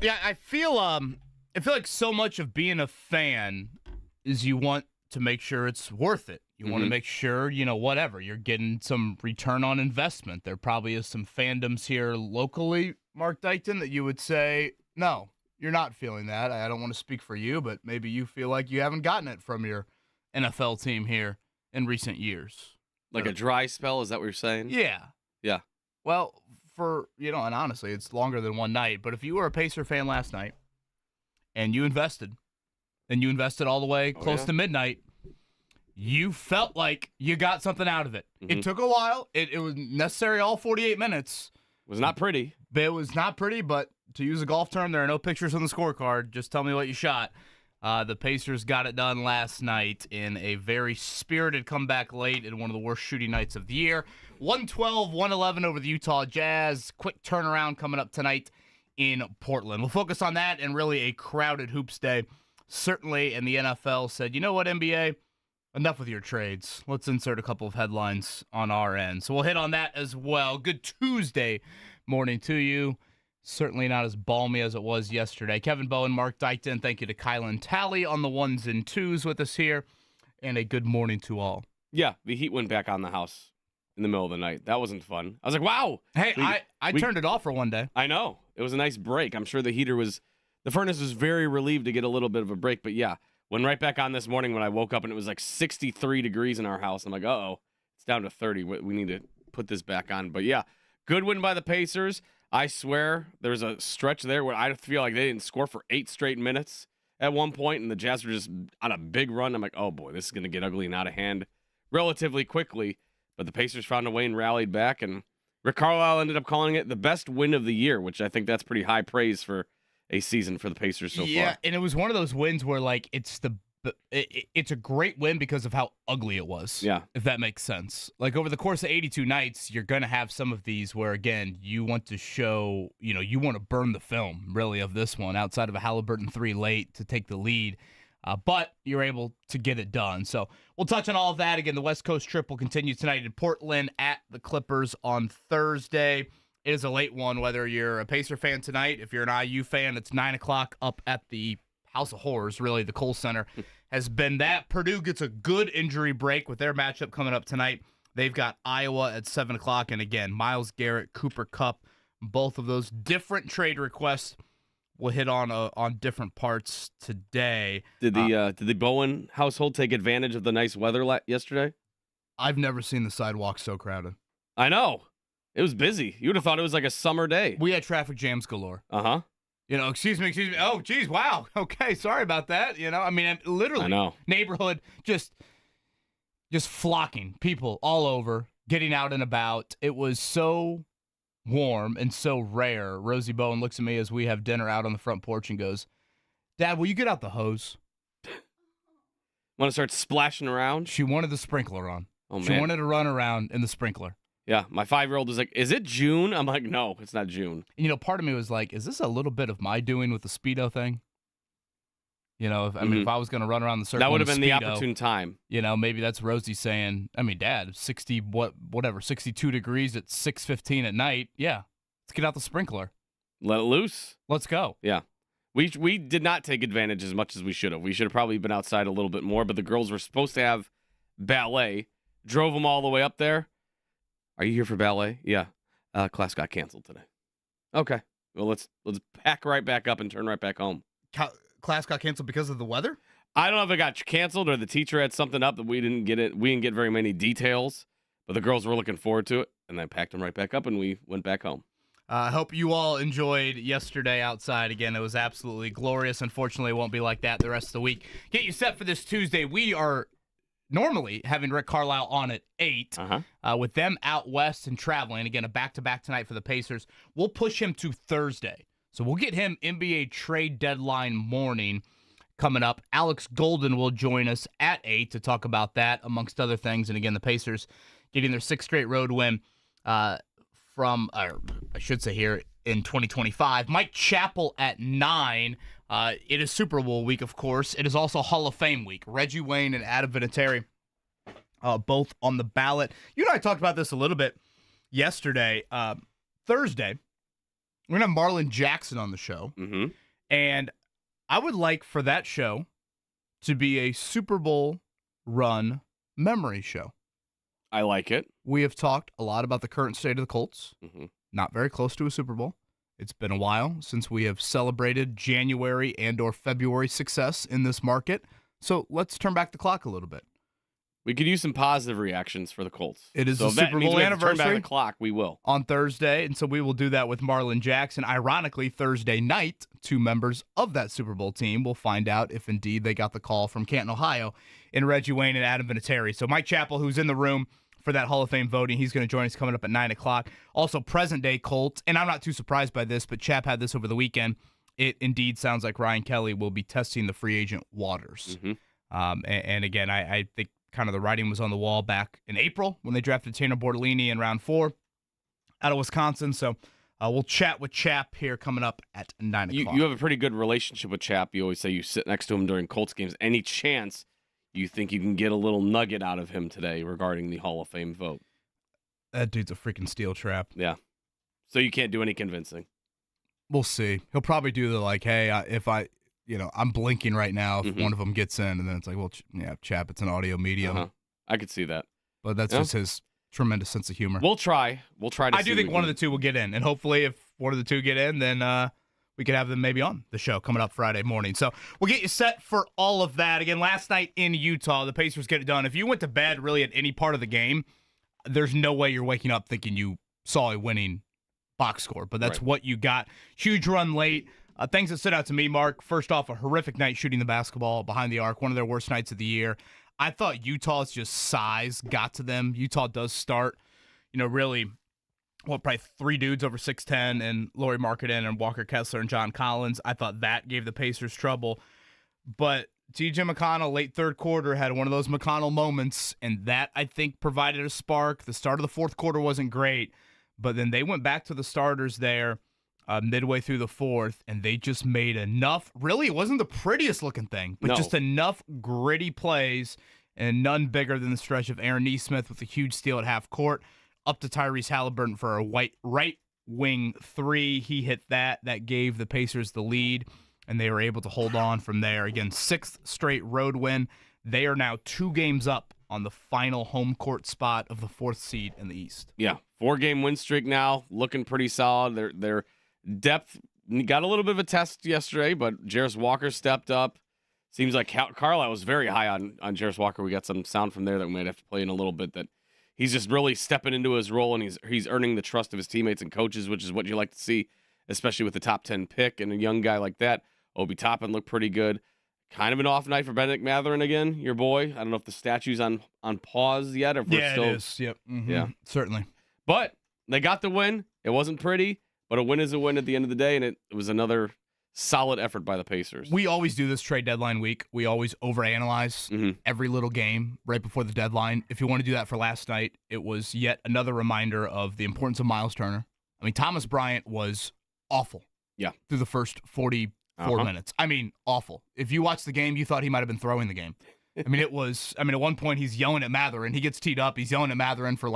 Yeah, I feel like so much of being a fan is you want to make sure it's worth it. You want to make sure, whatever, you're getting some return on investment. There probably is some fandoms here locally, Mark Dykton, that you would say, no, you're not feeling that. I don't want to speak for you, but maybe you feel like you haven't gotten it from your NFL team here in recent years. Like a dry spell, is that what you're saying? Yeah. Yeah. Well, and honestly, it's longer than one night, but if you were a Pacer fan last night and you invested all the way close to midnight, you felt like you got something out of it. Mm-hmm. It took a while. It was necessary all 48 minutes. It was not pretty. It was not pretty, but to use a golf term, there are no pictures on the scorecard. Just tell me what you shot. The Pacers got it done last night in a very spirited comeback late in one of the worst shooting nights of the year. 112-111 over the Utah Jazz. Quick turnaround coming up tonight in Portland. We'll focus on that and really a crowded hoops day. Certainly, and the NFL said, you know what, NBA? Enough with your trades. Let's insert a couple of headlines on our end. So we'll hit on that as well. Good Tuesday morning to you. Certainly not as balmy as it was yesterday. Kevin Bowen, Mark Dykton, thank you to Kylan Talley on the ones and twos with us here. And a good morning to all. Yeah, the heat went back on the house in the middle of the night. That wasn't fun. I was like, wow. Hey, I turned it off for one day. I know. It was a nice break. I'm sure the furnace was very relieved to get a little bit of a break. But yeah, went right back on this morning when I woke up and it was like 63 degrees in our house. I'm like, uh-oh, it's down to 30. We need to put this back on. But yeah, good win by the Pacers. I swear there's a stretch there where I feel like they didn't score for 8 straight minutes at one point, and the Jazz were just on a big run. I'm like, oh, boy, this is going to get ugly and out of hand relatively quickly. But the Pacers found a way and rallied back, and Rick Carlisle ended up calling it the best win of the year, which I think that's pretty high praise for a season for the Pacers so far. Yeah, and it was one of those wins where, like, it's a great win because of how ugly it was. Yeah. If that makes sense. Like, over the course of 82 nights, you're going to have some of these where, again, you want to show, you want to burn the film, really, of this one, outside of a Halliburton 3 late to take the lead. But you're able to get it done. So we'll touch on all of that. Again, the West Coast trip will continue tonight in Portland at the Clippers on Thursday. It is a late one, whether you're a Pacer fan tonight. If you're an IU fan, it's 9 o'clock up at the House of Horrors, really, the Kohl Center has been that. Purdue gets a good injury break with their matchup coming up tonight. They've got Iowa at 7 o'clock. And again, Myles Garrett, Cooper Kupp, both of those different trade requests we'll hit on different parts today. Did the Bowen household take advantage of the nice weather yesterday? I've never seen the sidewalk so crowded. I know. It was busy. You would have thought it was like a summer day. We had traffic jams galore. Uh-huh. Excuse me. Oh, geez, wow. Okay, sorry about that. Literally, I know. Neighborhood just flocking, people all over, getting out and about. It was so warm and so rare. Rosie Bowen looks at me as we have dinner out on the front porch and goes, Dad, will you get out the hose? Want to start splashing around? She wanted the sprinkler on. Oh, man. She wanted to run around in the sprinkler. Yeah, my 5-year-old was like, is it June? I'm like, no, it's not June. Part of me was like, is this a little bit of my doing with the Speedo thing? If I was going to run around the circle, that would have been the Speedo, opportune time. Maybe that's Rosie saying, Dad, 62 degrees at 6:15 at night. Yeah, let's get out the sprinkler. Let it loose. Let's go. Yeah. We did not take advantage as much as we should have. We should have probably been outside a little bit more, but the girls were supposed to have ballet. Drove them all the way up there. Are you here for ballet? Yeah. Class got canceled today. Okay. Well, let's pack right back up and turn right back home. Class got canceled because of the weather? I don't know if it got canceled or the teacher had something up that we didn't get it. We didn't get very many details, but the girls were looking forward to it, and I packed them right back up, and we went back home. I hope you all enjoyed yesterday outside. Again, it was absolutely glorious. Unfortunately, it won't be like that the rest of the week. Get you set for this Tuesday. We are normally having Rick Carlisle on at 8. With them out west and traveling. Again, a back-to-back tonight for the Pacers. We'll push him to Thursday. So we'll get him NBA trade deadline morning coming up. Alex Golden will join us at 8 to talk about that, amongst other things. And again, the Pacers getting their 6th straight road win in 2025. Mike Chappell at 9. It is Super Bowl week, of course. It is also Hall of Fame week. Reggie Wayne and Adam Vinatieri both on the ballot. You and I talked about this a little bit yesterday. Thursday, We're going to have Marlon Jackson on the show. Mm-hmm. And I would like for that show to be a Super Bowl run memory show. I like it. We have talked a lot about the current state of the Colts. Mm-hmm. Not very close to a Super Bowl. It's been a while since we have celebrated January and or February success in this market. So let's turn back the clock a little bit. We could use some positive reactions for the Colts. It is so the Super Bowl anniversary. Turn back the clock. We will on Thursday, and so we will do that with Marlon Jackson. Ironically, Thursday night, 2 members of that Super Bowl team will find out if indeed they got the call from Canton, Ohio, in Reggie Wayne and Adam Vinatieri. So Mike Chappell, who's in the room for that Hall of Fame voting, he's going to join us coming up at 9 o'clock. Also, present-day Colts, and I'm not too surprised by this, but Chap had this over the weekend. It indeed sounds like Ryan Kelly will be testing the free agent waters. Mm-hmm. And again, I think kind of the writing was on the wall back in April when they drafted Tanner Bortolini in round 4 out of Wisconsin. So we'll chat with Chap here coming up at 9 o'clock. You have a pretty good relationship with Chap. You always say you sit next to him during Colts games. Any chance you think you can get a little nugget out of him today regarding the Hall of Fame vote? That dude's a freaking steel trap. Yeah. So you can't do any convincing. We'll see. He'll probably do the hey, if I... I'm blinking right now if one of them gets in, and then it's like, well, Chap, it's an audio medium. Uh-huh. I could see that. But that's just his tremendous sense of humor. We'll try. I do think one of the two will get in, and hopefully if one of the two get in, then we could have them maybe on the show coming up Friday morning. So we'll get you set for all of that. Again, last night in Utah, the Pacers get it done. If you went to bed really at any part of the game, there's no way you're waking up thinking you saw a winning box score, but that's what you got. Huge run late. Things that stood out to me, Mark. First off, a horrific night shooting the basketball behind the arc, one of their worst nights of the year. I thought Utah's just size got to them. Utah does start, really, probably 3 dudes over 6'10", and Lauri Markkanen and Walker Kessler and John Collins. I thought that gave the Pacers trouble. But T.J. McConnell, late third quarter, had one of those McConnell moments, and that, I think, provided a spark. The start of the fourth quarter wasn't great, but then they went back to the starters there midway through the fourth, and they just made enough. Really, it wasn't the prettiest looking thing, but just enough gritty plays, and none bigger than the stretch of Aaron Nesmith with a huge steal at half court, up to Tyrese Halliburton for a right wing 3. He hit that. That gave the Pacers the lead, and they were able to hold on from there. Again, 6th straight road win. They are now 2 games up on the final home court spot of the 4th seed in the East. Yeah, 4-game win streak now, looking pretty solid. They're depth got a little bit of a test yesterday, but Jarris Walker stepped up. Seems like Carlisle was very high on Jarris Walker. We got some sound from there that we might have to play in a little bit, that he's just really stepping into his role, and he's earning the trust of his teammates and coaches, which is what you like to see, especially with the top 10 pick and a young guy like that. Obi Toppin looked pretty good. Kind of an off night for Benedict Mathurin again, your boy. I don't know if the statue's on pause yet, or if we're still... it is. Yep. Mm-hmm. Yeah. Certainly. But they got the win. It wasn't pretty, but a win is a win at the end of the day, and it was another solid effort by the Pacers. We always do this trade deadline week. We always overanalyze every little game right before the deadline. If you want to do that for last night, it was yet another reminder of the importance of Miles Turner. I mean, Thomas Bryant was awful. Yeah. Through the first 44 minutes. I mean, awful. If you watched the game, you thought he might have been throwing the game. at one point he's yelling at Mathurin. He gets teed up. He's yelling at Mathurin for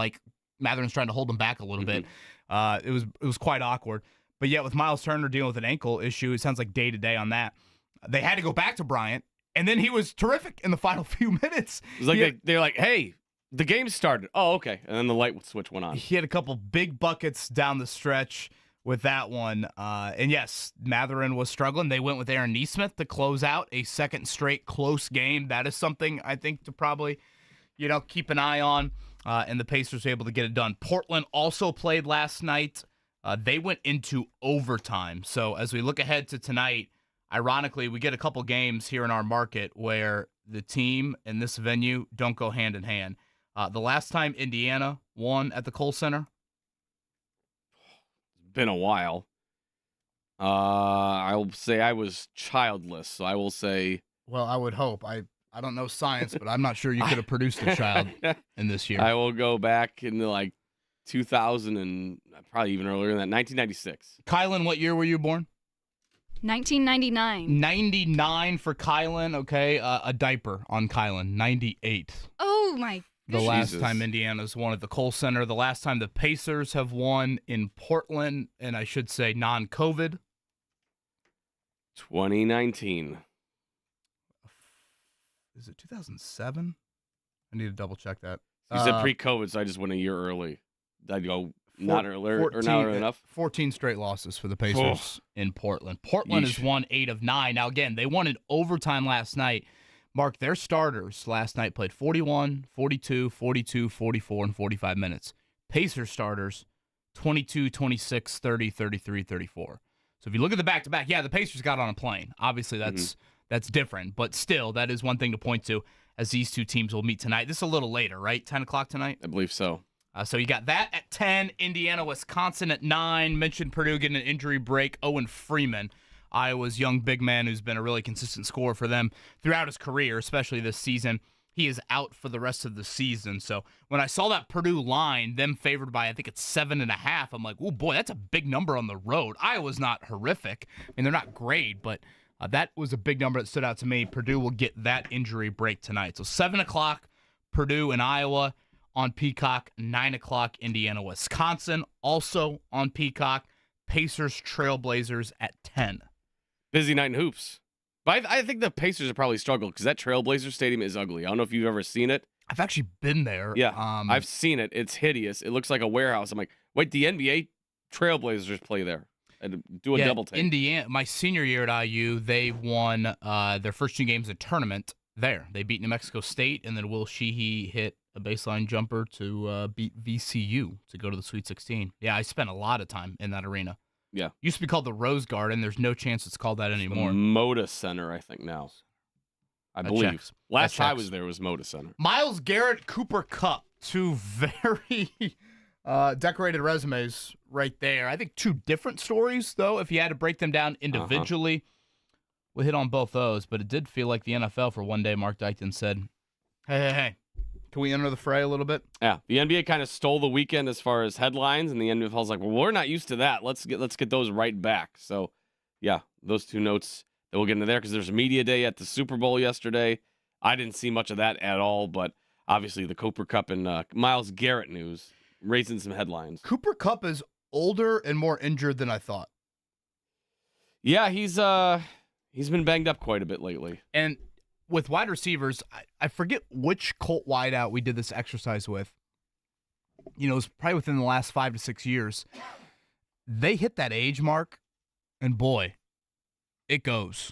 Mathurin's trying to hold him back a little bit. It was quite awkward. But yet with Miles Turner dealing with an ankle issue, it sounds like day to day on that. They had to go back to Bryant, and then he was terrific in the final few minutes. It was like they're like, hey, the game started. Oh, okay. And then the light switch went on. He had a couple big buckets down the stretch with that one. And yes, Mathurin was struggling. They went with Aaron Nesmith to close out a second straight close game. That is something I think to probably, keep an eye on. And the Pacers were able to get it done. Portland also played last night. They went into overtime. So as we look ahead to tonight, ironically, we get a couple games here in our market where the team and this venue don't go hand in hand. The last time Indiana won at the Kohl Center? It's been a while. I'll say I was childless, so I will say... Well, I would hope. I don't know science, but I'm not sure you could have produced a child in this year. I will go back into 2000 and probably even earlier than that, 1996. Kylan, what year were you born? 1999. 99 for Kylan. Okay, a diaper on Kylan. 98. Oh my The last Jesus. time Indiana's won at the Kohl Center. The last time the Pacers have won in Portland, and I should say non-COVID. 2019. Is it 2007? I need to double check that. You said pre-COVID, so I just went a year early. I'd go not early enough. 14 straight losses for the Pacers in Portland. Portland has won 8 of 9. Now, again, they won in overtime last night. Mark, their starters last night played 41, 42, 42, 44, and 45 minutes. Pacers starters, 22, 26, 30, 33, 34. So if you look at the back-to-back, yeah, the Pacers got on a plane. Obviously, that's different. But still, that is one thing to point to as these two teams will meet tonight. This is a little later, right? 10 o'clock tonight? I believe so. So you got that at 10, Indiana, Wisconsin at 9. Mentioned Purdue getting an injury break. Owen Freeman, Iowa's young big man who's been a really consistent scorer for them throughout his career, especially this season. He is out for the rest of the season. So when I saw that Purdue line, them favored by, I think it's 7.5, I'm like, oh boy, that's a big number on the road. Iowa's not horrific. I mean, they're not great, but that was a big number that stood out to me. Purdue will get that injury break tonight. So 7 o'clock, Purdue and Iowa on Peacock. 9 o'clock, Indiana, Wisconsin, also on Peacock. Pacers, Trailblazers at 10. Busy night in hoops. But I think the Pacers have probably struggled because that Trailblazer Stadium is ugly. I don't know if you've ever seen it. I've actually been there. Yeah, I've seen it. It's hideous. It looks like a warehouse. I'm like, wait, the NBA Trailblazers play there and do a double take. Indiana, my senior year at IU, they won their first 2 games of the tournament there. They beat New Mexico State, and then Will Sheehy hit a baseline jumper to beat VCU to go to the Sweet 16. Yeah, I spent a lot of time in that arena. Yeah. Used to be called the Rose Garden. There's no chance it's called that anymore. Moda Center, I think now. I believe. Checks. Last time I was there was Moda Center. Myles Garrett, Cooper Kupp, 2 very decorated resumes right there. I think 2 different stories, though, if you had to break them down individually. We'll hit on both those, but it did feel like the NFL for one day. Mark Dykton said, hey, can we enter the fray a little bit? Yeah, the NBA kind of stole the weekend as far as headlines, and the NFL's like, well, we're not used to that. Let's get those right back. So, yeah, those 2 notes that we'll get into there because there's a media day at the Super Bowl yesterday. I didn't see much of that at all, but obviously the Cooper Kupp and Myles Garrett news raising some headlines. Cooper Kupp is older and more injured than I thought. Yeah, he's been banged up quite a bit lately. And with wide receivers, I forget which Colt wideout we did this exercise with. You know, it was probably within the last 5 to 6 years. They hit that age mark, and boy, it goes.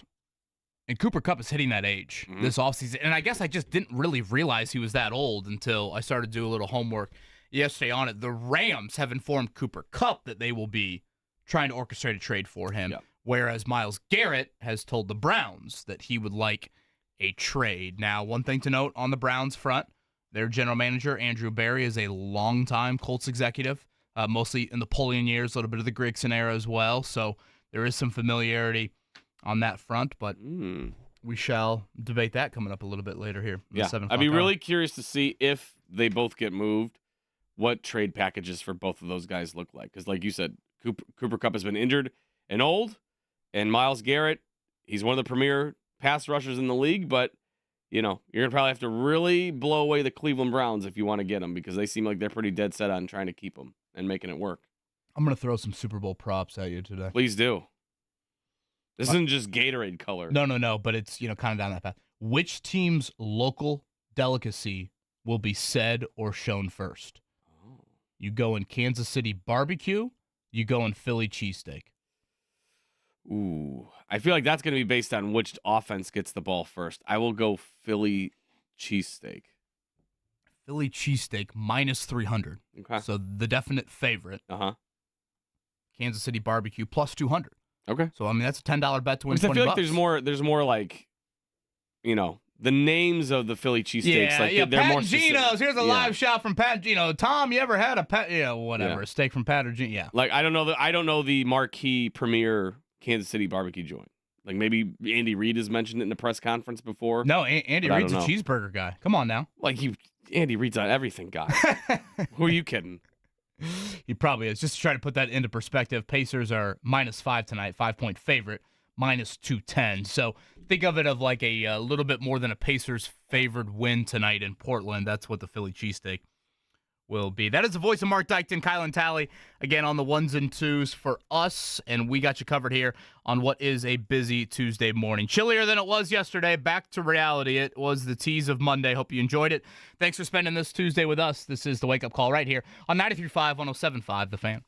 And Cooper Kupp is hitting that age this offseason. And I guess I just didn't really realize he was that old until I started to do a little homework yesterday on it. The Rams have informed Cooper Kupp that they will be trying to orchestrate a trade for him, whereas Myles Garrett has told the Browns that he would like a trade. Now, one thing to note on the Browns front, their general manager, Andrew Berry, is a longtime Colts executive, mostly in the Polian years, a little bit of the Grigson era as well. So there is some familiarity on that front, but we shall debate that coming up a little bit later here. Yeah, I'd be really curious to see if they both get moved, what trade packages for both of those guys look like. Because like you said, Cooper Kupp has been injured and old, and Myles Garrett, he's one of the premier pass rushers in the league, but you know, you're going to probably have to really blow away the Cleveland Browns if you want to get him because they seem like they're pretty dead set on trying to keep him and making it work. I'm going to throw some Super Bowl props at you today. Please do. This isn't just Gatorade color. No, but it's, you know, kind of down that path. Which team's local delicacy will be said or shown first? Oh. You go in Kansas City barbecue, you go in Philly cheesesteak. Ooh, I feel like that's going to be based on which offense gets the ball first. I will go Philly cheesesteak. Philly cheesesteak minus 300. Okay. So the definite favorite. Kansas City barbecue plus 200. Okay. So I mean that's a $10 bet to win $20. I feel like there's more like, you know, the names of the Philly cheesesteaks. Yeah, like they're Pat more Gino's. Here's a live shot from Pat Gino. Tom, you ever had a steak from Pat or Gino? Yeah. Like I don't know the marquee premier Kansas City barbecue joint. Like maybe Andy Reid has mentioned it in a press conference before. No, Andy Reid's a cheeseburger guy. Come on now. Like Andy Reid's an everything guy. Who are you kidding? He probably is. Just to try to put that into perspective, Pacers are -5 tonight, 5-point favorite, -210. So think of it of like a little bit more than a Pacers favored win tonight in Portland. That's what the Philly cheesesteak will be. That is the voice of Mark Dykton, Kylan Talley, again on the ones and twos for us, and we got you covered here on what is a busy Tuesday morning. Chillier than it was yesterday. Back to reality. It was the tease of Monday. Hope you enjoyed it. Thanks for spending this Tuesday with us. This is the Wake Up Call right here on 93.5, 107.5, The Fan.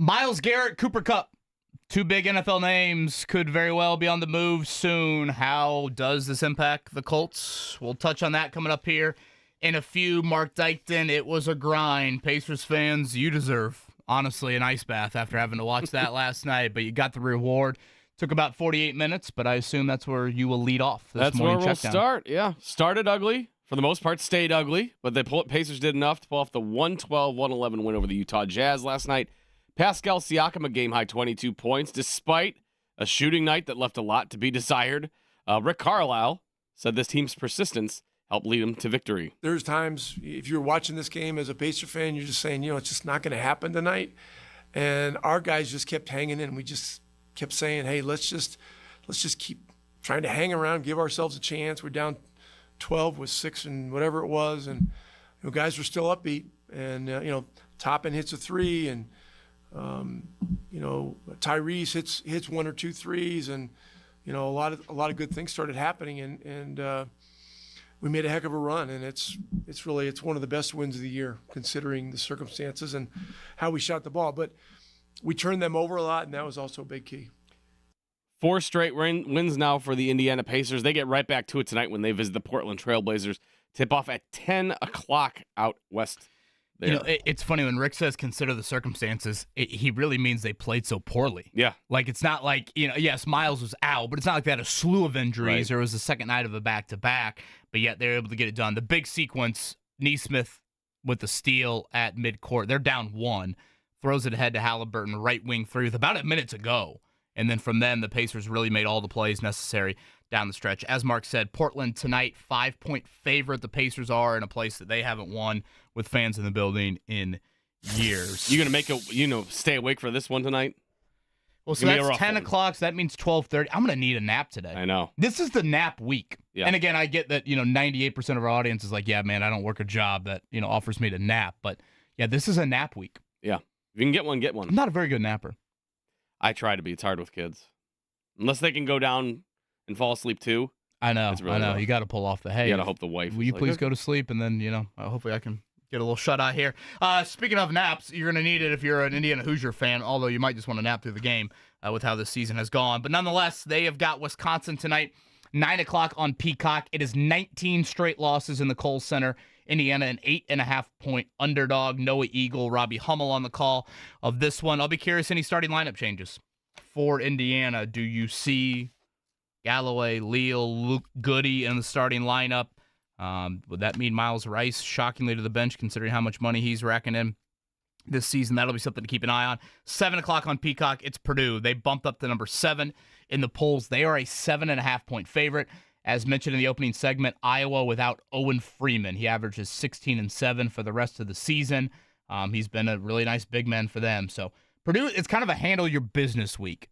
Myles Garrett, Cooper Kupp. Two big NFL names could very well be on the move soon. How does this impact the Colts? We'll touch on that coming up here in a few. Mark Dykton, it was a grind. Pacers fans, you deserve, honestly, an ice bath after having to watch that last night, but you got the reward. Took about 48 minutes, but I assume that's where you will lead off this That's morning where we'll checkdown. start, yeah. Started ugly. For the most part, stayed ugly, but the Pacers did enough to pull off the 112-111 win over the Utah Jazz last night. Pascal Siakam, a game-high 22 points, despite a shooting night that left a lot to be desired. Rick Carlisle said this team's persistence helped lead him to victory. There's times, if you're watching this game as a Pacer fan, you're just saying, it's just not going to happen tonight. And our guys just kept hanging in. We just kept saying, hey, let's just keep trying to hang around, give ourselves a chance. We're down 12 with 6 and whatever it was, and guys were still upbeat. And Toppin hits a 3, and Tyrese hits 1 or 2 threes, and a lot of good things started happening, and we made a heck of a run. And it's one of the best wins of the year considering the circumstances and how we shot the ball. But we turned them over a lot, and that was also a big key. 4 straight wins now for the Indiana Pacers. They get right back to it tonight when they visit the Portland Trailblazers. Tip off at 10 o'clock out west. There. It's funny when Rick says consider the circumstances, he really means they played so poorly. Yeah. Like, it's not like, yes, Miles was out, but it's not like they had a slew of injuries or it was the second night of a back-to-back, but yet they were able to get it done. The big sequence, Nesmith with the steal at midcourt. They're down 1, throws it ahead to Halliburton, right wing 3 with about a minute to go. And then from then, the Pacers really made all the plays necessary down the stretch. As Mark said, Portland tonight, 5-point favorite. The Pacers are in a place that they haven't won with fans in the building in years. You going to make stay awake for this one tonight? Well, so that's 10 o'clock, so that means 12:30. I'm going to need a nap today. I know. This is the nap week. Yeah. And again, I get that, 98% of our audience is like, yeah, man, I don't work a job that, offers me to nap. But, yeah, this is a nap week. Yeah. If you can get one, get one. I'm not a very good napper. I try to be. It's hard with kids. Unless they can go down and fall asleep too. I know. Really rough. You got to pull off the hay. You got to hope the wife. Will you please go to sleep? And then, hopefully I can get a little shut-eye here. Speaking of naps, you're going to need it if you're an Indiana Hoosier fan, although you might just want to nap through the game with how this season has gone. But nonetheless, they have got Wisconsin tonight, 9 o'clock on Peacock. It is 19 straight losses in the Kohl Center. Indiana, an 8.5-point underdog. Noah Eagle, Robbie Hummel on the call of this one. I'll be curious, any starting lineup changes for Indiana? Do you see Galloway, Leal, Luke Goody in the starting lineup? Would that mean Miles Rice shockingly to the bench, considering how much money he's racking in this season? That'll be something to keep an eye on. 7 o'clock on Peacock, it's Purdue. They bumped up to number 7 in the polls. They are a 7.5-point favorite. As mentioned in the opening segment, Iowa without Owen Freeman. He averages 16-7 for the rest of the season. He's been a really nice big man for them. So Purdue, it's kind of a handle your business week.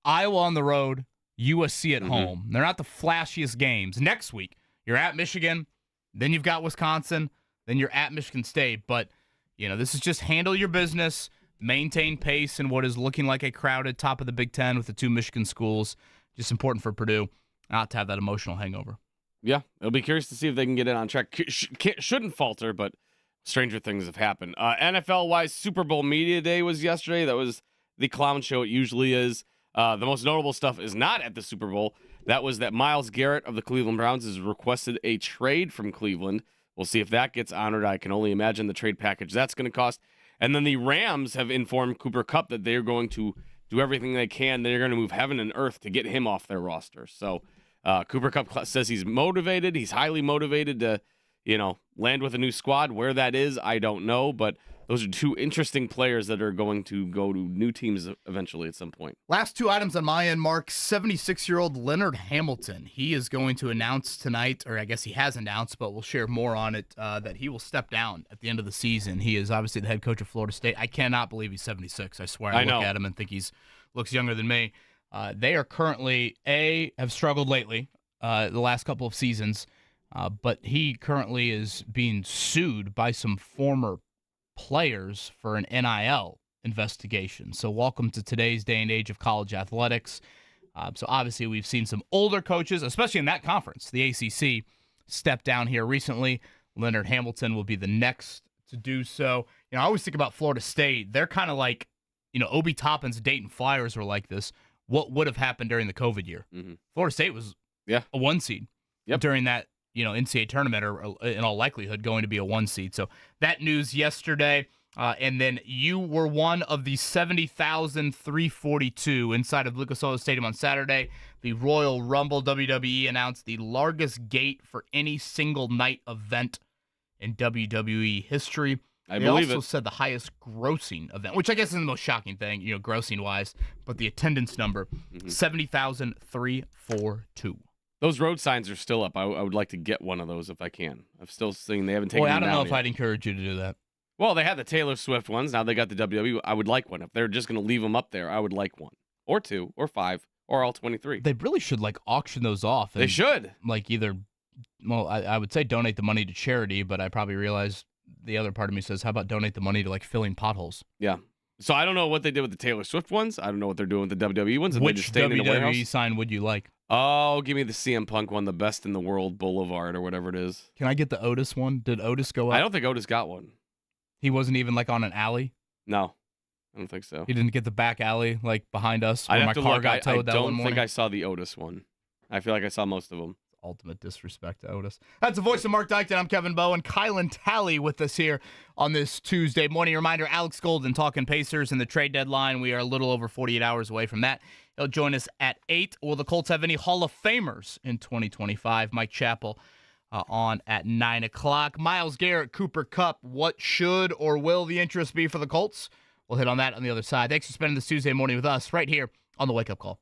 Iowa on the road, USC at home. They're not the flashiest games. Next week, you're at Michigan, then you've got Wisconsin, then you're at Michigan State. But, this is just handle your business, maintain pace in what is looking like a crowded top of the Big Ten with the 2 Michigan schools. Just important for Purdue not to have that emotional hangover. Yeah, it'll be curious to see if they can get it on track. Shouldn't falter, but stranger things have happened. NFL-wise, Super Bowl Media Day was yesterday. That was the clown show it usually is. The most notable stuff is not at the Super Bowl. That was that Myles Garrett of the Cleveland Browns has requested a trade from Cleveland. We'll see if that gets honored. I can only imagine the trade package that's going to cost. And then the Rams have informed Cooper Kupp that they're going to do everything they can. They're going to move heaven and earth to get him off their roster. So Cooper Kupp says he's motivated. He's highly motivated to, land with a new squad. Where that is, I don't know. But those are 2 interesting players that are going to go to new teams eventually at some point. Last 2 items on my end, Mark. 76-year-old Leonard Hamilton. He is going to announce tonight, or I guess he has announced, but we'll share more on it, that he will step down at the end of the season. He is obviously the head coach of Florida State. I cannot believe he's 76. I swear. I look at him and think looks younger than me. They are currently, have struggled lately, the last couple of seasons, but he currently is being sued by some former players for an NIL investigation. So welcome to today's day and age of college athletics. So obviously we've seen some older coaches, especially in that conference, the ACC, step down here recently. Leonard Hamilton will be the next to do so. I always think about Florida State. They're kind of like, Obi Toppin's Dayton Flyers were like this. What would have happened during the COVID year? Mm-hmm. Florida State was a 1 seed during that NCAA tournament, or in all likelihood going to be a 1 seed. So that news yesterday. And then you were one of the 70,342 inside of Lucas Oil Stadium on Saturday. The Royal Rumble. WWE announced the largest gate for any single night event in WWE history. They also said the highest grossing event, which I guess is the most shocking thing, grossing wise. But the attendance number, 70,342. Those road signs are still up. I would like to get one of those if I can. I've still seen they haven't taken them down. I don't know if yet. I'd encourage you to do that. Well, they had the Taylor Swift ones. Now they got the WWE. I would like one. If they're just going to leave them up there, I would like one. Or 2, or 5, or all 23. They really should, auction those off. They should. I would say donate the money to charity, but I probably realize the other part of me says, how about donate the money to, filling potholes? Yeah. So I don't know what they did with the Taylor Swift ones. I don't know what they're doing with the WWE ones. Which WWE sign would you like? Oh, give me the CM Punk one, the best in the world Boulevard, or whatever it is. Can I get the Otis one? Did Otis go up? I don't think Otis got one. He wasn't even on an alley? No, I don't think so. He didn't get the back alley behind us where I'd my have to car look. got towed that one morning? I don't think I saw the Otis one. I feel like I saw most of them. Ultimate disrespect to Otis. That's the voice of Mark Dykton. I'm Kevin Bowen. Kylan Talley with us here on this Tuesday morning. Reminder, Alex Golden talking Pacers and the trade deadline. We are a little over 48 hours away from that. He'll join us at 8. Will the Colts have any Hall of Famers in 2025? Mike Chappell on at 9 o'clock. Myles Garrett, Cooper Kupp. What should or will the interest be for the Colts? We'll hit on that on the other side. Thanks for spending this Tuesday morning with us right here on the Wake Up Call.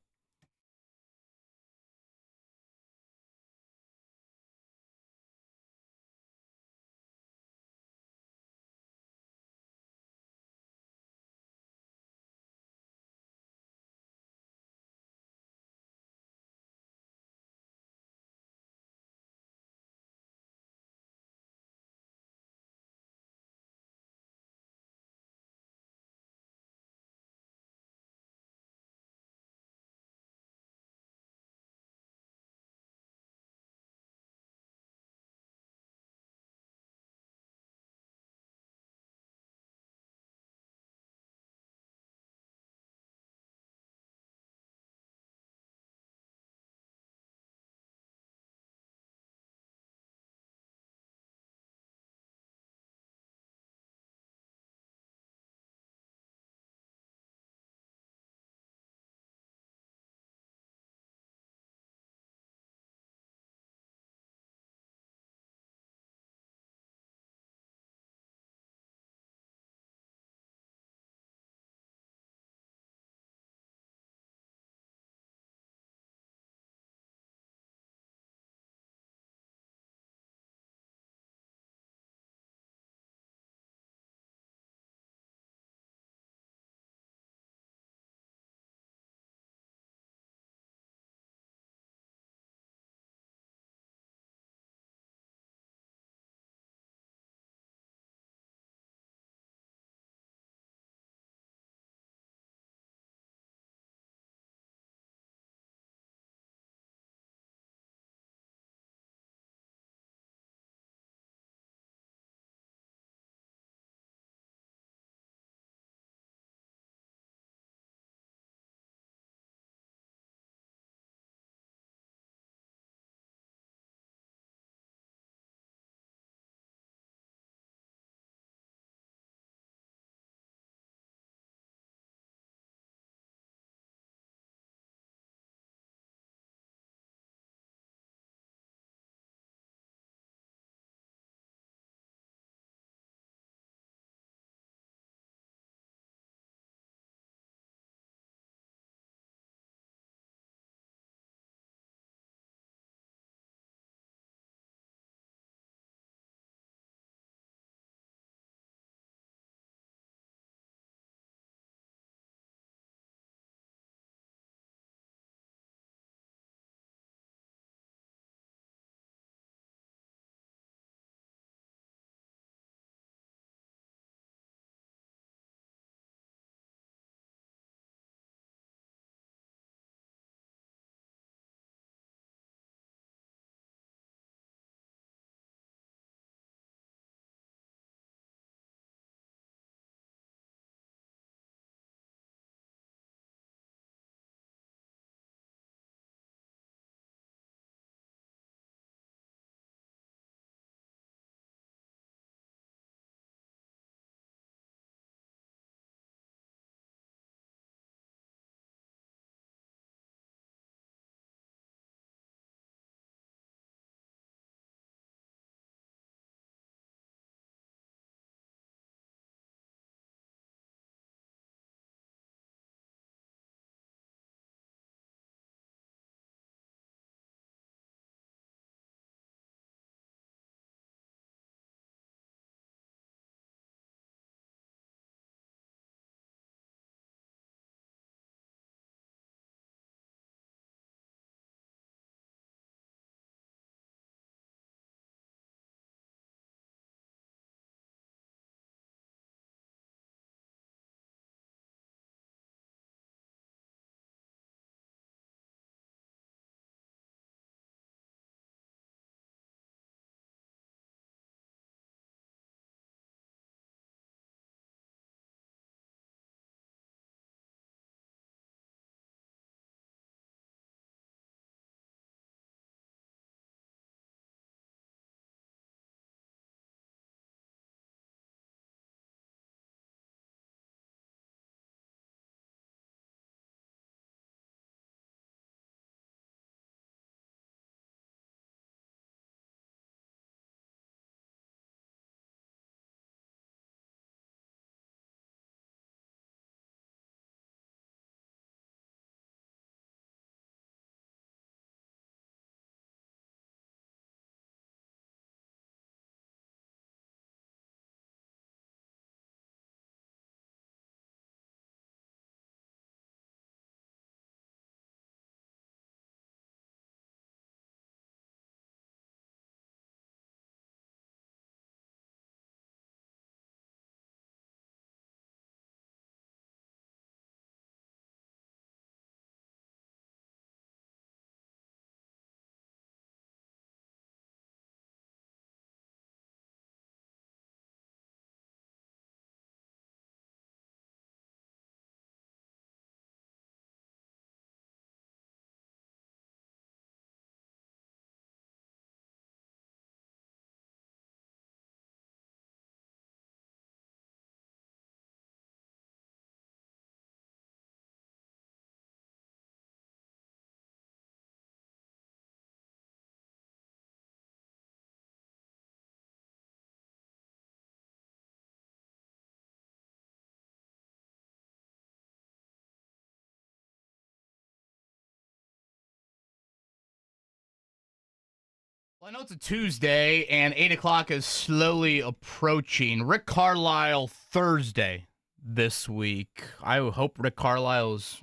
Well, I know it's a Tuesday, and 8 o'clock is slowly approaching. Rick Carlisle Thursday this week. I hope Rick Carlisle's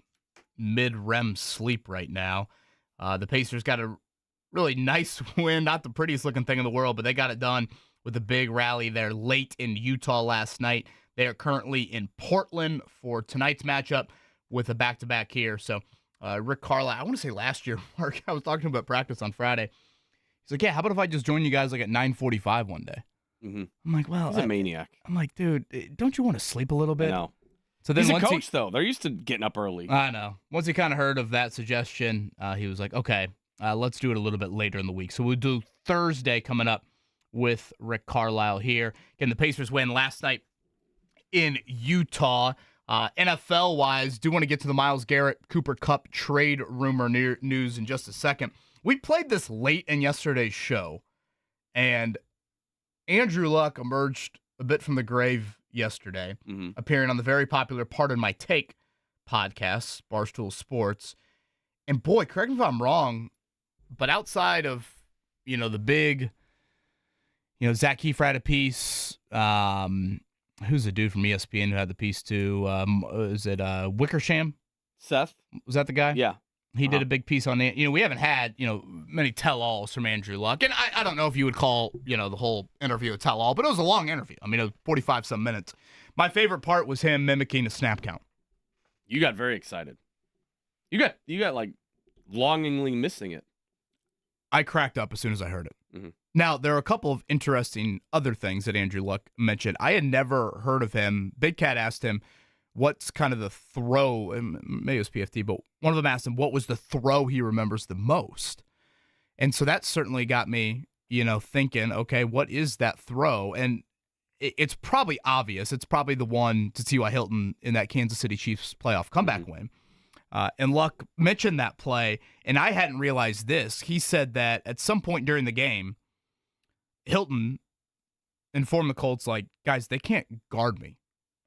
mid-REM sleep right now. The Pacers got a really nice win, not the prettiest looking thing in the world, but they got it done with a big rally there late in Utah last night. They are currently in Portland for tonight's matchup with a back-to-back here. So Rick Carlisle, I want to say last year, Mark, I was talking about practice on Friday. He's like, yeah, how about if I just join you guys like at 9:45 one day? Mm-hmm. I'm like, well, he's a maniac. I'm like, dude, don't you want to sleep a little bit? No. So then He's a once coach, though. They're used to getting up early. I know. Once he kind of heard of that suggestion, he was like, okay, let's do it a little bit later in the week. So we'll do Thursday coming up with Rick Carlisle here. Again, the Pacers win last night in Utah. NFL-wise, do want to get to the Myles Garrett Cooper Kupp trade rumor news in just a second. We played this late in yesterday's show, and Andrew Luck emerged a bit from the grave yesterday, appearing on the very popular Pardon My Take podcast, Barstool Sports. And boy, correct me if I'm wrong, but outside of, the big, Zach Kiefer had a piece. Who's the dude from ESPN who had the piece too? Is it Wickersham? Seth? Was that the guy? Yeah. He did a big piece on it. We haven't had, many tell-alls from Andrew Luck. And I don't know if you would call, the whole interview a tell-all, but it was a long interview. I mean, it was 45-some minutes. My favorite part was him mimicking a snap count. You got very excited. You got like longingly missing it. I cracked up as soon as I heard it. Mm-hmm. Now, there are a couple of interesting other things that Andrew Luck mentioned. I had never heard of him. Big Cat asked him, what's kind of the throw, and maybe it was PFT, but one of them asked him what was the throw he remembers the most. And so that certainly got me, thinking, okay, what is that throw? And it's probably obvious. It's probably the one to T.Y. Hilton in that Kansas City Chiefs playoff comeback win. And Luck mentioned that play, and I hadn't realized this. He said that at some point during the game, Hilton informed the Colts, like, guys, they can't guard me.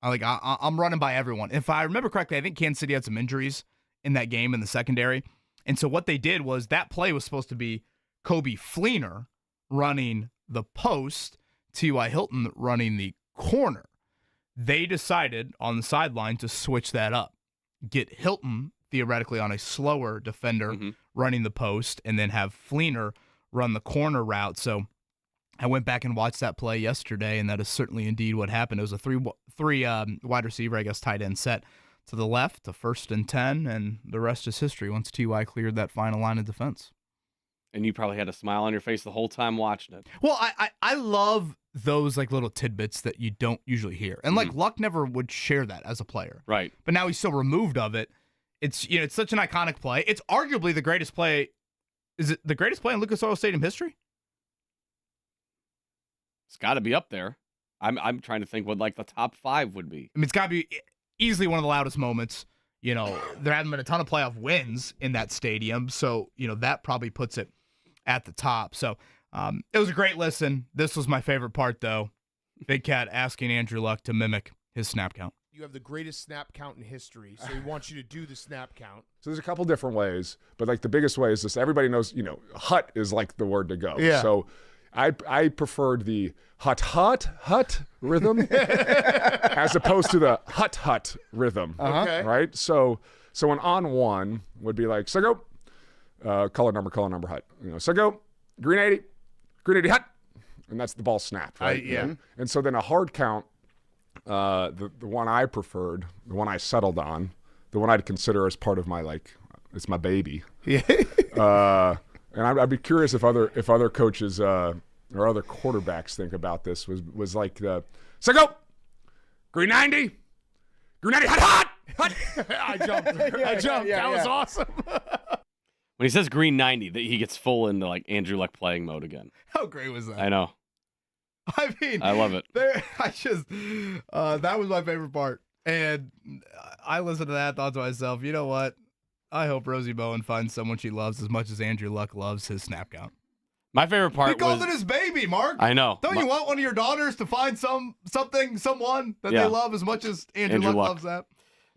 I'm running by everyone. If I remember correctly, I think Kansas City had some injuries in that game in the secondary. And so what they did was that play was supposed to be Kobe Fleener running the post, T.Y. Hilton running the corner. They decided on the sideline to switch that up. Get Hilton, theoretically, on a slower defender running the post, and then have Fleener run the corner route. So I went back and watched that play yesterday, and that is certainly indeed what happened. It was a three wide receiver, tight end set to the left, a 1st and 10, and the rest is history once T.Y. cleared that final line of defense. And you probably had a smile on your face the whole time watching it. Well, I love those little tidbits that you don't usually hear. And Luck never would share that as a player. Right. But now he's so removed of it. It's it's such an iconic play. It's arguably the greatest play. Is it the greatest play in Lucas Oil Stadium history? It's got to be up there. I'm trying to think what the top 5 would be. I mean, it's got to be easily one of the loudest moments. There haven't been a ton of playoff wins in that stadium, so that probably puts it at the top. So it was a great listen. This was my favorite part, though. Big Cat asking Andrew Luck to mimic his snap count. You have the greatest snap count in history, so he wants you to do the snap count. So there's a couple different ways, but the biggest way is this. Everybody knows, hut is the word to go. Yeah. So I preferred the hut rhythm as opposed to the hut rhythm. Okay. Right? So an on one would be so go, color number hut. So go, green 80 hut. And that's the ball snap, right? Yeah. And so then a hard count, the one I preferred, the one I settled on, the one I'd consider as part of my it's my baby. Yeah. And I'd be curious if other coaches or other quarterbacks think about this was the so go green 90 hot. I jumped. That was awesome. When he says green 90, that he gets full into Andrew Luck playing mode again. How great was that? I know. I mean, I love it. That was my favorite part. And I listened to that, thought to myself, you know what? I hope Rosie Bowen finds someone she loves as much as Andrew Luck loves his snap count. My favorite part He called it his baby, Mark. I know. Don't you want one of your daughters to find someone that they love as much as Andrew Luck loves that?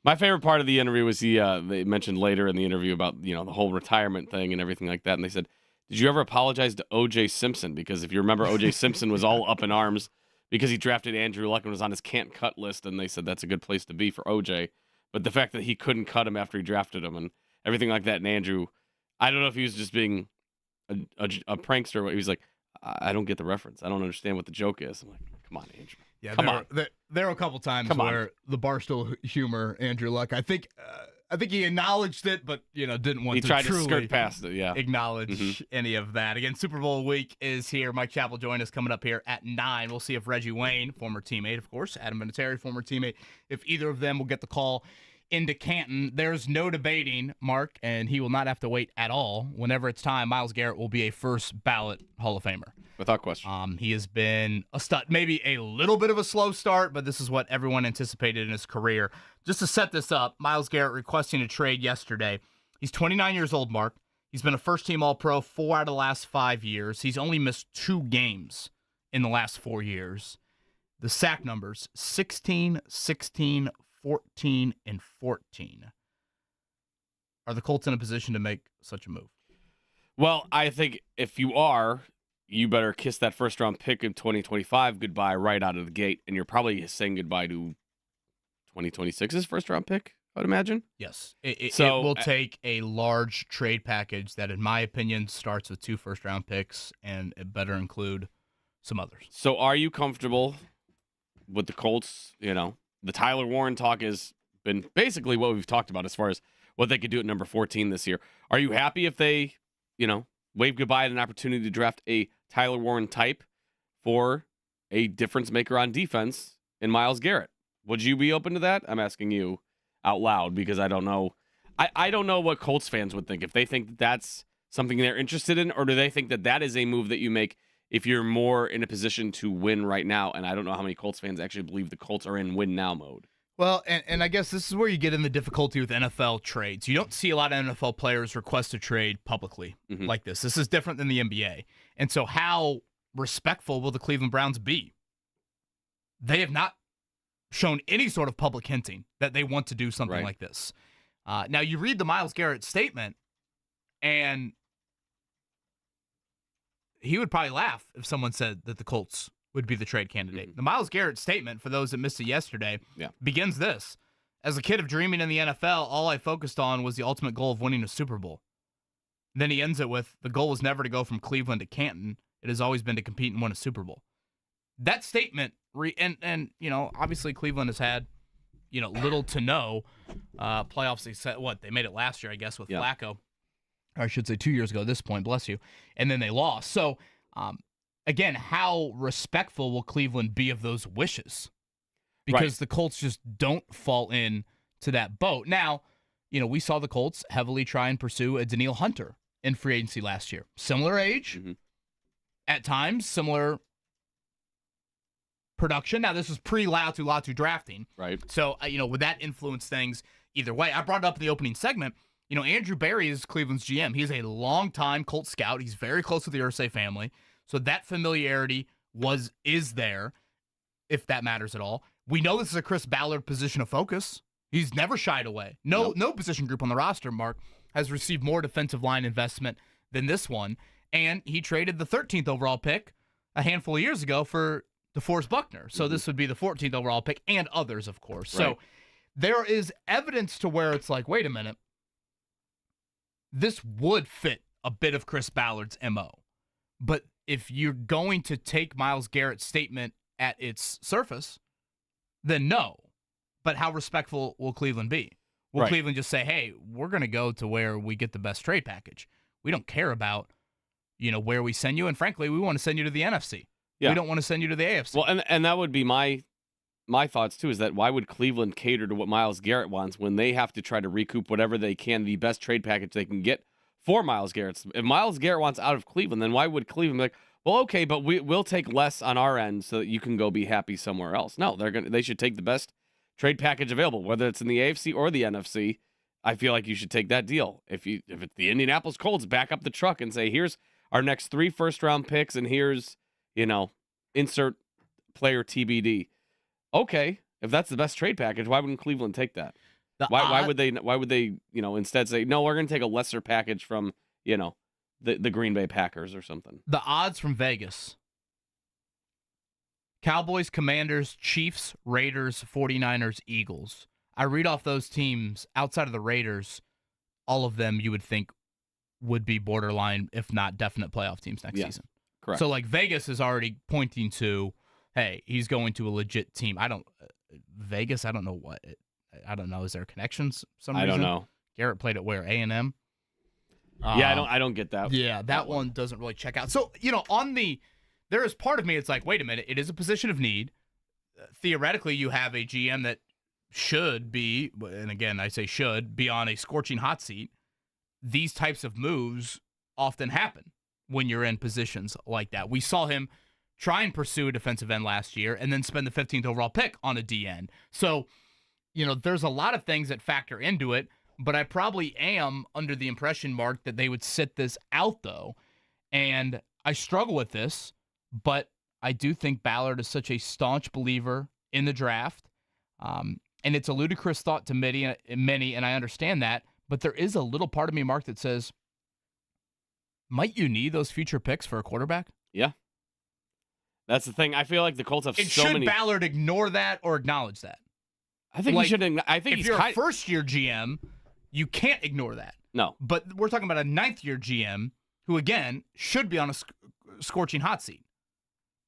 My favorite part of the interview was they mentioned later in the interview about the whole retirement thing and everything like that, and they said, Did you ever apologize to O.J. Simpson? Because if you remember, O.J. Simpson was all up in arms because he drafted Andrew Luck and was on his can't cut list, and they said that's a good place to be for O.J. But the fact that he couldn't cut him after he drafted him and everything like that, and Andrew, I don't know if he was just being a prankster, but he was like, I don't get the reference. I don't understand what the joke is. I'm like, come on, Andrew. Yeah, Come on. There were a couple times Come on. where the Barstool humor, Andrew Luck, I think he acknowledged it, but didn't want He to tried to truly skirt past it, yeah. acknowledge any of that. Again, Super Bowl week is here. Mike Chappell joined us coming up here at 9. We'll see if Reggie Wayne, former teammate, of course, Adam Vinatieri, former teammate, if either of them will get the call into Canton. There's no debating, Mark, and he will not have to wait at all. Whenever it's time, Myles Garrett will be a first ballot Hall of Famer. Without question. He has been a stud, maybe a little bit of a slow start, but this is what everyone anticipated in his career. Just to set this up, Myles Garrett requesting a trade yesterday. He's 29 years old, Mark. He's been a first-team All-Pro 4 out of the last 5 years. He's only missed 2 games in the last 4 years. The sack numbers, 16, 16, 14, and 14. Are the Colts in a position to make such a move? Well, I think if you are, you better kiss that first-round pick in 2025 goodbye right out of the gate, and you're probably saying goodbye to 2026's first-round pick, I would imagine. Yes. It So, will take a large trade package that, in my opinion, starts with 2 first-round picks, and it better include some others. So are you comfortable with the Colts? The Tyler Warren talk has been basically what we've talked about as far as what they could do at number 14 this year. Are you happy if they, wave goodbye at an opportunity to draft a Tyler Warren type for a difference maker on defense in Myles Garrett? Would you be open to that? I'm asking you out loud because I don't know. I don't know what Colts fans would think if they think that that's something they're interested in, or do they think that that is a move that you make if you're more in a position to win right now? And I don't know how many Colts fans actually believe the Colts are in win now mode. Well, and I guess this is where you get in the difficulty with NFL trades. You don't see a lot of NFL players request a trade publicly like this. This is different than the NBA. And so how respectful will the Cleveland Browns be? They have not shown any sort of public hinting that they want to do something like this. Now, you read the Myles Garrett statement, and he would probably laugh if someone said that the Colts would be the trade candidate. The Myles Garrett statement, for those that missed it yesterday, begins this. As a kid of dreaming in the NFL, all I focused on was the ultimate goal of winning a Super Bowl. Then he ends it with, the goal was never to go from Cleveland to Canton. It has always been to compete and win a Super Bowl. That statement, and obviously Cleveland has had, little to no playoffs. They made it last year, I guess, with Flacco. Or I should say 2 years ago at this point, bless you. And then they lost. So, again, how respectful will Cleveland be of those wishes? Because the Colts just don't fall in to that boat. Now, we saw the Colts heavily try and pursue a Danielle Hunter in free agency last year. Similar age, at times, similar production. Now, this was pre-Latu drafting. Right. So, would that influence things either way? I brought it up in the opening segment. Andrew Berry is Cleveland's GM. He's a longtime Colts scout. He's very close to the Irsay family. So that familiarity is there, if that matters at all. We know this is a Chris Ballard position of focus. He's never shied away. No position group on the roster, Mark, has received more defensive line investment than this one. And he traded the 13th overall pick a handful of years ago for DeForest Buckner. So this would be the 14th overall pick and others, of course. So there is evidence to where it's like, wait a minute. This would fit a bit of Chris Ballard's MO. But if you're going to take Myles Garrett's statement at its surface, then no. But how respectful will Cleveland be? Will Cleveland just say, hey, we're going to go to where we get the best trade package? We don't care about, where we send you. And frankly, we want to send you to the NFC. Yeah. We don't want to send you to the AFC. Well, and that would be my thoughts, too, is that why would Cleveland cater to what Myles Garrett wants when they have to try to recoup whatever they can, the best trade package they can get for Myles Garrett? If Myles Garrett wants out of Cleveland, then why would Cleveland be like, well, okay, but we'll take less on our end so that you can go be happy somewhere else? No, they should take the best trade package available, whether it's in the AFC or the NFC. I feel like you should take that deal. If it's the Indianapolis Colts, back up the truck and say, here's our next 3 first-round picks, and here's, insert player TBD. Okay, if that's the best trade package, why wouldn't Cleveland take that? Why would they instead say, no, we're going to take a lesser package from, the Green Bay Packers or something. The odds from Vegas: Cowboys, Commanders, Chiefs, Raiders, 49ers, Eagles. I read off those teams outside of the Raiders, all of them you would think would be borderline, if not definite playoff teams next season. Correct. So, like, Vegas is already pointing to, hey, he's going to a legit team. Vegas, I don't know what. I don't know. Is there connections? Some reason? I don't know. Garrett played at where? A&M? Yeah, I don't get that. Yeah, that one doesn't really check out. So, there is part of me, it's like, wait a minute, it is a position of need. Theoretically, you have a GM that should be, and again, I say should, be on a scorching hot seat. These types of moves often happen when you're in positions like that. We saw him try and pursue a defensive end last year and then spend the 15th overall pick on a DN. So, there's a lot of things that factor into it, but I probably am under the impression, Mark, that they would sit this out, though. And I struggle with this, but I do think Ballard is such a staunch believer in the draft. And it's a ludicrous thought to many, and I understand that. But there is a little part of me, Mark, that says, might you need those future picks for a quarterback? Yeah. That's the thing. I feel like the Colts have so many. Should Ballard ignore that or acknowledge that? I think he should. I think if you're a first-year GM, you can't ignore that. No. But we're talking about a ninth-year GM who, again, should be on a scorching hot seat.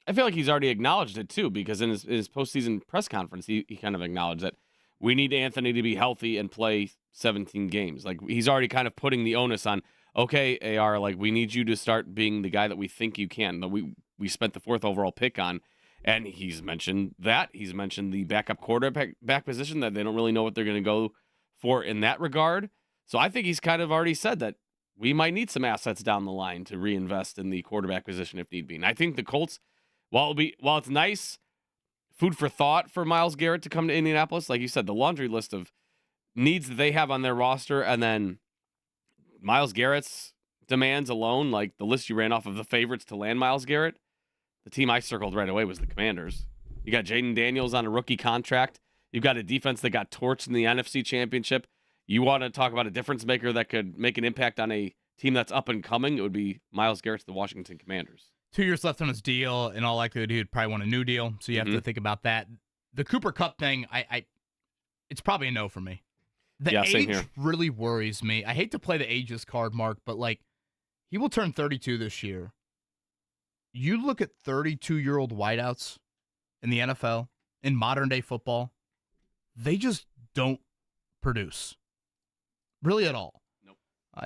I feel like he's already acknowledged it, too, because in his postseason press conference, he kind of acknowledged that we need Anthony to be healthy and play 17 games. Like, he's already kind of putting the onus on, okay, AR, like, we need you to start being the guy that we think you can, that we spent the 4th overall pick on. And he's mentioned that. He's mentioned the backup quarterback position, that they don't really know what they're going to go for in that regard. So I think he's kind of already said that we might need some assets down the line to reinvest in the quarterback position if need be. And I think the Colts, while it's nice, food for thought for Myles Garrett to come to Indianapolis, like you said, the laundry list of needs that they have on their roster, and then Myles Garrett's demands alone, like the list you ran off of the favorites to land Myles Garrett, the team I circled right away was the Commanders. You got Jaden Daniels on a rookie contract. You've got a defense that got torched in the NFC Championship. You want to talk about a difference maker that could make an impact on a team that's up and coming? It would be Myles Garrett to the Washington Commanders. 2 years left on his deal. In all likelihood, he would probably want a new deal, so you have to think about that. The Cooper Kupp thing, it's probably a no for me. The age really worries me. I hate to play the ages card, Mark, but like, he will turn 32 this year. You look at 32-year-old wideouts in the NFL, in modern-day football, they just don't produce. Really at all. Nope.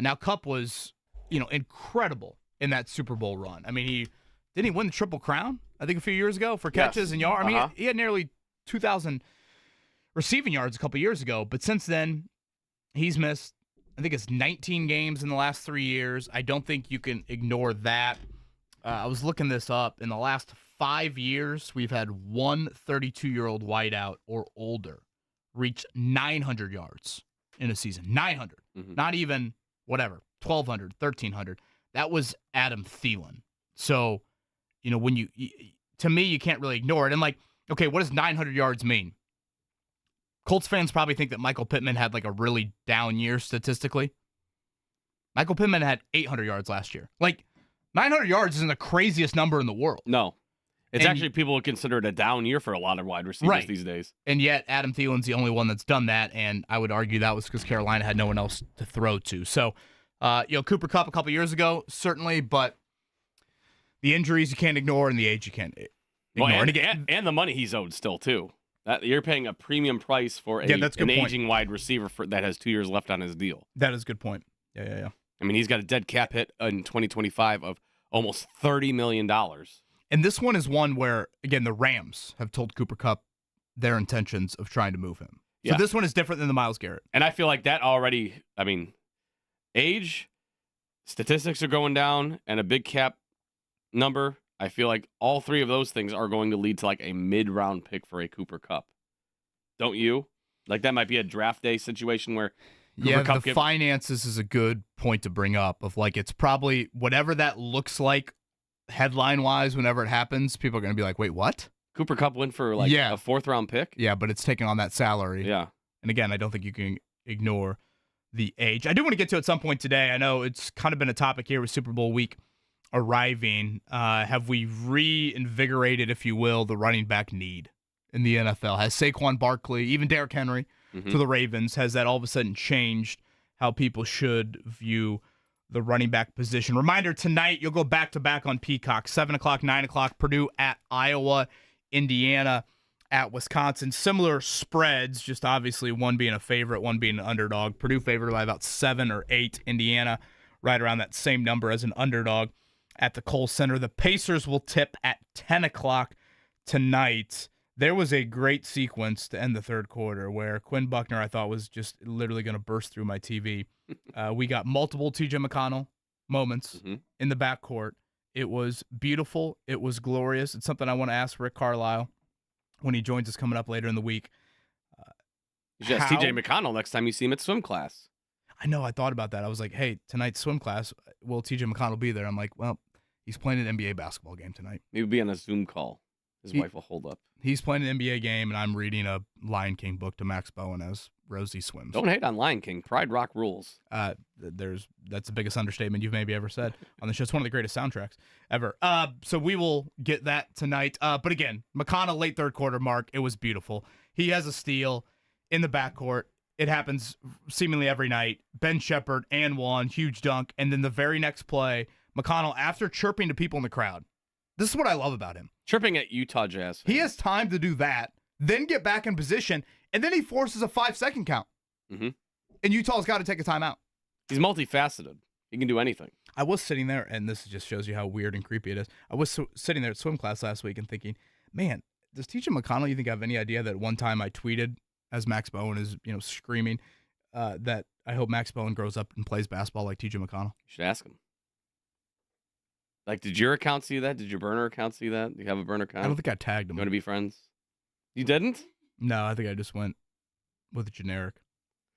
Now, Kupp was, incredible in that Super Bowl run. I mean, didn't he win the Triple Crown, I think, a few years ago for catches and yards? I mean, he had nearly 2,000 receiving yards a couple years ago, but since then, he's missed, I think it's 19 games in the last 3 years. I don't think you can ignore that. I was looking this up. In the last 5 years, we've had one 32-year-old wideout or older reach 900 yards in a season. 900. Not even, 1,200, 1,300. That was Adam Thielen. So, when to me, you can't really ignore it. And like, okay, what does 900 yards mean? Colts fans probably think that Michael Pittman had like a really down year statistically. Michael Pittman had 800 yards last year. Like, 900 yards isn't the craziest number in the world. No. It's actually, people would consider it a down year for a lot of wide receivers these days. And yet, Adam Thielen's the only one that's done that, and I would argue that was because Carolina had no one else to throw to. So, Cooper Kupp a couple years ago, certainly, but the injuries you can't ignore and the age you can't ignore. And the money he's owed still, too. You're paying a premium price for an aging wide receiver that has 2 years left on his deal. That is a good point. Yeah. I mean, he's got a dead cap hit in 2025 of almost $30 million. And this one is one where, again, the Rams have told Cooper Kupp their intentions of trying to move him. So this one is different than the Myles Garrett. And I feel like that already, age, statistics are going down, and a big cap number. I feel like all three of those things are going to lead to like a mid-round pick for a Cooper Kupp. Don't you? Like, that might be a draft day situation where Cooper finances is a good point to bring up of like, it's probably whatever that looks like headline-wise whenever it happens, people are going to be like, wait, what? Cooper Kupp went for like a 4th-round pick? Yeah, but it's taking on that salary. Yeah. And again, I don't think you can ignore the age. I do want to get to at some point today. I know it's kind of been a topic here with Super Bowl week arriving. Have we reinvigorated, if you will, the running back need in the NFL? Has Saquon Barkley, even Derrick Henry to the Ravens, has that all of a sudden changed how people should view the running back position? Reminder, tonight you'll go back-to-back on Peacock, 7 o'clock, 9 o'clock, Purdue at Iowa, Indiana at Wisconsin. Similar spreads, just obviously one being a favorite, one being an underdog. Purdue favored by about 7 or 8. Indiana right around that same number as an underdog at the Kohl Center. The Pacers will tip at 10 o'clock tonight. There was a great sequence to end the third quarter where Quinn Buckner, I thought, was just literally going to burst through my TV. We got multiple T.J. McConnell moments in the backcourt. It was beautiful. It was glorious. It's something I want to ask Rick Carlisle when he joins us coming up later in the week. You should ask T.J. McConnell next time you see him at swim class. I know. I thought about that. I was like, hey, tonight's swim class, will T.J. McConnell be there? I'm like, well, he's playing an NBA basketball game tonight. Maybe be on a Zoom call. His wife will hold up. He's playing an NBA game, and I'm reading a Lion King book to Max Bowen as Rosie swims. Don't hate on Lion King. Pride Rock rules. That's the biggest understatement you've maybe ever said on the show. It's one of the greatest soundtracks ever. So we will get that tonight. But again, McConnell, late third quarter mark. It was beautiful. He has a steal in the backcourt. It happens seemingly every night. Ben Shepherd and one, huge dunk. And then the very next play, McConnell, after chirping to people in the crowd, this is what I love about him. Chirping at Utah Jazz fans. He has time to do that, then get back in position, and then he forces a 5-second count. Mm-hmm. And Utah's got to take a timeout. He's multifaceted. He can do anything. I was sitting there, and this just shows you how weird and creepy it is. I was sitting there at swim class last week and thinking, man, does T.J. McConnell, you think have any idea that one time I tweeted as Max Bowen is, screaming that I hope Max Bowen grows up and plays basketball like T.J. McConnell? You should ask him. Like, did your account see that? Did your burner account see that? Do you have a burner account? I don't think I tagged him. You want to be friends? You didn't? No, I think I just went with a generic.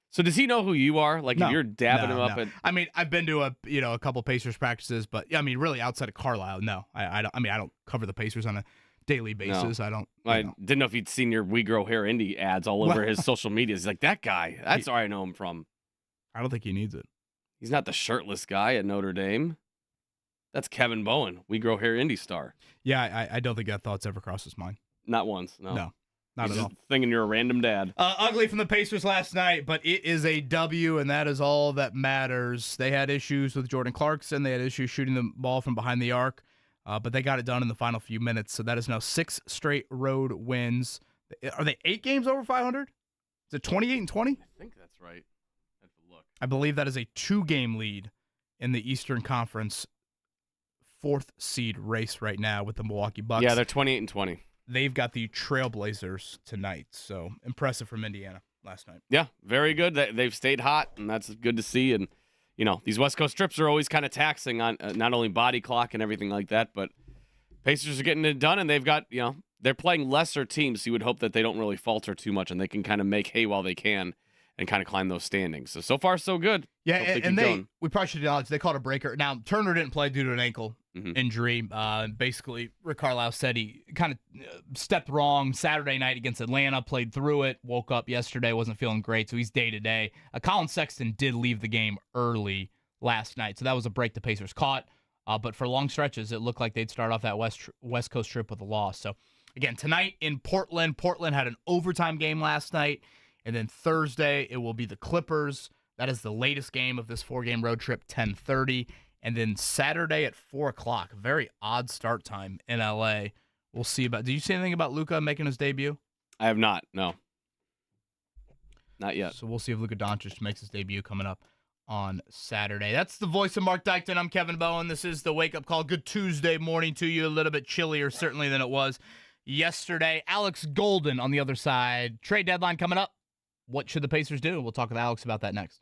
So does he know who you are? Like, No, if you're dabbing him up no. at... I mean, I've been to a couple Pacers practices, but I mean, really outside of Carlisle, no. I don't cover the Pacers on a daily basis. No. I don't. I didn't know if he'd seen your We Grow Hair Indy ads all over his social media. He's like, that guy. That's where I know him from. I don't think he needs it. He's not the shirtless guy at Notre Dame. That's Kevin Bowen, We Grow Hair Indy star. Yeah, I don't think that thought's ever crossed his mind. Not once, no. No, not He's at all. just thinking you're a random dad. Ugly from the Pacers last night, but it is a W, and that is all that matters. They had issues with Jordan Clarkson. They had issues shooting the ball from behind the arc, but they got it done in the final few minutes. So that is now 6 straight road wins. Are they 8 games over 500? Is it 28-20? I think that's right. I have to look. I believe that is a 2-game lead in the Eastern Conference 4th seed race right now with the Milwaukee Bucks. Yeah, they're 28-20. They've got the Trailblazers tonight, so impressive from Indiana last night. Yeah, very good. They've stayed hot, and that's good to see. And, these West Coast trips are always kind of taxing on not only body clock and everything like that, but Pacers are getting it done, and they've got, they're playing lesser teams, so you would hope that they don't really falter too much, and they can kind of make hay while they can and kind of climb those standings. So far, so good. Yeah, and going. we probably should acknowledge they called a breaker. Now, Turner didn't play due to an ankle injury. Basically, Rick Carlisle said he kind of stepped wrong Saturday night against Atlanta, played through it, woke up yesterday, wasn't feeling great, so he's day-to-day. Colin Sexton did leave the game early last night, so that was a break the Pacers caught. But for long stretches, it looked like they'd start off that West Coast trip with a loss. So, again, tonight in Portland had an overtime game last night. And then Thursday, it will be the Clippers. That is the latest game of this 4-game road trip, 10:30. And then Saturday at 4 o'clock. Very odd start time in L.A. We'll see about. Did you see anything about Luka making his debut? I have not, no. Not yet. So we'll see if Luka Doncic makes his debut coming up on Saturday. That's the voice of Mark Dykton. I'm Kevin Bowen. This is the Wake Up Call. Good Tuesday morning to you. A little bit chillier, certainly, than it was yesterday. Alex Golden on the other side. Trade deadline coming up. What should the Pacers do? We'll talk with Alex about that next.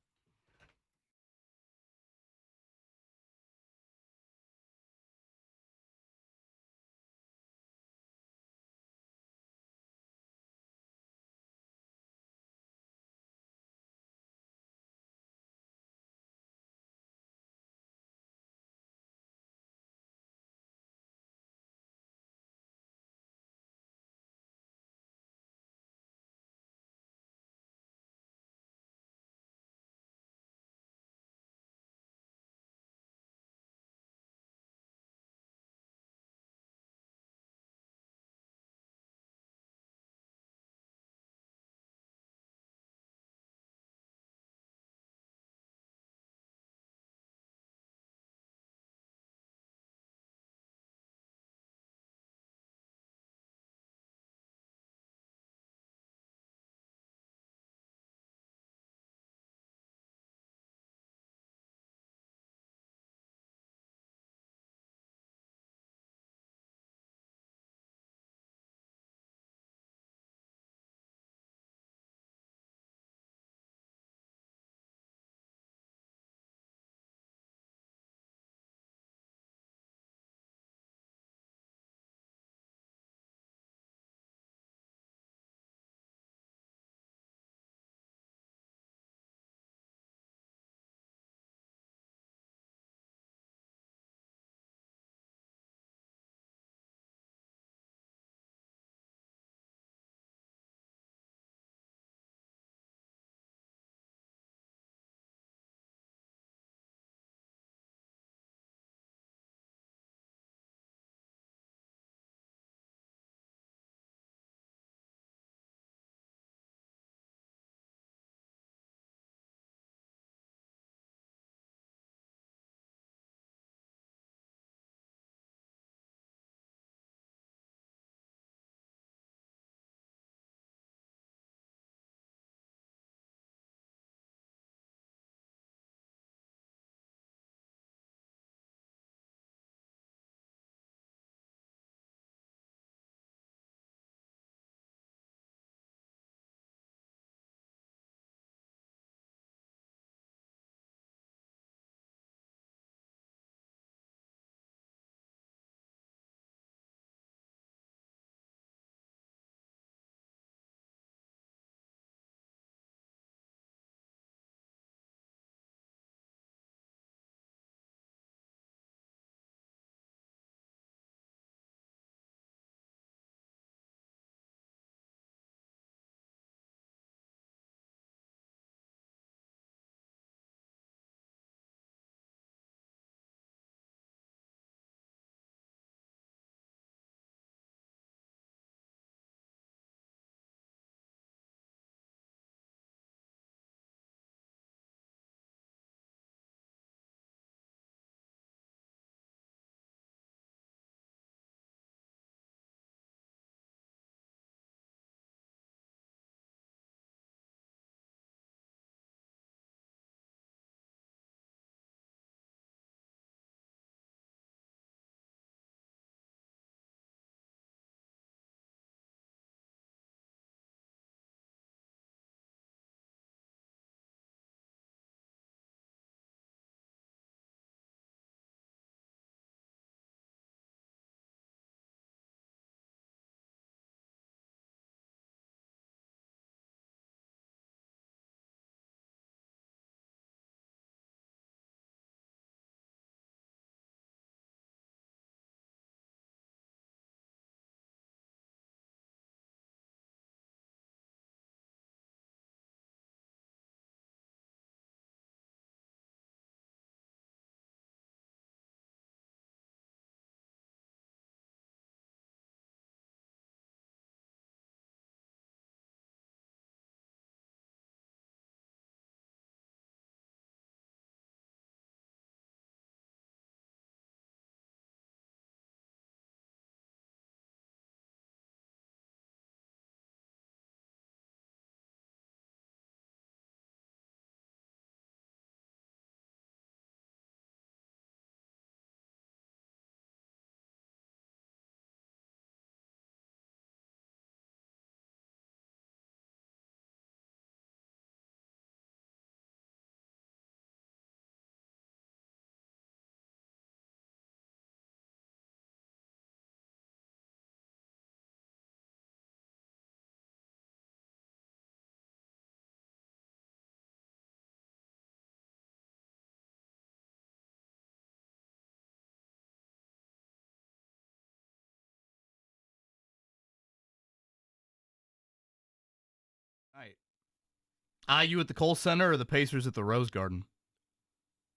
IU at the Kohl Center or the Pacers at the Rose Garden?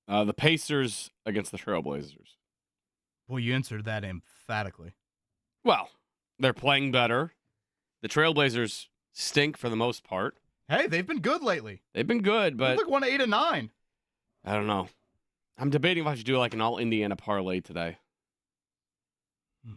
The Pacers against the Trailblazers. Well, you answered that emphatically. Well, they're playing better. The Trailblazers stink for the most part. Hey, they've been good lately. They've been good, but They look 1-8-9. I don't know. I'm debating if I should do like an all Indiana parlay today.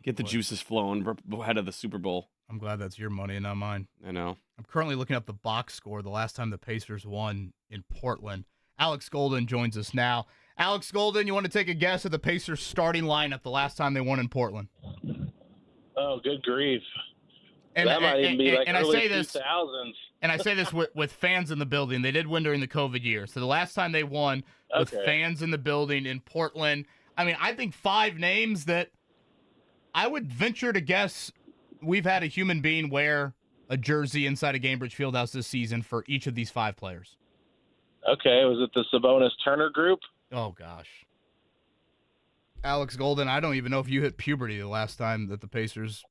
Get the juices flowing ahead of the Super Bowl. I'm glad that's your money and not mine. I know. I'm currently looking up the box score the last time the Pacers won in Portland. Alex Golden joins us now. Alex Golden, you want to take a guess at the Pacers starting lineup the last time they won in Portland? Oh, good grief. And, that might even be like and I early say this, 2000s. and I say this with fans in the building. They did win during the COVID year. So the last time they won with fans in the building in Portland, I mean, I think 5 names that I would venture to guess we've had a human being wear a jersey inside a Gainbridge Fieldhouse this season for each of these 5 players. Okay, was it the Sabonis-Turner group? Oh, gosh. Alex Golden, I don't even know if you hit puberty the last time that the Pacers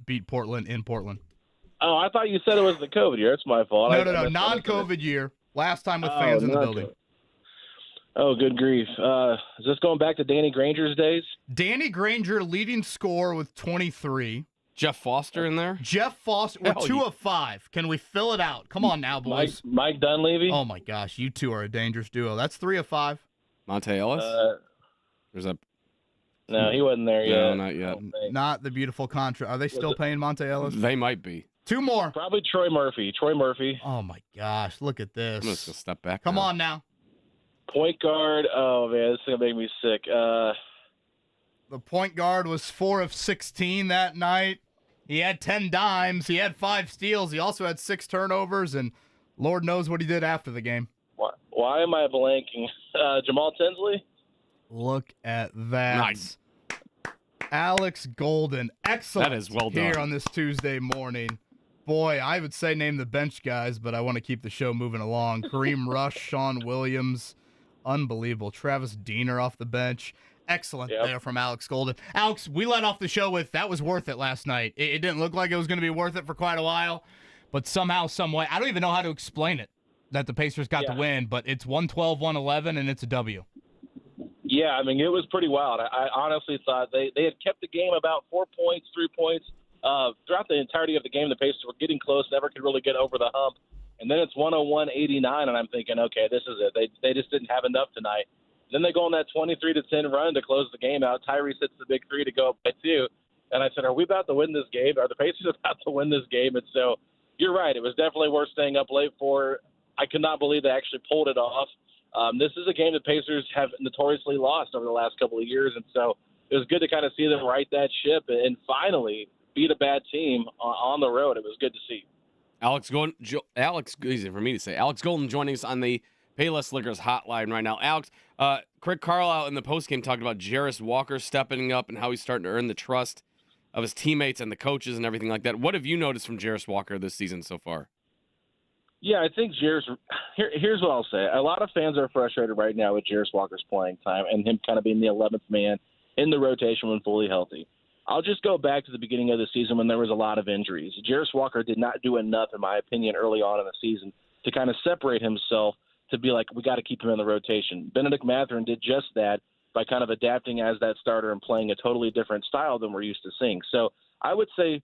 beat Portland in Portland. Oh, I thought you said it was the COVID year. It's my fault. No, non-COVID year. Last time with fans in the building. Oh, good grief. Is this going back to Danny Granger's days? Danny Granger leading scorer with 23. Jeff Foster in there? Jeff Foster, we're 2 of 5. Can we fill it out? Come on now, boys. Mike Dunleavy? Oh, my gosh. You two are a dangerous duo. That's 3 of 5. Monte Ellis? There's a... No, he wasn't there yet. No, not yet. Not the beautiful contract. Are they still paying Monte Ellis? They might be. 2 more. Probably Troy Murphy. Oh, my gosh. Look at this. I'm just going to step back. Come on now. Point guard. Oh, man, this is going to make me sick. The point guard was 4 of 16 that night. He had 10 dimes. He had 5 steals. He also had 6 turnovers, and Lord knows what he did after the game. Why am I blanking? Jamal Tinsley? Look at that. Nice. Alex Golden. Excellent. That is well done. Here on this Tuesday morning. Boy, I would say name the bench guys, but I want to keep the show moving along. Kareem Rush, Sean Williams. Unbelievable. Travis Diener off the bench. Excellent there from Alex Golden. Alex, we let off the show with that was worth it last night. It didn't look like it was going to be worth it for quite a while, but somehow, some way, I don't even know how to explain it, that the Pacers got the win, but it's 112-111, and it's a W. Yeah, I mean, it was pretty wild. I honestly thought they had kept the game about 4 points, 3 points. Throughout the entirety of the game, the Pacers were getting close, never could really get over the hump. And then it's 101-89, and I'm thinking, okay, this is it. They just didn't have enough tonight. Then they go on that 23-10 run to close the game out. Tyrese hits the big 3 to go up by 2. And I said, are we about to win this game? Are the Pacers about to win this game? And so you're right. It was definitely worth staying up late for. I could not believe they actually pulled it off. This is a game the Pacers have notoriously lost over the last couple of years. And so it was good to kind of see them right that ship and finally beat a bad team on the road. It was good to see. Easy for me to say. Alex Golden joining us on the Payless Liquors hotline right now. Alex, Craig Carlisle in the postgame talked about Jarris Walker stepping up and how he's starting to earn the trust of his teammates and the coaches and everything like that. What have you noticed from Jarris Walker this season so far? Yeah, I think Jarris – here's what I'll say. A lot of fans are frustrated right now with Jarris Walker's playing time and him kind of being the 11th man in the rotation when fully healthy. I'll just go back to the beginning of the season when there was a lot of injuries. Jarris Walker did not do enough, in my opinion, early on in the season to kind of separate himself to be like, we got to keep him in the rotation. Benedict Mathurin did just that by kind of adapting as that starter and playing a totally different style than we're used to seeing. So I would say,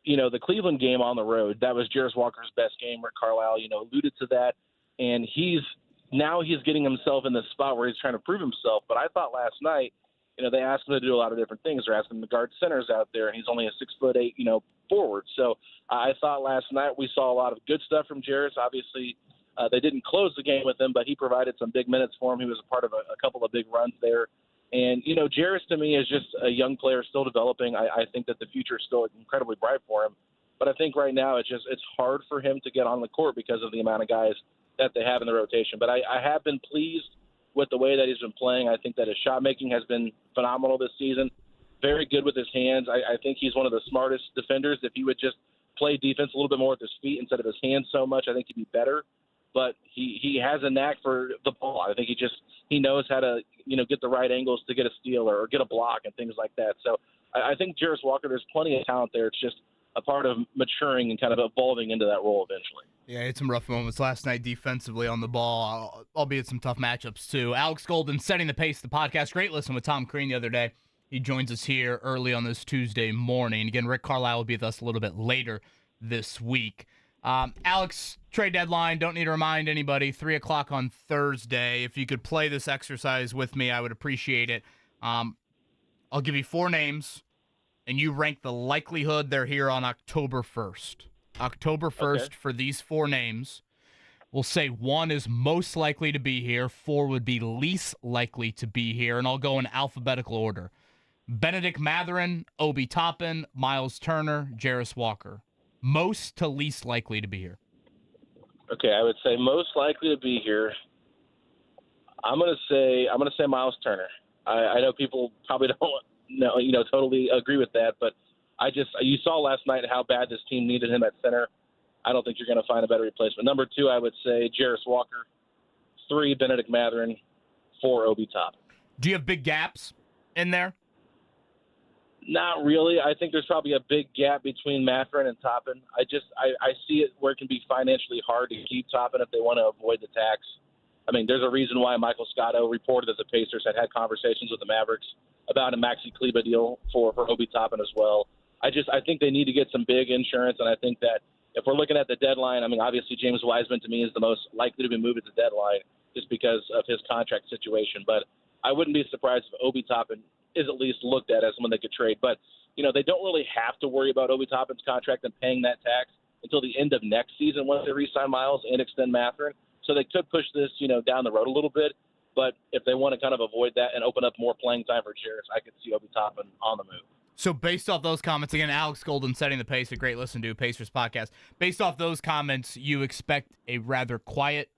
the Cleveland game on the road, that was Jarris Walker's best game. Rick Carlisle, alluded to that. And he's getting himself in the spot where he's trying to prove himself. But I thought last night, they asked him to do a lot of different things. They're asking him to guard centers out there, and he's only a 6'8", forward. So I thought last night we saw a lot of good stuff from Jarris. Obviously, they didn't close the game with him, but he provided some big minutes for him. He was a part of a couple of big runs there. And, Jarris to me is just a young player still developing. I think that the future is still incredibly bright for him. But I think right now it's hard for him to get on the court because of the amount of guys that they have in the rotation. But I have been pleased with the way that he's been playing. I think that his shot making has been phenomenal this season. Very good with his hands. I think he's one of the smartest defenders. If he would just play defense a little bit more with his feet instead of his hands so much, I think he'd be better. But he has a knack for the ball. I think he knows how to get the right angles to get a steal or get a block and things like that. So I think Jarris Walker, there's plenty of talent there. It's just a part of maturing and kind of evolving into that role eventually. Yeah, had some rough moments last night defensively on the ball, albeit some tough matchups too. Alex Golden setting the pace. The podcast, great listen with Tom Crean the other day. He joins us here early on this Tuesday morning. Again, Rick Carlisle will be with us a little bit later this week. Alex, trade deadline, don't need to remind anybody, 3 o'clock on Thursday. If you could play this exercise with me, I would appreciate it. I'll give you 4 names, and you rank the likelihood they're here on October 1st. October 1st okay. For these 4 names. We'll say 1 is most likely to be here, 4 would be least likely to be here, and I'll go in alphabetical order. Benedict Mathurin, Obi Toppin, Miles Turner, Jarris Walker. Most to least likely to be here. Okay, I would say most likely to be here. I'm gonna say Miles Turner. I know people probably don't totally agree with that, but you saw last night how bad this team needed him at center. I don't think you're going to find a better replacement. Number 2, I would say Jarris Walker. 3, Benedict Mathurin. 4, Obi Toppin. Do you have big gaps in there? Not really. I think there's probably a big gap between Mathurin and Toppin. I see it where it can be financially hard to keep Toppin if they want to avoid the tax. I mean, there's a reason why Michael Scotto reported that the Pacers had conversations with the Mavericks about a Maxi Kleber deal for Obi Toppin as well. I think they need to get some big insurance, and I think that if we're looking at the deadline, I mean, obviously James Wiseman to me is the most likely to be moved at the deadline just because of his contract situation. But I wouldn't be surprised if Obi Toppin is at least looked at as someone they could trade. But, they don't really have to worry about Obi Toppin's contract and paying that tax until the end of next season once they re-sign Miles and extend Mathurin. So they could push this, down the road a little bit. But if they want to kind of avoid that and open up more playing time for Jarris, I could see Obi Toppin on the move. So based off those comments, again, Alex Golden setting the pace, a great listen to, Pacers podcast. Based off those comments, you expect a rather quiet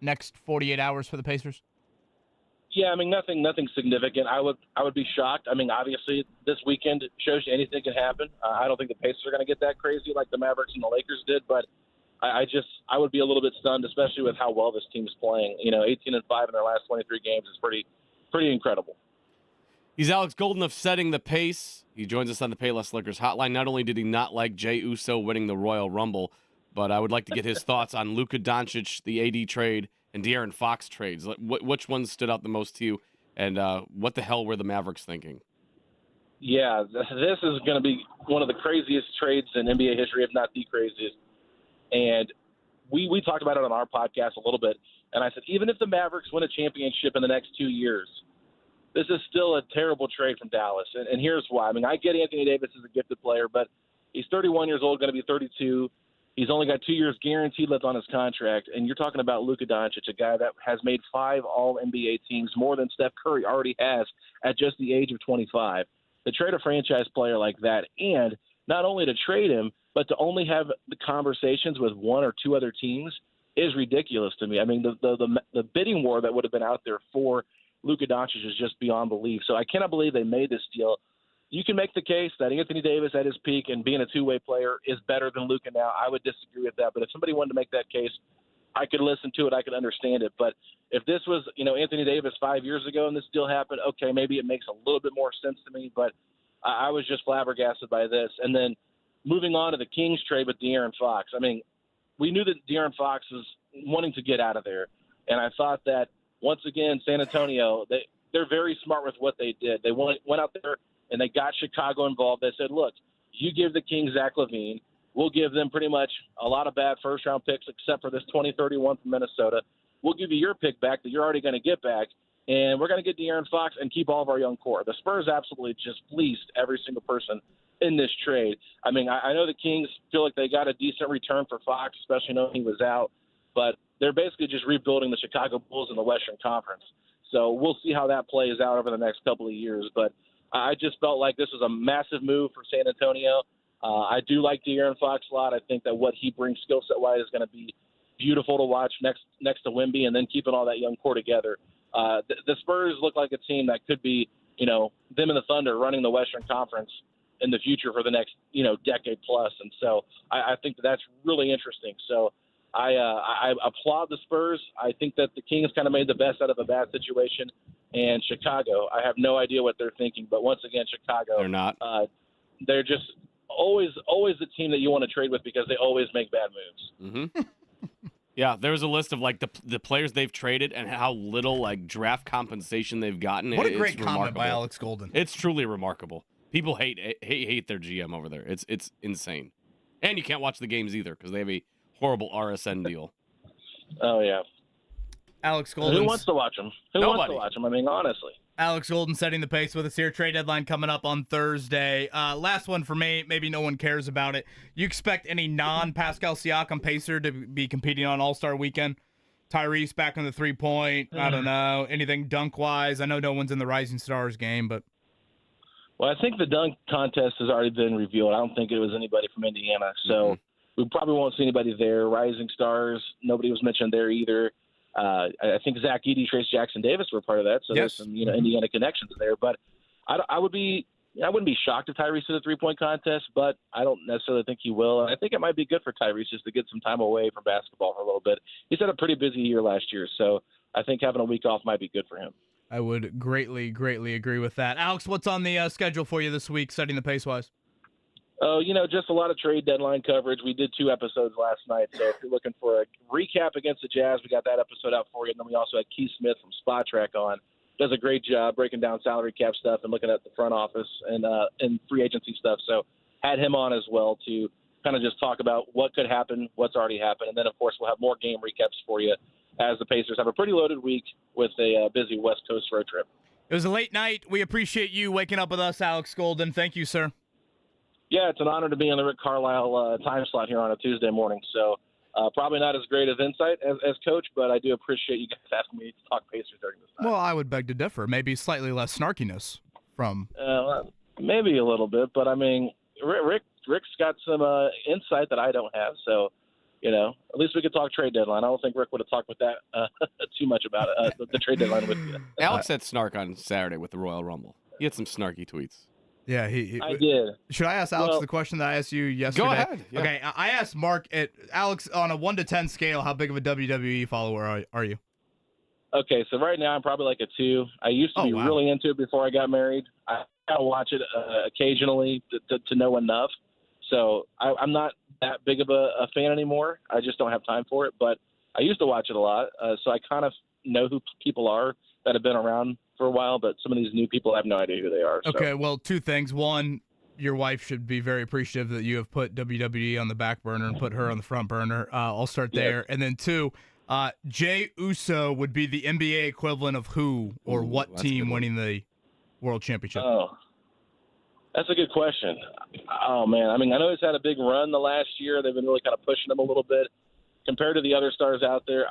next 48 hours for the Pacers? Yeah, I mean, nothing significant. I would be shocked. I mean, obviously, this weekend shows you anything can happen. I don't think the Pacers are going to get that crazy like the Mavericks and the Lakers did, but I would be a little bit stunned, especially with how well this team's playing. 18-5 in their last 23 games is pretty incredible. He's Alex Golden of Setting the Pace. He joins us on the Payless Liquors hotline. Not only did he not like Jey Uso winning the Royal Rumble, but I would like to get his thoughts on Luka Doncic, the AD trade, and De'Aaron Fox trades. Which ones stood out the most to you, and what the hell were the Mavericks thinking? Yeah, this is going to be one of the craziest trades in NBA history, if not the craziest. And we talked about it on our podcast a little bit, and I said, even if the Mavericks win a championship in the next 2 years, this is still a terrible trade from Dallas. And here's why. I mean, I get Anthony Davis is a gifted player, but he's 31 years old, going to be 32. He's only got 2 years guaranteed left on his contract. And you're talking about Luka Doncic, a guy that has made 5 All-NBA teams, more than Steph Curry already has at just the age of 25. To trade a franchise player like that, and not only to trade him, but to only have the conversations with 1 or 2 other teams is ridiculous to me. I mean, the bidding war that would have been out there for Luka Doncic is just beyond belief. So I cannot believe they made this deal. You can make the case that Anthony Davis at his peak and being a two-way player is better than Luka now. I would disagree with that. But if somebody wanted to make that case, I could listen to it. I could understand it. But if this was, Anthony Davis 5 years ago and this deal happened, okay, maybe it makes a little bit more sense to me. But I was just flabbergasted by this. And then moving on to the Kings trade with De'Aaron Fox. I mean, we knew that De'Aaron Fox was wanting to get out of there. And I thought that, once again, San Antonio, they're very smart with what they did. They went out there and they got Chicago involved. They said, look, you give the Kings Zach LaVine. We'll give them pretty much a lot of bad first-round picks except for this 2031 from Minnesota. We'll give you your pick back that you're already going to get back, and we're going to get De'Aaron Fox and keep all of our young core. The Spurs absolutely just fleeced every single person in this trade. I mean, I know the Kings feel like they got a decent return for Fox, especially knowing he was out, but they're basically just rebuilding the Chicago Bulls in the Western Conference. So we'll see how that plays out over the next couple of years. But I just felt like this was a massive move for San Antonio. I do like De'Aaron Fox a lot. I think that what he brings skill set-wise is going to be beautiful to watch next to Wemby, and then keeping all that young core together. The Spurs look like a team that could be, them and the Thunder running the Western Conference in the future for the next, decade plus. And so I think that's really interesting. So I applaud the Spurs. I think that the Kings kind of made the best out of a bad situation. And Chicago, I have no idea what they're thinking. But once again, Chicago. They're not. They're just always the team that you want to trade with because they always make bad moves. Mm-hmm. Yeah, there's a list of like the players they've traded and how little like draft compensation they've gotten. What a great It's comment remarkable. by Alex Golden. It's truly remarkable. People hate their GM over there. It's insane, and you can't watch the games either because they have a horrible RSN deal. Oh yeah. Alex Golden. Who wants to watch them? Who wants Nobody. to watch them? I mean, honestly. Alex Golden setting the pace with us here. Trade deadline coming up on Thursday. Last one for me. Maybe no one cares about it. You expect any non-Pascal Siakam Pacer to be competing on All-Star Weekend? Tyrese back on the three-point. I don't know. Anything dunk-wise? I know no one's in the Rising Stars game, but. Well, I think the dunk contest has already been revealed. I don't think it was anybody from Indiana. So we probably won't see anybody there. Rising Stars, nobody was mentioned there either. I think Zach Edey, Trace Jackson Davis were part of that, so there's some Indiana connections there. But I wouldn't be shocked if Tyrese did a three-point contest, but I don't necessarily think he will. And I think it might be good for Tyrese just to get some time away from basketball for a little bit. He's had a pretty busy year last year, so I think having a week off might be good for him. I would greatly agree with that. Alex, what's on the schedule for you this week, setting the pace-wise? Oh, just a lot of trade deadline coverage. We did 2 episodes last night, so if you're looking for a recap against the Jazz, we got that episode out for you. And then we also had Keith Smith from Spot Track on. Does a great job breaking down salary cap stuff and looking at the front office and free agency stuff. So had him on as well to kind of just talk about what could happen, what's already happened. And then, of course, we'll have more game recaps for you as the Pacers have a pretty loaded week with a busy West Coast road trip. It was a late night. We appreciate you waking up with us, Alex Golden. Thank you, sir. Yeah, it's an honor to be on the Rick Carlisle time slot here on a Tuesday morning. So probably not as great of insight as Coach, but I do appreciate you guys asking me to talk Pacers during this time. Well, I would beg to differ. Maybe slightly less snarkiness from. Maybe a little bit, but I mean, Rick's got some insight that I don't have. So, at least we could talk trade deadline. I don't think Rick would have talked with that too much about it, the trade deadline with you. Alex had snark on Saturday with the Royal Rumble. He had some snarky tweets. Yeah, I did. Should I ask Alex the question that I asked you yesterday? Go ahead. Yeah. Okay, I asked Mark Alex on a 1 to 10 scale. How big of a WWE follower are you? Okay, so right now I'm probably like a 2. I used to be really into it before I got married. I watch it occasionally to know enough. So I'm not that big of a fan anymore. I just don't have time for it. But I used to watch it a lot, so I kind of know who people are that have been around for a while, but some of these new people, I have no idea who they are. So. Okay, well, 2 things. One, your wife should be very appreciative that you have put WWE on the back burner and put her on the front burner. I'll start there. And then 2, Jey Uso would be the NBA equivalent of who or what team winning the World Championship? Oh, that's a good question. Oh, man. I mean, I know he's had a big run the last year. They've been really kind of pushing him a little bit. Compared to the other stars out there,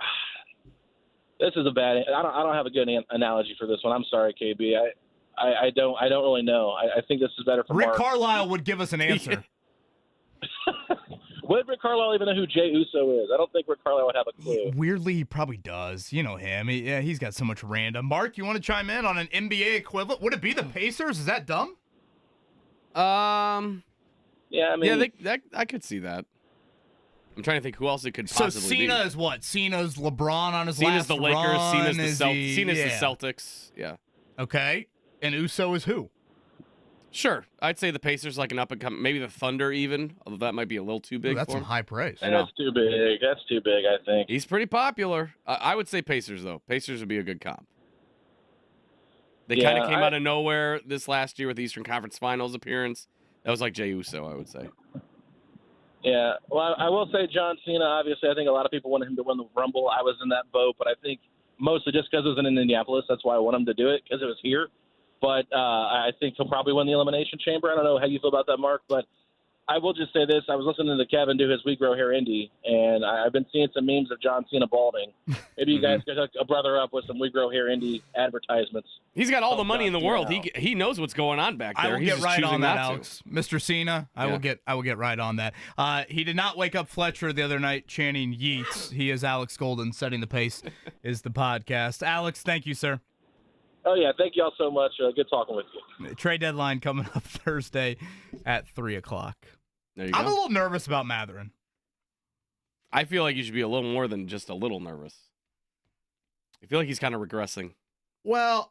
this is a bad. I don't have a good analogy for this one. I'm sorry, KB. I don't really know. I think this is better for Rick Mark. Carlisle would give us an answer. Would Rick Carlisle even know who Jey Uso is? I don't think Rick Carlisle would have a clue. Weirdly, he probably does. You know him. He's got so much random. Mark, you want to chime in on an NBA equivalent? Would it be the Pacers? Is that dumb? Yeah, I mean, yeah, I could see that. I'm trying to think who else it could possibly be. So Cena is what? Cena's LeBron on his Cena's last the Lakers. run? Cena's the Yeah. Celtics. Yeah. Okay. And Uso is who? Sure. I'd say the Pacers like an up and coming. Maybe the Thunder even, although that might be a little too big. Ooh, that's for some him. high praise. that's too big. That's too big, I think. He's pretty popular. I would say Pacers though. Pacers would be a good comp. They kind of came out of nowhere this last year with the Eastern Conference Finals appearance. That was like Jey Uso, I would say. Yeah, well, I will say John Cena, obviously, I think a lot of people wanted him to win the Rumble. I was in that boat, but I think mostly just because it was in Indianapolis. That's why I want him to do it, because it was here. But I think he'll probably win the Elimination Chamber. I don't know how you feel about that, Mark, but I will just say this. I was listening to Kevin do his We Grow Hair Indy, and I've been seeing some memes of John Cena balding. Maybe you guys could hook a brother up with some We Grow Hair Indy advertisements. He's got all the money in the world. He knows what's going on back there. I will He's get just right choosing on that, not to. Alex. Mr. Cena, I will get right on that. He did not wake up Fletcher the other night chanting Yeats. He is Alex Golden. Setting the Pace is the podcast. Alex, thank you, sir. Oh, yeah. Thank you all so much. Good talking with you. Trade deadline coming up Thursday at 3 o'clock. There you I'm go. a little nervous about Matherin. I feel like you should be a little more than just a little nervous. I feel like he's kind of regressing. Well,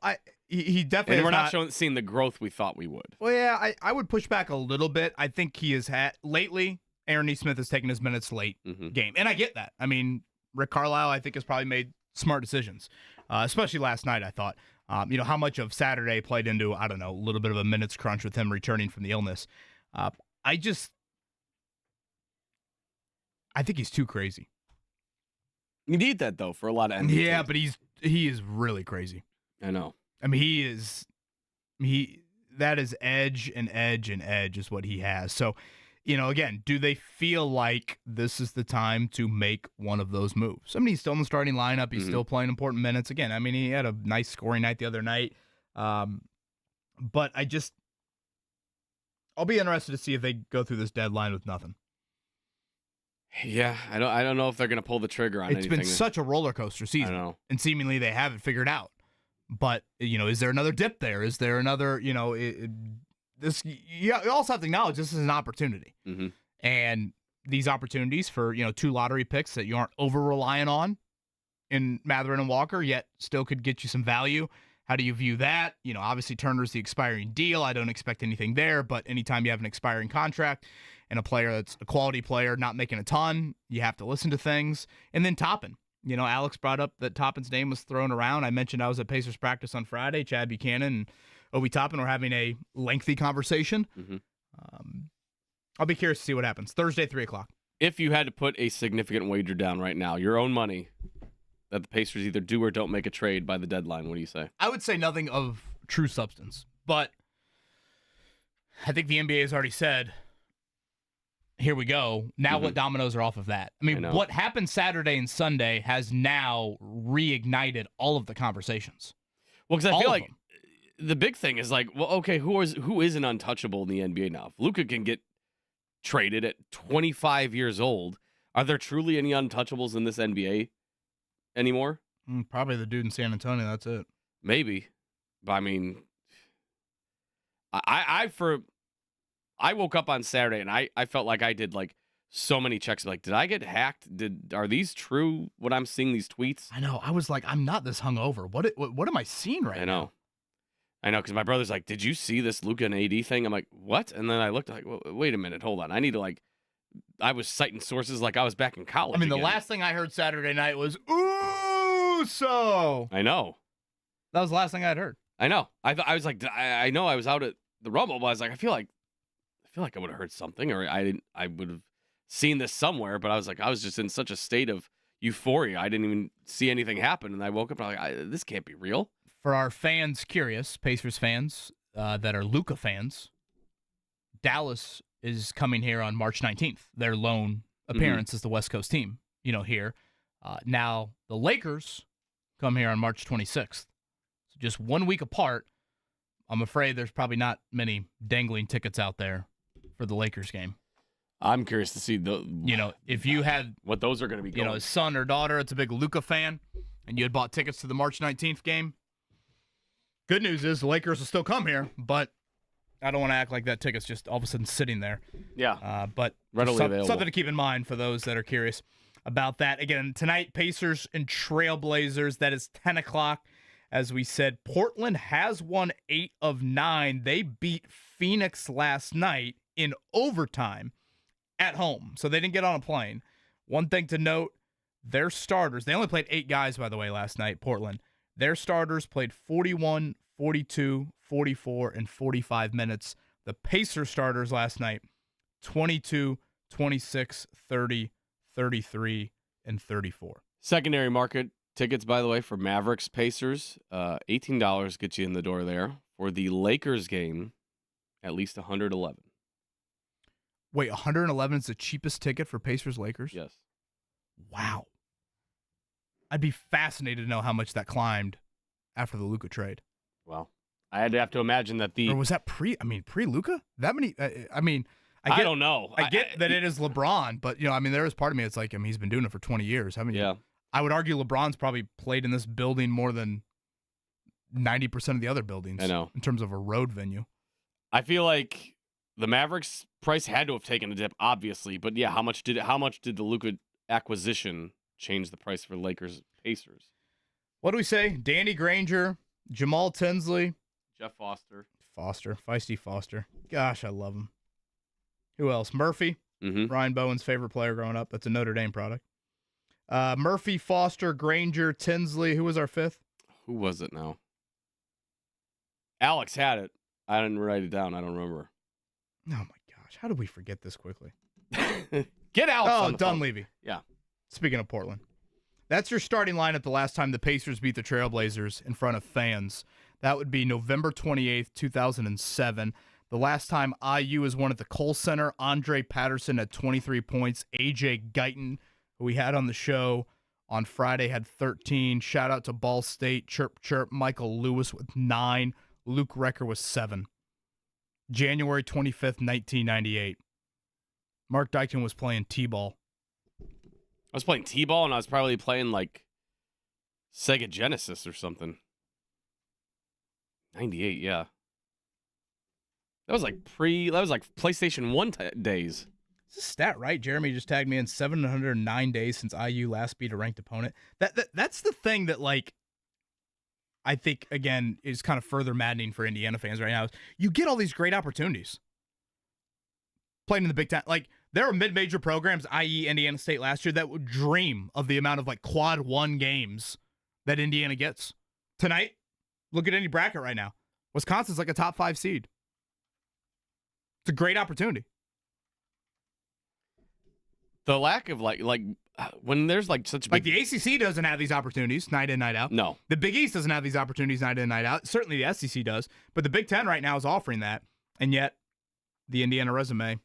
he definitely. And we're has not seeing the growth we thought we would. Well, yeah, I would push back a little bit. I think he has had lately. Aaron Nesmith has taken his minutes late game, and I get that. I mean, Rick Carlisle, I think, has probably made smart decisions, especially last night. I thought, how much of Saturday played into I don't know a little bit of a minutes crunch with him returning from the illness. I think he's too crazy. You need that though for a lot of NBA Yeah, teams. but he is really crazy. I know. I mean, that is edge and edge and edge is what he has. So, again, do they feel like this is the time to make one of those moves? I mean, he's still in the starting lineup. He's still playing important minutes. Again, I mean, he had a nice scoring night the other night. But I'll be interested to see if they go through this deadline with nothing. Yeah, I don't know if they're going to pull the trigger on anything. It's been such a roller coaster season. I know. And seemingly they have it figured out. But, is there another dip there? Is there another, you also have to acknowledge this is an opportunity. Mm-hmm. And these opportunities for, 2 lottery picks that you aren't over-reliant on in Matherin and Walker, yet still could get you some value. How do you view that? Obviously Turner's the expiring deal. I don't expect anything there, but anytime you have an expiring contract and a player that's a quality player, not making a ton, you have to listen to things. And then Toppin. Alex brought up that Toppin's name was thrown around. I mentioned I was at Pacers practice on Friday. Chad Buchanan and Obi Toppin were having a lengthy conversation. Mm-hmm. I'll be curious to see what happens. Thursday, 3 o'clock. If you had to put a significant wager down right now, your own money, that the Pacers either do or don't make a trade by the deadline, what do you say? I would say nothing of true substance, but I think the NBA has already said, here we go. Now what dominoes are off of that? I mean, what happened Saturday and Sunday has now reignited all of the conversations. Well, because I feel like them. The big thing is like, well, okay, who is an untouchable in the NBA now? If Luka can get traded at 25 years old, are there truly any untouchables in this NBA anymore? Probably the dude in San Antonio. That's it. Maybe, but I mean, I woke up on Saturday and I felt like I did like so many checks. Like, did I get hacked? Are these true? What I'm seeing these tweets? I know. I was like, I'm not this hungover. What am I seeing right now? I know, because my brother's like, did you see this Luka and AD thing? I'm like, what? And then I looked like, wait a minute, hold on. I need to I was citing sources like I was back in college. I mean, again. the last thing I heard Saturday night was, ooh, so. I know. That was the last thing I'd heard. I know. I was like, I know I was out at the Rumble, but I was like, I feel like I would have heard something, or I would have seen this somewhere, but I was just in such a state of euphoria. I didn't even see anything happen, and I woke up and I'm like, this can't be real. For our fans curious, Pacers fans that are Luka fans, Dallas is coming here on March 19th. Their lone appearance as the West Coast team, here. Now, the Lakers come here on March 26th. So just 1 week apart. I'm afraid there's probably not many dangling tickets out there for the Lakers game. I'm curious to see if you had what those are going to be going. A son or daughter that's a big Luka fan, and you had bought tickets to the March 19th game. Good news is the Lakers will still come here, but I don't want to act like that ticket's just all of a sudden sitting there. Yeah. But readily available. Something to keep in mind for those that are curious about that. Again, tonight, Pacers and Trailblazers. That is 10 o'clock. As we said, Portland has won 8 of 9. They beat Phoenix last night in overtime at home, so they didn't get on a plane. One thing to note, their starters, they only played 8 guys, by the way, last night, Portland. Their starters played 41, 42, 44, and 45 minutes. The Pacers starters last night, 22, 26, 30, 33, and 34. Secondary market tickets, by the way, for Mavericks Pacers, $18 gets you in the door there. For the Lakers game, at least 111. Wait, 111 is the cheapest ticket for Pacers Lakers? Yes. Wow. I'd be fascinated to know how much that climbed after the Luka trade. Well, I have to imagine that Or was that pre-Luka? That many? I don't know. I get that it is LeBron, but there is part of me. It's like he's been doing it for 20 years. Yeah. I would argue LeBron's probably played in this building more than 90% of the other buildings. I know. In terms of a road venue. I feel like the Mavericks price had to have taken a dip, obviously, but yeah, how much did the Luka acquisition change the price for Lakers Pacers? What do we say? Danny Granger, Jamal Tinsley. Jeff Foster. Feisty Foster. Gosh, I love him. Who else? Murphy. Mm-hmm. Ryan Bowen's favorite player growing up. That's a Notre Dame product. Murphy, Foster, Granger, Tinsley. Who was our fifth? Who was it now? Alex had it. I didn't write it down. I don't remember. Oh, my gosh. How did we forget this quickly? Get Alex on the phone. Dunleavy. Yeah. Speaking of Portland. That's your starting lineup the last time the Pacers beat the Trailblazers in front of fans. That would be November 28th, 2007. The last time IU was won at the Kohl Center, Andre Patterson had 23 points. A.J. Guyton, who we had on the show on Friday, had 13. Shout out to Ball State. Chirp, chirp. Michael Lewis with 9. Luke Recker with 7. January 25th, 1998. Mark Dykton was playing T-ball. I was playing T-ball, and I was probably playing, like, Sega Genesis or something. 98, yeah. That was like PlayStation 1 days. Is this stat right? Jeremy just tagged me in 709 days since IU last beat a ranked opponent. That's the thing that, like, I think, again, is kind of further maddening for Indiana fans right now. Is you get all these great opportunities playing in the Big Ten. Like, there are mid-major programs, i.e. Indiana State last year, that would dream of the amount of, like, quad one games that Indiana gets. Tonight, look at any bracket right now. Wisconsin's like a top 5 seed. It's a great opportunity. The lack of, like when there's, like, such big... Like, the ACC doesn't have these opportunities night in, night out. No. The Big East doesn't have these opportunities night in, night out. Certainly the SEC does. But the Big Ten right now is offering that. And yet, the Indiana resume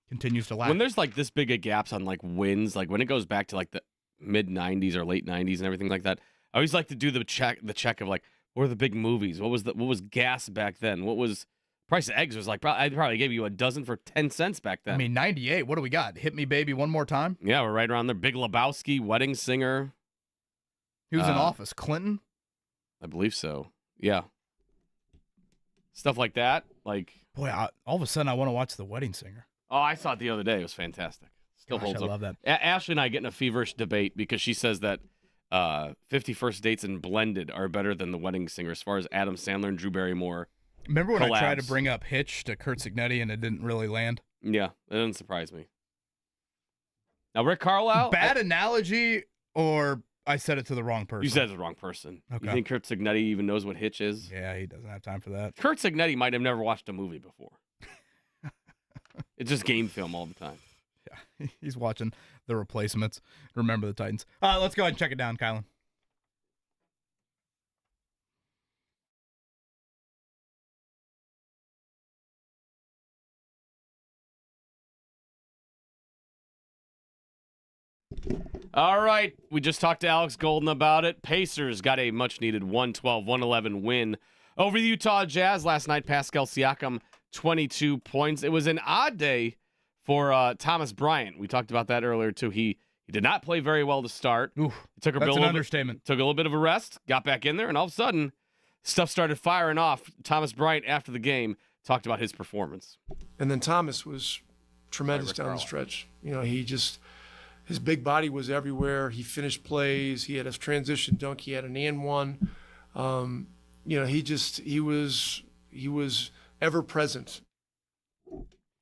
continues to lack. When there's, like, this big of gaps on, like, wins, like, when it goes back to, like, the mid-90s or late 90s and everything like that, I always like to do the check of, like, what are the big movies? What was gas back then? What was... Price of eggs was like, I'd probably give you a dozen for 10 cents back then. I mean, 98, what do we got? Hit Me Baby One More Time? Yeah, we're right around there. Big Lebowski, Wedding Singer. Who's in office? Clinton? I believe so. Yeah. Stuff like that. Like, boy, all of a sudden I want to watch The Wedding Singer. Oh, I saw it the other day. It was fantastic. Still holds up. I love that. Ashley and I get in a feverish debate because she says that 50 First Dates and Blended are better than The Wedding Singer as far as Adam Sandler and Drew Barrymore. Remember when collabs. I tried to bring up Hitch to Kurt Signetti and it didn't really land? Yeah, that doesn't surprise me. Now, Rick Carlisle. Bad analogy, or I said it to the wrong person? You said it to the wrong person. Okay. You think Kurt Signetti even knows what Hitch is? Yeah, he doesn't have time for that. Kurt Signetti might have never watched a movie before. It's just game film all the time. Yeah, he's watching The Replacements. Remember the Titans. Let's go ahead and check it down, Kylan. All right, we just talked to Alex Golden about it. Pacers got a much-needed 112-111 win over the Utah Jazz last night. Pascal Siakam, 22 points. It was an odd day for Thomas Bryant. We talked about that earlier, too. He did not play very well to start. Oof, took that's an understatement. Took a little bit of a rest, got back in there, and all of a sudden, stuff started firing off. Thomas Bryant, after the game, talked about his performance. And then Thomas was tremendous down the stretch. You know, his big body was everywhere. He finished plays. He had a transition dunk. He had an and one. You know, he was ever present.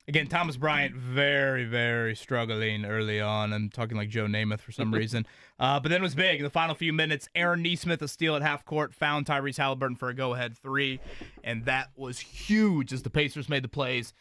Again, Thomas Bryant, very, very struggling early on. I'm talking like Joe Namath for some reason. But then it was big. In the final few minutes, Aaron Nesmith, a steal at half court, found Tyrese Halliburton for a go-ahead 3. And that was huge as the Pacers made the plays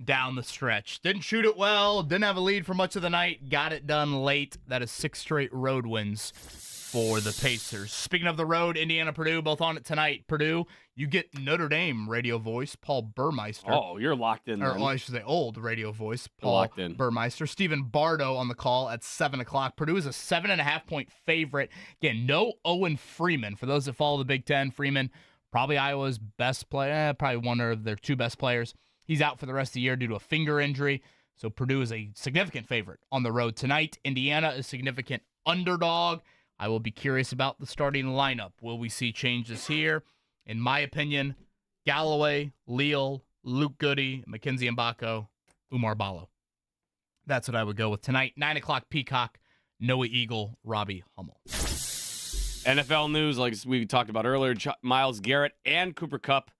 down the stretch. Didn't shoot it well, didn't have a lead for much of the night, got it done late. That is 6 straight road wins for the Pacers. Speaking of the road, Indiana, Purdue, both on it tonight. Purdue, you get Notre Dame radio voice, Paul Burmeister. Oh, you're locked in. Or I should say old radio voice, Paul locked in. Burmeister. Stephen Bardo on the call at 7 o'clock. Purdue is a 7.5-point favorite. Again, no Owen Freeman. For those that follow the Big Ten, Freeman, probably Iowa's best player, probably one of their 2 best players. He's out for the rest of the year due to a finger injury. So Purdue is a significant favorite on the road tonight. Indiana is a significant underdog. I will be curious about the starting lineup. Will we see changes here? In my opinion, Galloway, Leal, Luke Goody, Mackenzie Mbako, Umar Ballo. That's what I would go with tonight. 9 o'clock Peacock, Noah Eagle, Robbie Hummel. NFL news, like we talked about earlier, Myles Garrett and Cooper Kupp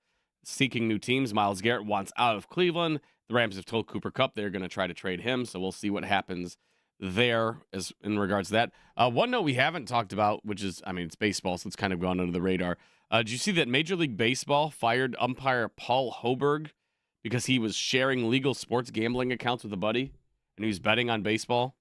seeking new teams. Myles Garrett wants out of Cleveland. The Rams have told Cooper Kupp they're going to try to trade him, so we'll see what happens there as in regards to that. One note we haven't talked about, which is, I mean, it's baseball, so it's kind of gone under the radar. Did you see that Major League Baseball fired umpire Paul Hoberg because he was sharing legal sports gambling accounts with a buddy and he was betting on baseball?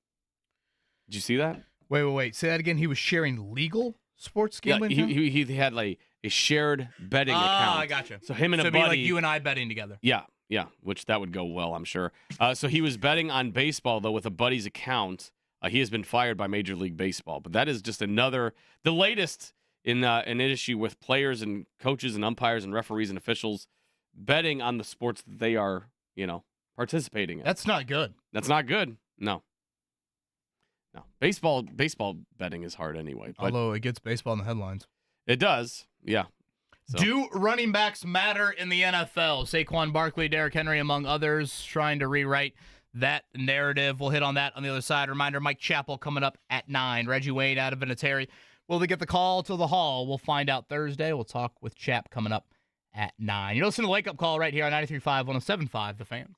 Did you see that? Wait. Say that again. He was sharing legal sports gambling. Yeah, he had like a shared betting account. I gotcha. So him and so a it'd be buddy, like you and I betting together. yeah, which that would go well, I'm sure. So he was betting on baseball though with a buddy's account. He has been fired by Major League Baseball, but that is just the latest in an issue with players and coaches and umpires and referees and officials betting on the sports that they are, participating in. That's not good. That's not good. No. Baseball betting is hard anyway. But Although it gets baseball in the headlines. it does. Yeah. So. Do running backs matter in the NFL? Saquon Barkley, Derrick Henry, among others, trying to rewrite that narrative. We'll hit on that on the other side. Reminder, Mike Chappell coming up at 9. Reggie Wayne out of Vinatieri. Will they get the call to the Hall? We'll find out Thursday. We'll talk with Chap coming up at 9. You're listening to Wake Up Call right here on 93.5, 107.5, The Fan.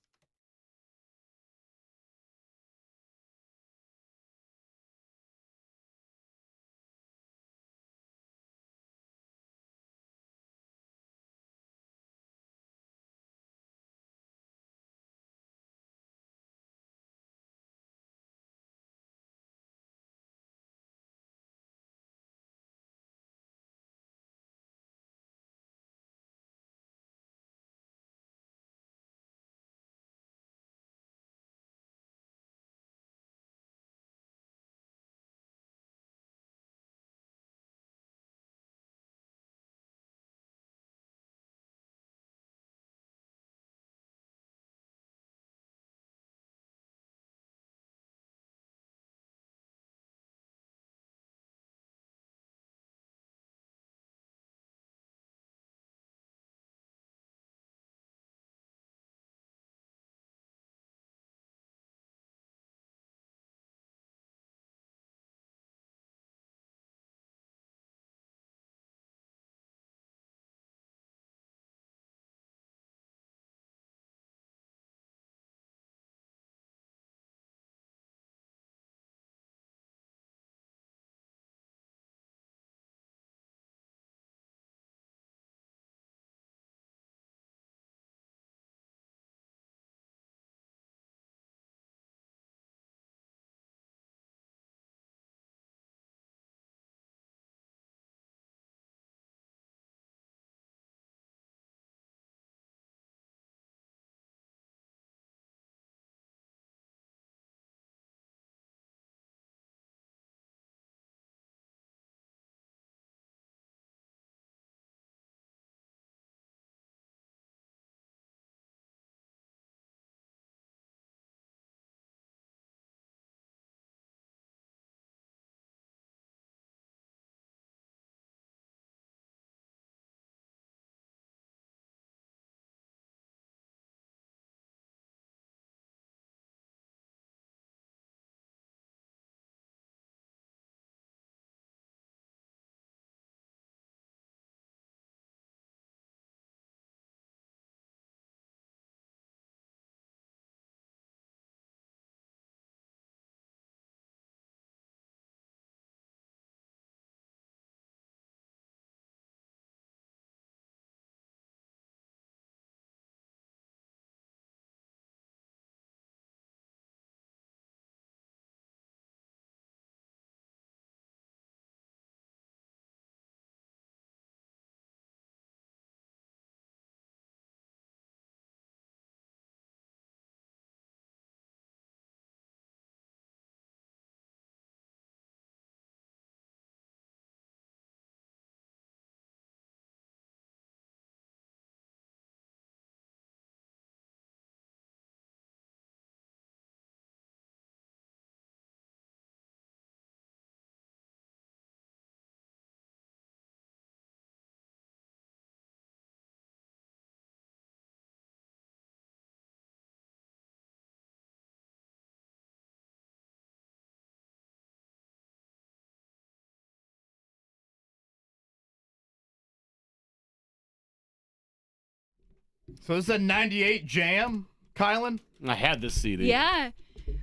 So this is a 98 Jam, Kylan? I had this CD. Yeah.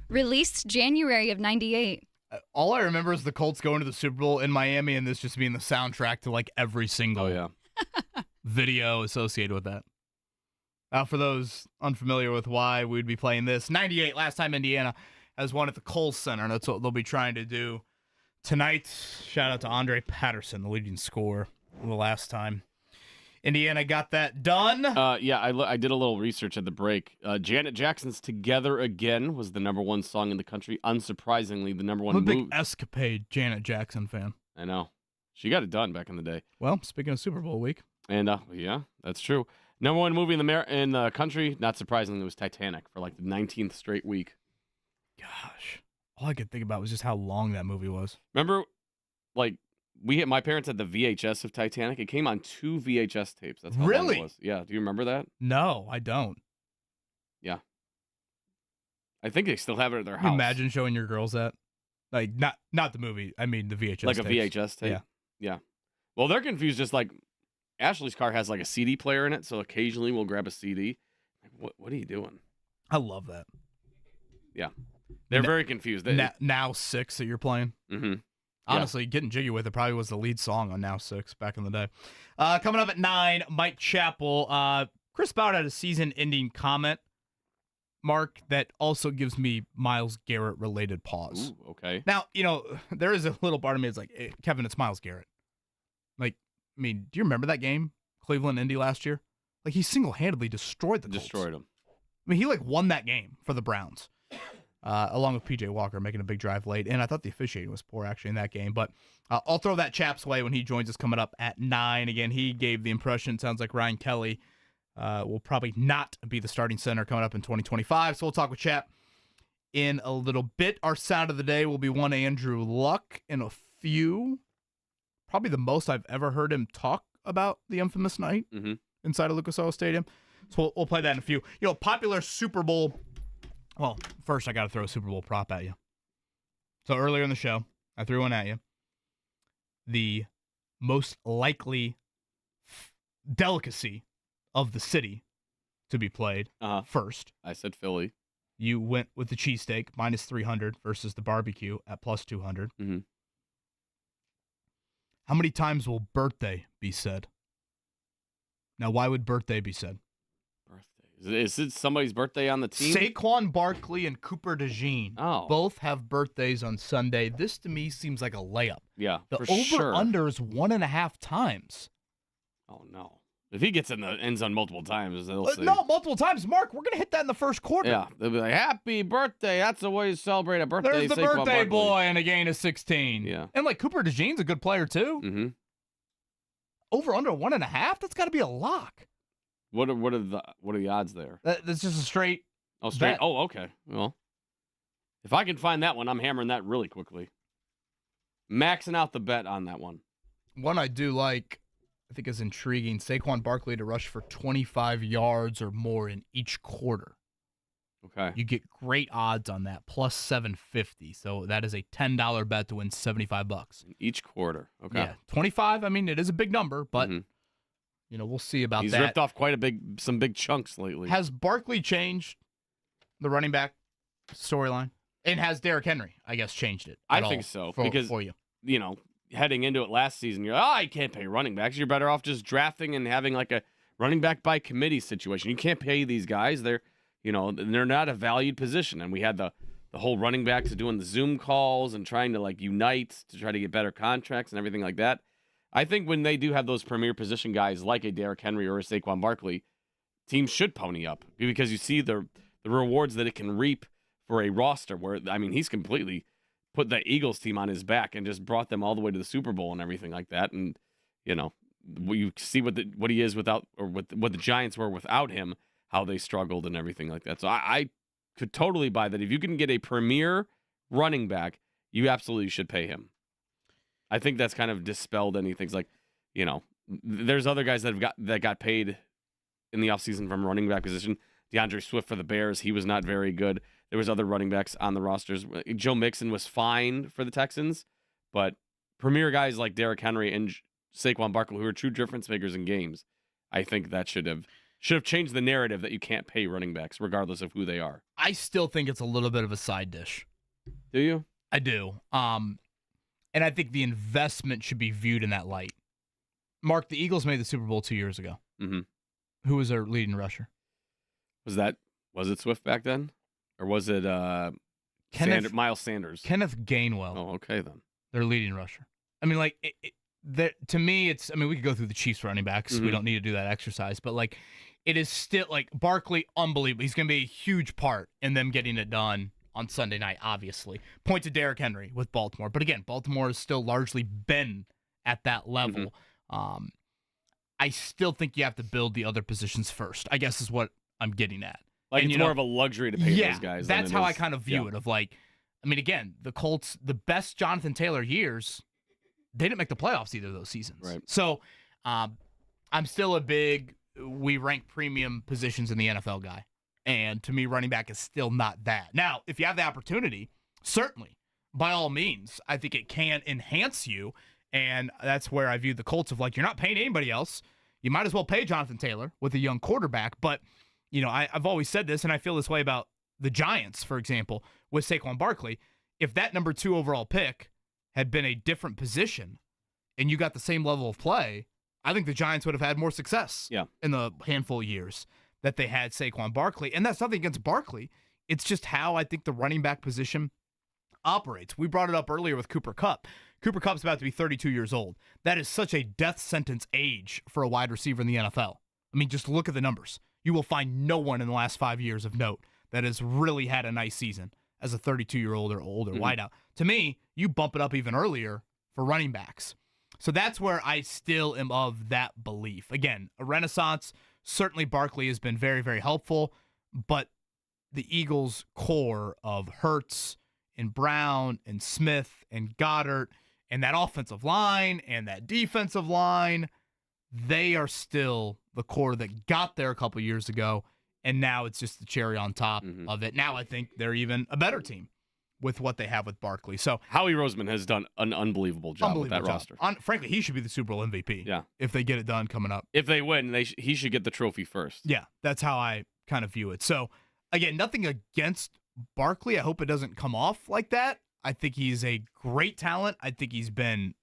Released January of 98. All I remember is the Colts going to the Super Bowl in Miami and this just being the soundtrack to like every single Oh, yeah. video associated with that. For those unfamiliar with why we'd be playing this, 98, last time Indiana has won at the Kohl's Center, and that's what they'll be trying to do tonight. Shout out to Andre Patterson, the leading scorer the last time Indiana got that done. Yeah, I did a little research at the break. Janet Jackson's "Together Again" was the #1 song in the country. Unsurprisingly, the #1 I'm a big move. Escapade Janet Jackson fan. I know. She got it done back in the day. Well, speaking of Super Bowl week. And yeah, that's true. #1 movie in the country, not surprisingly, was Titanic for like the 19th straight week. Gosh. All I could think about was just how long that movie was. Remember, like, my parents had the VHS of Titanic. It came on 2 VHS tapes. That's how long Really? it was. Yeah. Do you remember that? No, I don't. Yeah. I think they still have it at their Can you house. imagine showing your girls that? Like, not the movie. I mean, the VHS Like a tapes. VHS tape? Yeah. Yeah. Well, they're confused. Just like Ashley's car has like a CD player in it, so occasionally we'll grab a CD. Like, what are you doing? I love that. Yeah. They're very confused. Now 6 that you're playing. Mm-hmm. Honestly, Getting Jiggy With It probably was the lead song on Now 6 back in the day. Coming up at 9, Mike Chappell. Chris Ballard had a season-ending comment, Mark, that also gives me Myles Garrett-related pause. Ooh, okay. Now, there is a little part of me that's like, hey, Kevin, it's Myles Garrett. Like, I mean, do you remember that game, Cleveland Indy last year? Like, he single-handedly destroyed the Colts. Destroyed them. I mean, he won that game for the Browns, along with P.J. Walker making a big drive late. And I thought the officiating was poor, actually, in that game. But I'll throw that Chaps way when he joins us coming up at 9. Again, he gave the impression, sounds like Ryan Kelly will probably not be the starting center coming up in 2025. So we'll talk with Chap in a little bit. Our sound of the day will be one Andrew Luck in a few. Probably the most I've ever heard him talk about the infamous night inside of Lucas Oil Stadium. So we'll play that in a few. Popular Super Bowl. Well, first I got to throw a Super Bowl prop at you. So earlier in the show, I threw one at you. The most likely delicacy of the city to be played first. I said Philly. You went with the cheesesteak, -300 versus the barbecue at +200. Mm-hmm. How many times will birthday be said? Now, why would birthday be said? Birthday. Is it somebody's birthday on the team? Saquon Barkley and Cooper DeJean both have birthdays on Sunday. This, to me, seems like a layup. Yeah, The for sure. over-under is 1.5 times. Oh, no. If he gets in the end zone multiple times, they'll say. No, multiple times. Mark, we're going to hit that in the first quarter. Yeah, they'll be like, happy birthday. That's the way you celebrate a birthday. There's the Saquon birthday Barkley. boy and a gain of 16. Yeah. And, Cooper DeJean's a good player, too. Mm-hmm. Over-under 1.5? That's got to be a lock. What are the odds there? That's just a straight straight. bet. Oh, okay. Well, if I can find that one, I'm hammering that really quickly. Maxing out the bet on that one. One I do like, I think is intriguing. Saquon Barkley to rush for 25 yards or more in each quarter. Okay. You get great odds on that, +750. So that is a $10 bet to win $75. Each quarter. Okay. Yeah, 25. I mean, it is a big number, but we'll see about He's that. ripped off some big chunks lately. Has Barkley changed the running back storyline? And has Derrick Henry, I guess, changed it? I think so because for you, heading into it last season, you're I can't pay running backs. You're better off just drafting and having like a running back by committee situation. You can't pay these guys. They're not a valued position. And we had the whole running backs doing the Zoom calls and trying to unite to try to get better contracts and everything like that. I think when they do have those premier position guys like a Derrick Henry or a Saquon Barkley, teams should pony up because you see the rewards that it can reap for a roster where, he's completely put the Eagles team on his back and just brought them all the way to the Super Bowl and everything like that. And, you see what he is without, or what the Giants were without him, how they struggled and everything like that. So I could totally buy that. If you can get a premier running back, you absolutely should pay him. I think that's kind of dispelled anything. Like, there's other guys that got paid in the offseason from running back position. DeAndre Swift for the Bears, he was not very good. There was other running backs on the rosters. Joe Mixon was fine for the Texans, but premier guys like Derrick Henry and Saquon Barkley, who are true difference makers in games, I think that should should have changed the narrative that you can't pay running backs regardless of who they are. I still think it's a little bit of a side dish. Do you? I do. And I think the investment should be viewed in that light. Mark, the Eagles made the Super Bowl 2 years ago. Mm-hmm. Who was their leading rusher? Was it Swift back then? Or was it Miles Sanders? Kenneth Gainwell. Oh, okay then. Their leading rusher. I mean, like, to me, it's, I mean, we could go through the Chiefs running backs. Mm-hmm. We don't need to do that exercise. But, like, it is still, like, Barkley, unbelievable. He's going to be a huge part in them getting it done on Sunday night, obviously. Point to Derrick Henry with Baltimore. But, again, Baltimore has still largely been at that level. Mm-hmm. I still think you have to build the other positions first, I guess is what I'm getting at. Like, and, it's more of a luxury to pay those guys. That's how I kind of view it. Of like, I mean, again, the Colts, the best Jonathan Taylor years, they didn't make the playoffs either of those seasons. Right. So I'm still a big, we rank premium positions in the NFL guy. And to me, running back is still not that. Now, if you have the opportunity, certainly, by all means, I think it can enhance you. And that's where I view the Colts of like, you're not paying anybody else. You might as well pay Jonathan Taylor with a young quarterback. But, you know, I've always said this, and I feel this way about the Giants, for example, with Saquon Barkley. If that number 2 overall pick had been a different position and you got the same level of play, I think the Giants would have had more success in the handful of years that they had Saquon Barkley. And that's nothing against Barkley. It's just how I think the running back position operates. We brought it up earlier with Cooper Kupp. Cooper Kupp's about to be 32 years old. That is such a death sentence age for a wide receiver in the NFL. I mean, just look at the numbers. You will find no one in the last 5 years of note that has really had a nice season as a 32-year-old or older wideout. To me, you bump it up even earlier for running backs. So that's where I still am of that belief. Again, a renaissance. Certainly Barkley has been very, very helpful, but the Eagles' core of Hurts and Brown and Smith and Goddard and that offensive line and that defensive line, they are still the core that got there a couple years ago, and now it's just the cherry on top of it. Now I think they're even a better team with what they have with Barkley. So Howie Roseman has done an unbelievable job with that roster. Frankly, he should be the Super Bowl MVP. Yeah, if they get it done coming up. If they win, he should get the trophy first. Yeah, that's how I kind of view it. So again, nothing against Barkley. I hope it doesn't come off like that. I think he's a great talent. I think he's been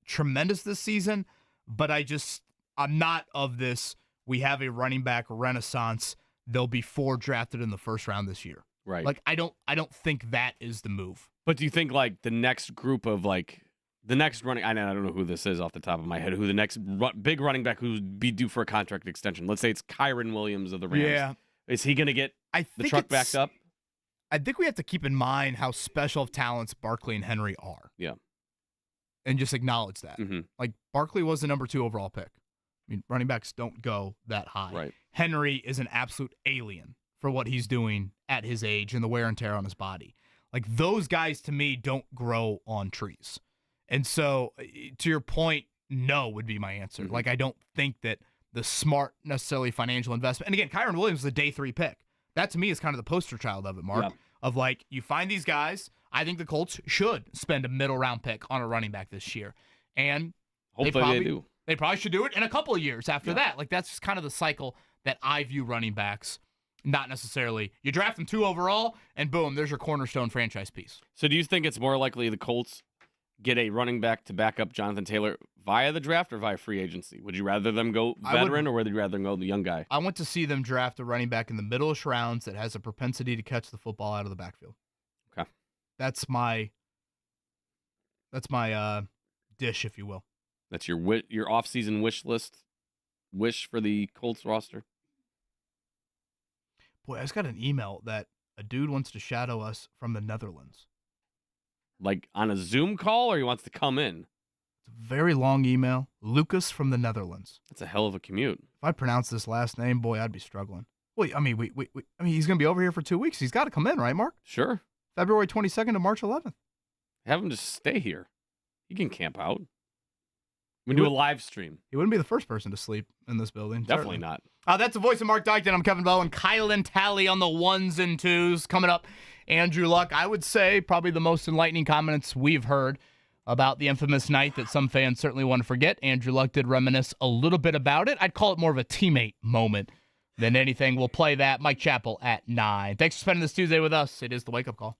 tremendous this season, but I'm not of this, we have a running back renaissance. There'll be 4 drafted in the first round this year. Right. Like, I don't think that is the move. But do you think, like, the next group of, like, the next running, I don't know who this is off the top of my head, who the next big running back who would be due for a contract extension? Let's say it's Kyron Williams of the Rams. Yeah. Is he going to get the truck backed up? I think we have to keep in mind how special of talents Barkley and Henry are. Yeah. And just acknowledge that. Mm-hmm. Like, Barkley was the number 2 overall pick. I mean, running backs don't go that high. Right. Henry is an absolute alien for what he's doing at his age and the wear and tear on his body. Like, those guys, to me, don't grow on trees. And so, to your point, no would be my answer. Mm-hmm. Like, I don't think that the smart, necessarily financial investment. And again, Kyron Williams is a day 3 pick. That, to me, is kind of the poster child of it, Mark. Yeah. Of, like, you find these guys. I think the Colts should spend a middle-round pick on a running back this year. And hopefully they do. They probably should do it in a couple of years after that. Like, that's just kind of the cycle that I view running backs. Not necessarily. You draft them 2 overall, and boom, there's your cornerstone franchise piece. So do you think it's more likely the Colts get a running back to back up Jonathan Taylor via the draft or via free agency? Would you rather them go veteran or would you rather them go the young guy? I want to see them draft a running back in the middle-ish rounds that has a propensity to catch the football out of the backfield. Okay. That's my dish, if you will. That's your off-season wish for the Colts roster? Boy, I just got an email that a dude wants to shadow us from the Netherlands. Like on a Zoom call, or he wants to come in? It's a very long email. Lucas from the Netherlands. That's a hell of a commute. If I pronounce this last name, boy, I'd be struggling. Wait, I mean, he's going to be over here for 2 weeks. He's got to come in, right, Mark? Sure. February 22nd to March 11th. Have him just stay here. He can camp out. We do a live stream. He wouldn't be the first person to sleep in this building. Definitely not. That's the voice of Mark Dykton. I'm Kevin Bowen. Kyle and Tally on the 1s and 2s. Coming up, Andrew Luck. I would say probably the most enlightening comments we've heard about the infamous night that some fans certainly want to forget. Andrew Luck did reminisce a little bit about it. I'd call it more of a teammate moment than anything. We'll play that. Mike Chappell at 9. Thanks for spending this Tuesday with us. It is the Wake Up Call.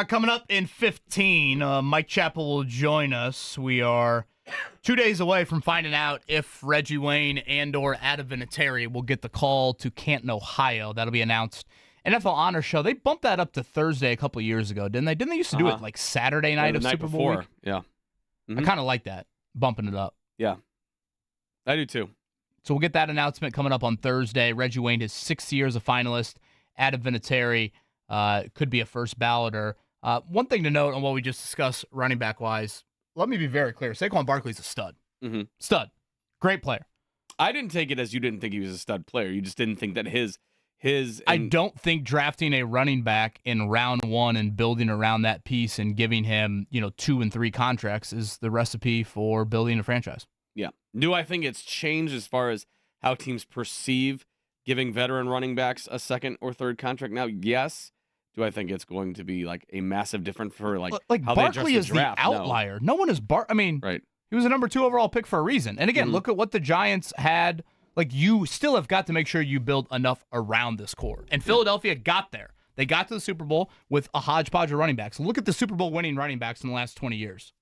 Coming up in 15, Mike Chappell will join us. We are 2 days away from finding out if Reggie Wayne and or Adam Vinatieri will get the call to Canton, Ohio. That'll be announced. NFL Honor Show, they bumped that up to Thursday a couple years ago, didn't they? Didn't they used to do it like Saturday night the of night Super Bowl before. week? Yeah. I kind of like that, bumping it up. Yeah. I do too. So we'll get that announcement coming up on Thursday. Reggie Wayne, his 6th year as a finalist. Adam Vinatieri could be a first balloter. One thing to note on what we just discussed running back-wise, let me be very clear. Saquon Barkley's a stud. Mm-hmm. Stud. Great player. I didn't take it as you didn't think he was a stud player. You just didn't think that his I don't think drafting a running back in round 1 and building around that piece and giving him, 2 and 3 contracts is the recipe for building a franchise. Yeah. Do I think it's changed as far as how teams perceive giving veteran running backs a 2nd or 3rd contract now? Yes. Do I think it's going to be like a massive difference for how Barkley they is the outlier. No one is right. He was a number 2 overall pick for a reason. And again, look at what the Giants had. Like, you still have got to make sure you build enough around this core. And Philadelphia got there. They got to the Super Bowl with a hodgepodge of running backs. Look at the Super Bowl winning running backs in the last 20 years.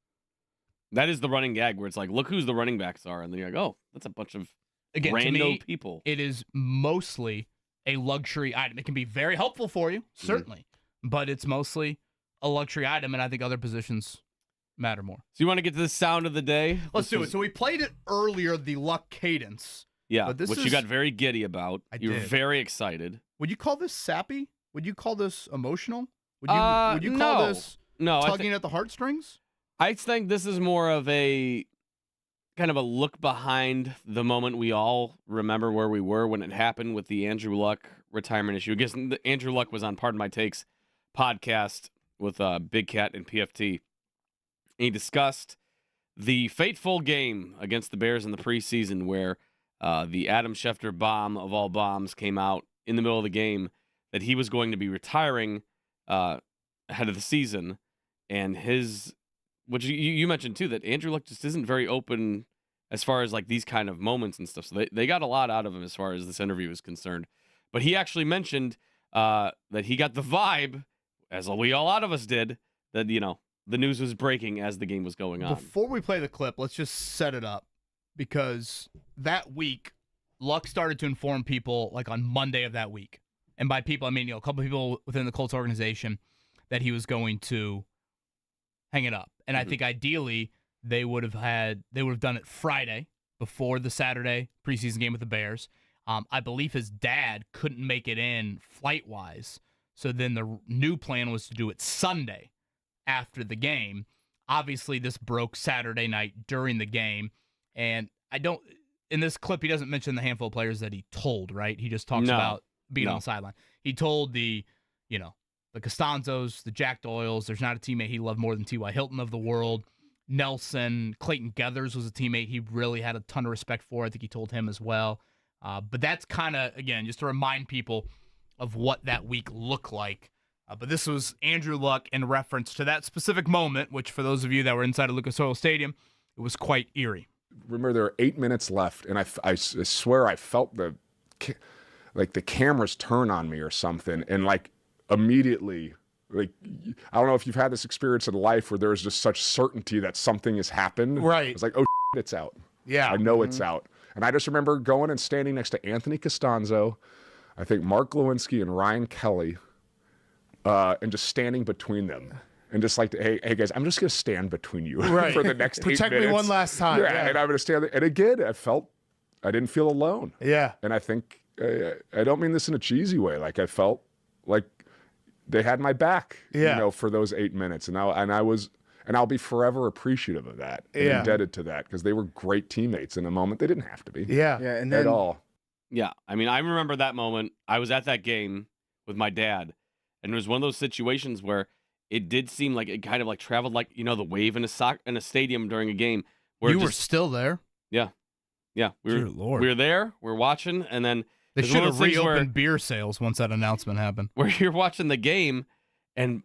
That is the running gag where it's like, look who's the running backs are. And then you're like, oh, that's a bunch of random people. It is mostly a luxury item. It can be very helpful for you, certainly. But it's mostly a luxury item, and I think other positions matter more. So you want to get to the sound of the day? Let's do it. So we played it earlier, the luck cadence. Yeah, which you got very giddy about. You were very excited. Would you call this sappy? Would you call this emotional? Would you call this tugging at the heartstrings? I think this is more of a kind of a look behind the moment we all remember where we were when it happened with the Andrew Luck retirement issue. I guess Andrew Luck was on Pardon My Takes podcast with Big Cat and PFT. And he discussed the fateful game against the Bears in the preseason where the Adam Schefter bomb of all bombs came out in the middle of the game that he was going to be retiring ahead of the season. And which you mentioned too, that Andrew Luck just isn't very open as far as like these kind of moments and stuff. So they got a lot out of him as far as this interview is concerned. But he actually mentioned that he got the vibe, as a lot of us did, that, the news was breaking as the game was going on. Before we play the clip, let's just set it up. Because that week, Luck started to inform people like on Monday of that week. And by people, I mean, a couple of people within the Colts organization that he was going to hang it up. And I think ideally they would have done it Friday before the Saturday preseason game with the Bears. I believe his dad couldn't make it in flight-wise. So then the new plan was to do it Sunday after the game. Obviously, this broke Saturday night during the game. And in this clip, he doesn't mention the handful of players that he told, right? He just talks about being on the sideline. He told the Costanzos, the Jack Doyles, there's not a teammate he loved more than T.Y. Hilton of the world. Nelson, Clayton Geathers was a teammate he really had a ton of respect for. I think he told him as well. But that's kind of, again, just to remind people of what that week looked like. But this was Andrew Luck in reference to that specific moment, which for those of you that were inside of Lucas Oil Stadium, it was quite eerie. Remember, there were 8 minutes left, and I swear I felt the cameras turn on me or something, and like immediately, like, I don't know if you've had this experience in life where there's just such certainty that something has happened. Right. It's like, oh, it's out. Yeah. I know it's out. And I just remember going and standing next to Anthony Costanzo, I think Mark Lewinsky and Ryan Kelly, and just standing between them. And just like, hey guys, I'm just going to stand between you for the next 8 minutes. Protect me one last time. Yeah, and I'm going to stand there. And again, I didn't feel alone. Yeah. And I think, I don't mean this in a cheesy way. Like, I felt like they had my back, for those 8 minutes. And I'll be forever appreciative of that and indebted to that, because they were great teammates in a moment they didn't have to be. Yeah. And then, at all. Yeah. I mean, I remember that moment. I was at that game with my dad, and it was one of those situations where it did seem like it kind of like traveled like, the wave in a stadium during a game. Where you were still there? Yeah. Yeah. We were there, we're watching, and then they should have reopened beer sales once that announcement happened. Where you're watching the game and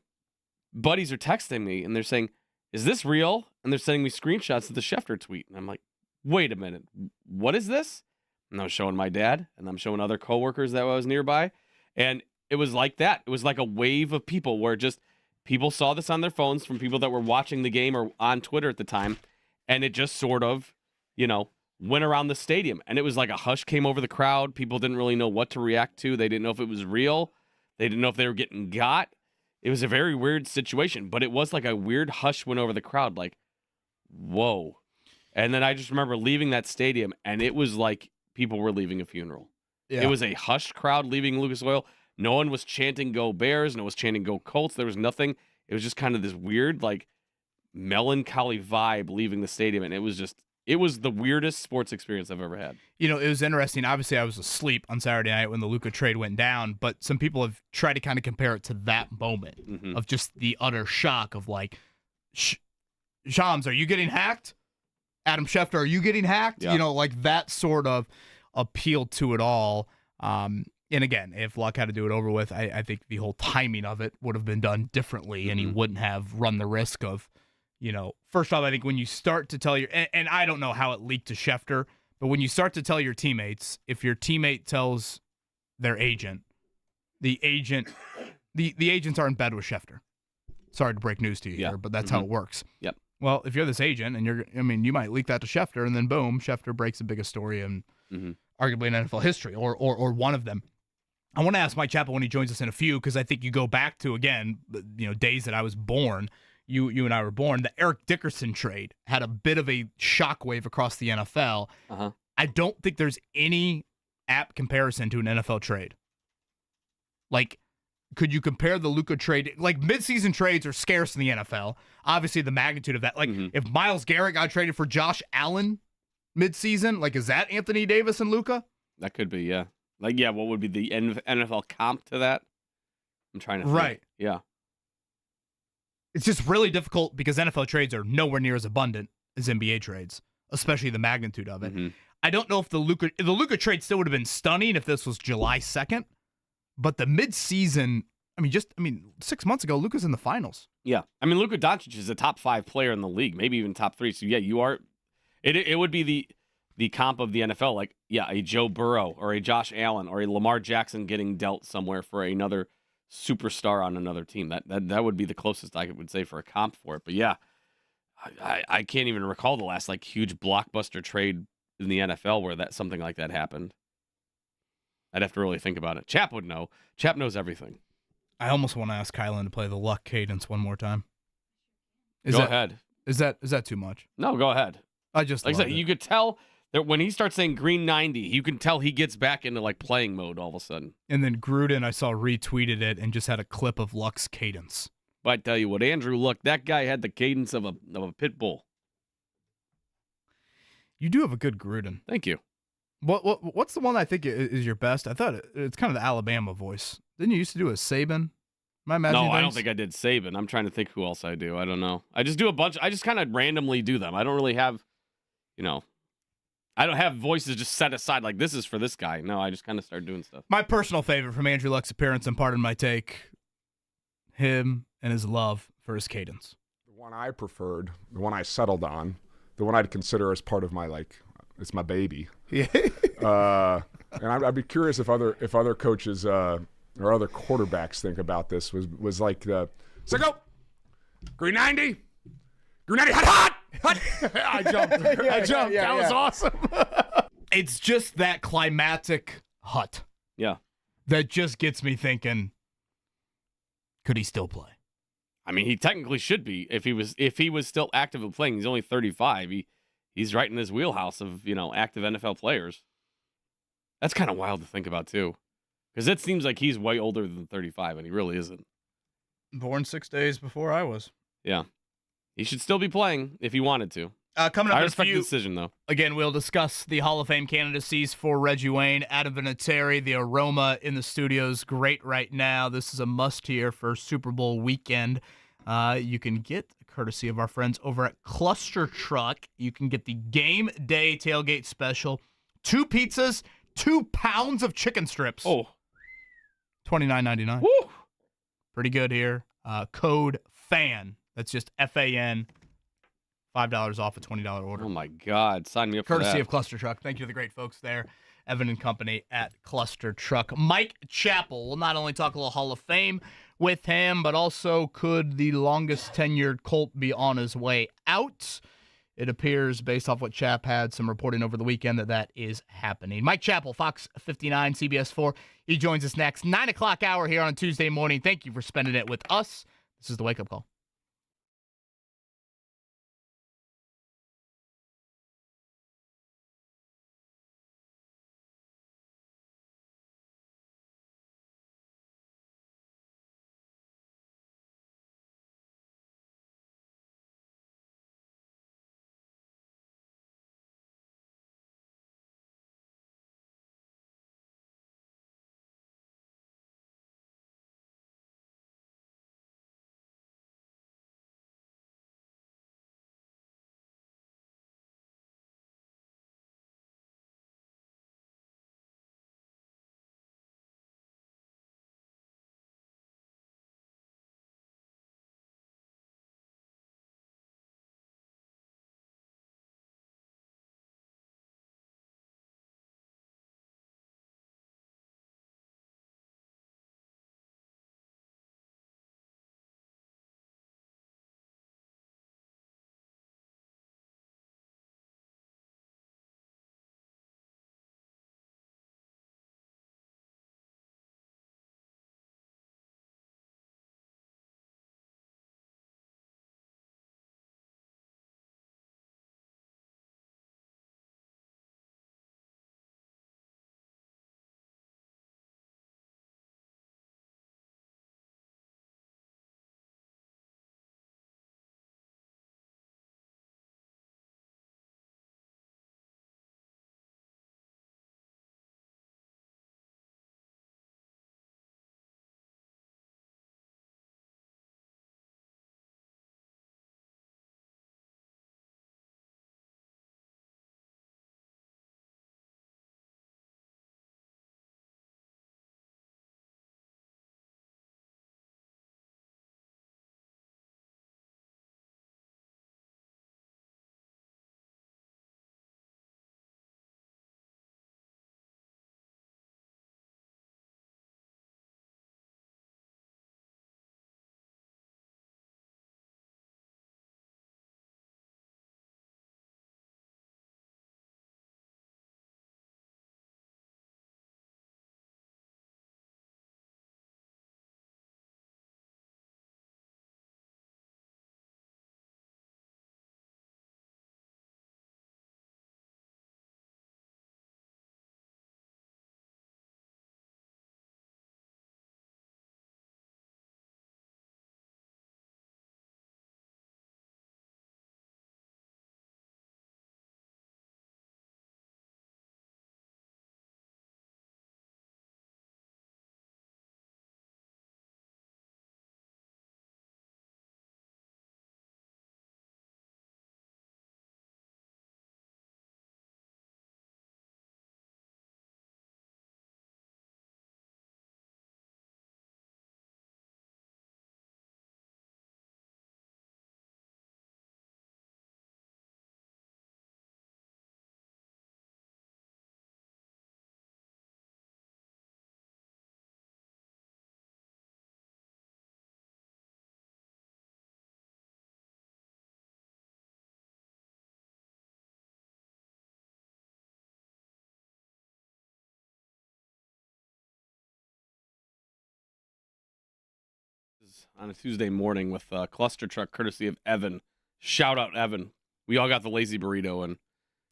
buddies are texting me and they're saying, is this real? And they're sending me screenshots of the Schefter tweet. And I'm like, wait a minute, what is this? And I was showing my dad, and I'm showing other coworkers that I was nearby. And it was like that. It was like a wave of people where just people saw this on their phones from people that were watching the game or on Twitter at the time, and it just sort of, went around the stadium. And it was like a hush came over the crowd. People didn't really know what to react to. They didn't know if it was real. They didn't know if they were getting got. It was a very weird situation, but it was like a weird hush went over the crowd, like, whoa. And then I just remember leaving that stadium, and it was like people were leaving a funeral. Yeah. It was a hushed crowd leaving Lucas Oil. No one was chanting "Go Bears." No one was chanting "Go Colts." There was nothing. It was just kind of this weird, like, melancholy vibe leaving the stadium, and it was the weirdest sports experience I've ever had. It was interesting. Obviously, I was asleep on Saturday night when the Luka trade went down, but some people have tried to kind of compare it to that moment of just the utter shock of like, Shams, are you getting hacked? Adam Schefter, are you getting hacked? Yeah. Like that sort of appeal to it all. And again, if Luck had to do it over with, I think the whole timing of it would have been done differently, and he wouldn't have run the risk of, first off, I think when you start to tell and I don't know how it leaked to Schefter, but when you start to tell your teammates, if your teammate tells their agent, the agents are in bed with Schefter. Sorry to break news to you here, but that's how it works. Yep. Well, if you're this agent and you might leak that to Schefter, and then boom, Schefter breaks the biggest story in arguably in NFL history, or one of them. I want to ask Mike Chappell when he joins us in a few, because I think you go back to, again, days that I was born. You and I were born. The Eric Dickerson trade had a bit of a shockwave across the NFL. I don't think there's any apt comparison to an NFL trade. Like, could you compare the Luka trade? Like, midseason trades are scarce in the NFL. Obviously, the magnitude of that. Like, if Myles Garrett got traded for Josh Allen midseason, like, is that Anthony Davis and Luka? That could be, yeah. Like, yeah, what would be the NFL comp to that? I'm trying to think. Right. Yeah. It's just really difficult because NFL trades are nowhere near as abundant as NBA trades, especially the magnitude of it. I don't know if the Luka trade still would have been stunning if this was July 2nd, but the midseason, 6 months ago, Luka's in the finals. Yeah. Luka Doncic is a top 5 player in the league, maybe even top 3. So, yeah, you are. It would be the comp of the NFL, like, yeah, a Joe Burrow or a Josh Allen or a Lamar Jackson getting dealt somewhere for another superstar on another team. That would be the closest I would say for a comp for it. But yeah, I can't even recall the last like huge blockbuster trade in the NFL where something like that happened. I'd have to really think about it. Chap would know. Chap knows everything. I almost want to ask Kylan to play the Luck cadence one more time. Go ahead. Is that too much? No, go ahead. I just like I said, you could tell that when he starts saying green 90, you can tell he gets back into like playing mode all of a sudden. And then Gruden, I saw, retweeted it and just had a clip of Luck's cadence. But I tell you what, Andrew Luck, that guy had the cadence of a pit bull. You do have a good Gruden. Thank you. What's the one I think is your best? I thought it's kind of the Alabama voice. Didn't you used to do a Saban? Am I imagining No, I don't things? think I did Saban. I'm trying to think who else I do. I don't know. I just do a bunch. I just kind of randomly do them. I don't really have, I don't have voices just set aside like this is for this guy. No, I just kind of start doing stuff. My personal favorite from Andrew Luck's appearance, and pardon my take, him and his love for his cadence. The one I preferred, the one I settled on, the one I'd consider as part of my, it's my baby. Yeah. And I'd be curious if other coaches or other quarterbacks think about this. Was like the Sicko, green 90, hot. I jumped. That was awesome. It's just that climatic hut. Yeah. That just gets me thinking, could he still play? He technically should be if he was still actively playing. He's only 35. He's right in his wheelhouse of, active NFL players. That's kind of wild to think about too. Because it seems like he's way older than 35 and he really isn't. Born 6 days before I was. Yeah. He should still be playing if he wanted to. Coming up I in a respect few, the decision, though. Again, we'll discuss the Hall of Fame candidacies for Reggie Wayne, Adam Vinatieri. The aroma in the studio is great right now. This is a must-hear for Super Bowl weekend. You can get, courtesy of our friends over at Cluster Truck, you can get the Game Day Tailgate Special. 2 pizzas, 2 pounds of chicken strips. Oh. $29.99. Woo! Pretty good here. Code FAN. That's just FAN. $5 off a $20 order. Oh, my God. Sign me up for that. Courtesy of Cluster Truck. Thank you to the great folks there, Evan and Company at Cluster Truck. Mike Chappell will not only talk a little Hall of Fame, with him, but also could the longest tenured Colt be on his way out? It appears, based off what Chap had some reporting over the weekend, that is happening. Mike Chappell, Fox 59, CBS 4. He joins us next. 9 o'clock hour here on Tuesday morning. Thank you for spending it with us. This is the Wake Up Call. On a Tuesday morning with Cluster Truck, courtesy of Evan. Shout out, Evan. We all got the lazy burrito, and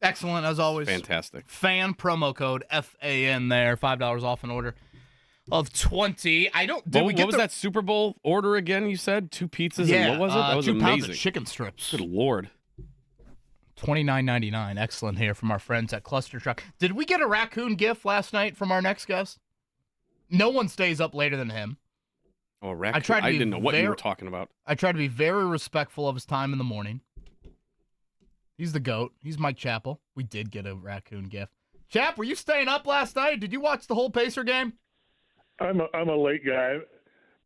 Excellent, as always. fantastic. Fan promo code FAN there, $5 off an order of 20. I don't. Did we get what was that Super Bowl order again? You said 2 pizzas Yeah, and what was it? That was 2 pounds amazing. of chicken strips. Good Lord. $29.99. Excellent here from our friends at Cluster Truck. Did we get a raccoon gift last night from our next guest? No one stays up later than him. Oh, raccoon. tried to I be didn't know what you very- were talking about. I try to be very respectful of his time in the morning. He's the GOAT. He's Mike Chappell. We did get a raccoon gift. Chap, were you staying up last night? Did you watch the whole Pacer game? I'm a late guy.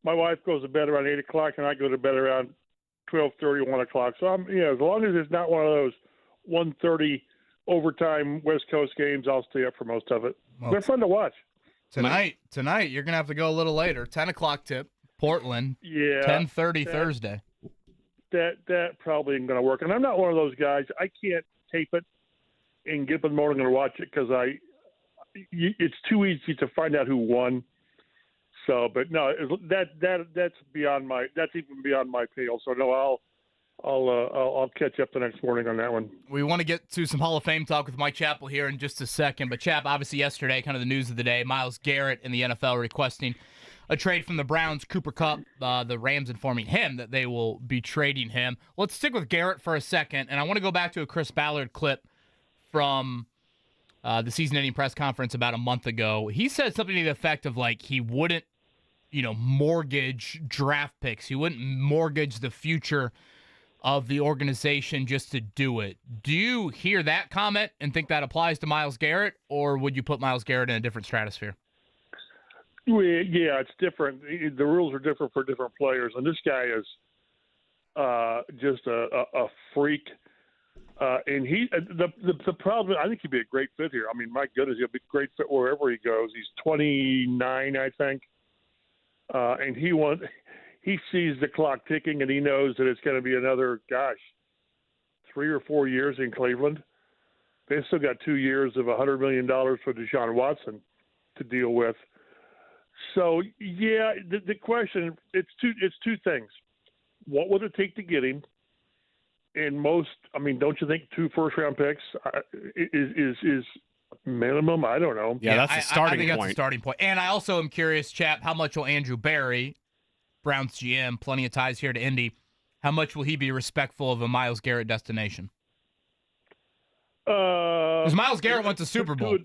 My wife goes to bed around 8 o'clock, and I go to bed around 12:30, 1 o'clock. So as long as it's not one of those 1:30 overtime West Coast games, I'll stay up for most of it. Well, They're fun to watch. Tonight, you're going to have to go a little later. 10 o'clock tip. Portland, Yeah, 10:30 Thursday. That probably ain't going to work. And I'm not one of those guys. I can't tape it and get up in the morning and watch it because it's too easy to find out who won. So, but no, that's beyond my. That's even beyond my pale. So no, I'll catch up the next morning on that one. We want to get to some Hall of Fame talk with Mike Chappell here in just a second. But Chap, obviously yesterday, kind of the news of the day, Myles Garrett in the NFL requesting a trade from the Browns. Cooper Kupp, the Rams informing him that they will be trading him. Let's stick with Garrett for a second, and I want to go back to a Chris Ballard clip from the season-ending press conference about a month ago. He said something to the effect of, like, he wouldn't, mortgage draft picks. He wouldn't mortgage the future of the organization just to do it. Do you hear that comment and think that applies to Myles Garrett, or would you put Myles Garrett in a different stratosphere? Yeah, it's different. The rules are different for different players, and this guy is just a freak. And the problem, I think he'd be a great fit here. I mean, my goodness, he'll be a great fit wherever he goes. He's 29, I think, and he sees the clock ticking, and he knows that it's going to be another, 3 or 4 years in Cleveland. They've still got 2 years of $100 million for Deshaun Watson to deal with. So, yeah, the question, it's two things. What would it take to get him? And don't you think 2 first-round picks is minimum? I don't know. Yeah, that's the starting I think point. That's the starting point. And I also am curious, Chap, how much will Andrew Berry, Browns GM, plenty of ties here to Indy, how much will he be respectful of a Myles Garrett destination? Because Myles Garrett went to Super Bowl.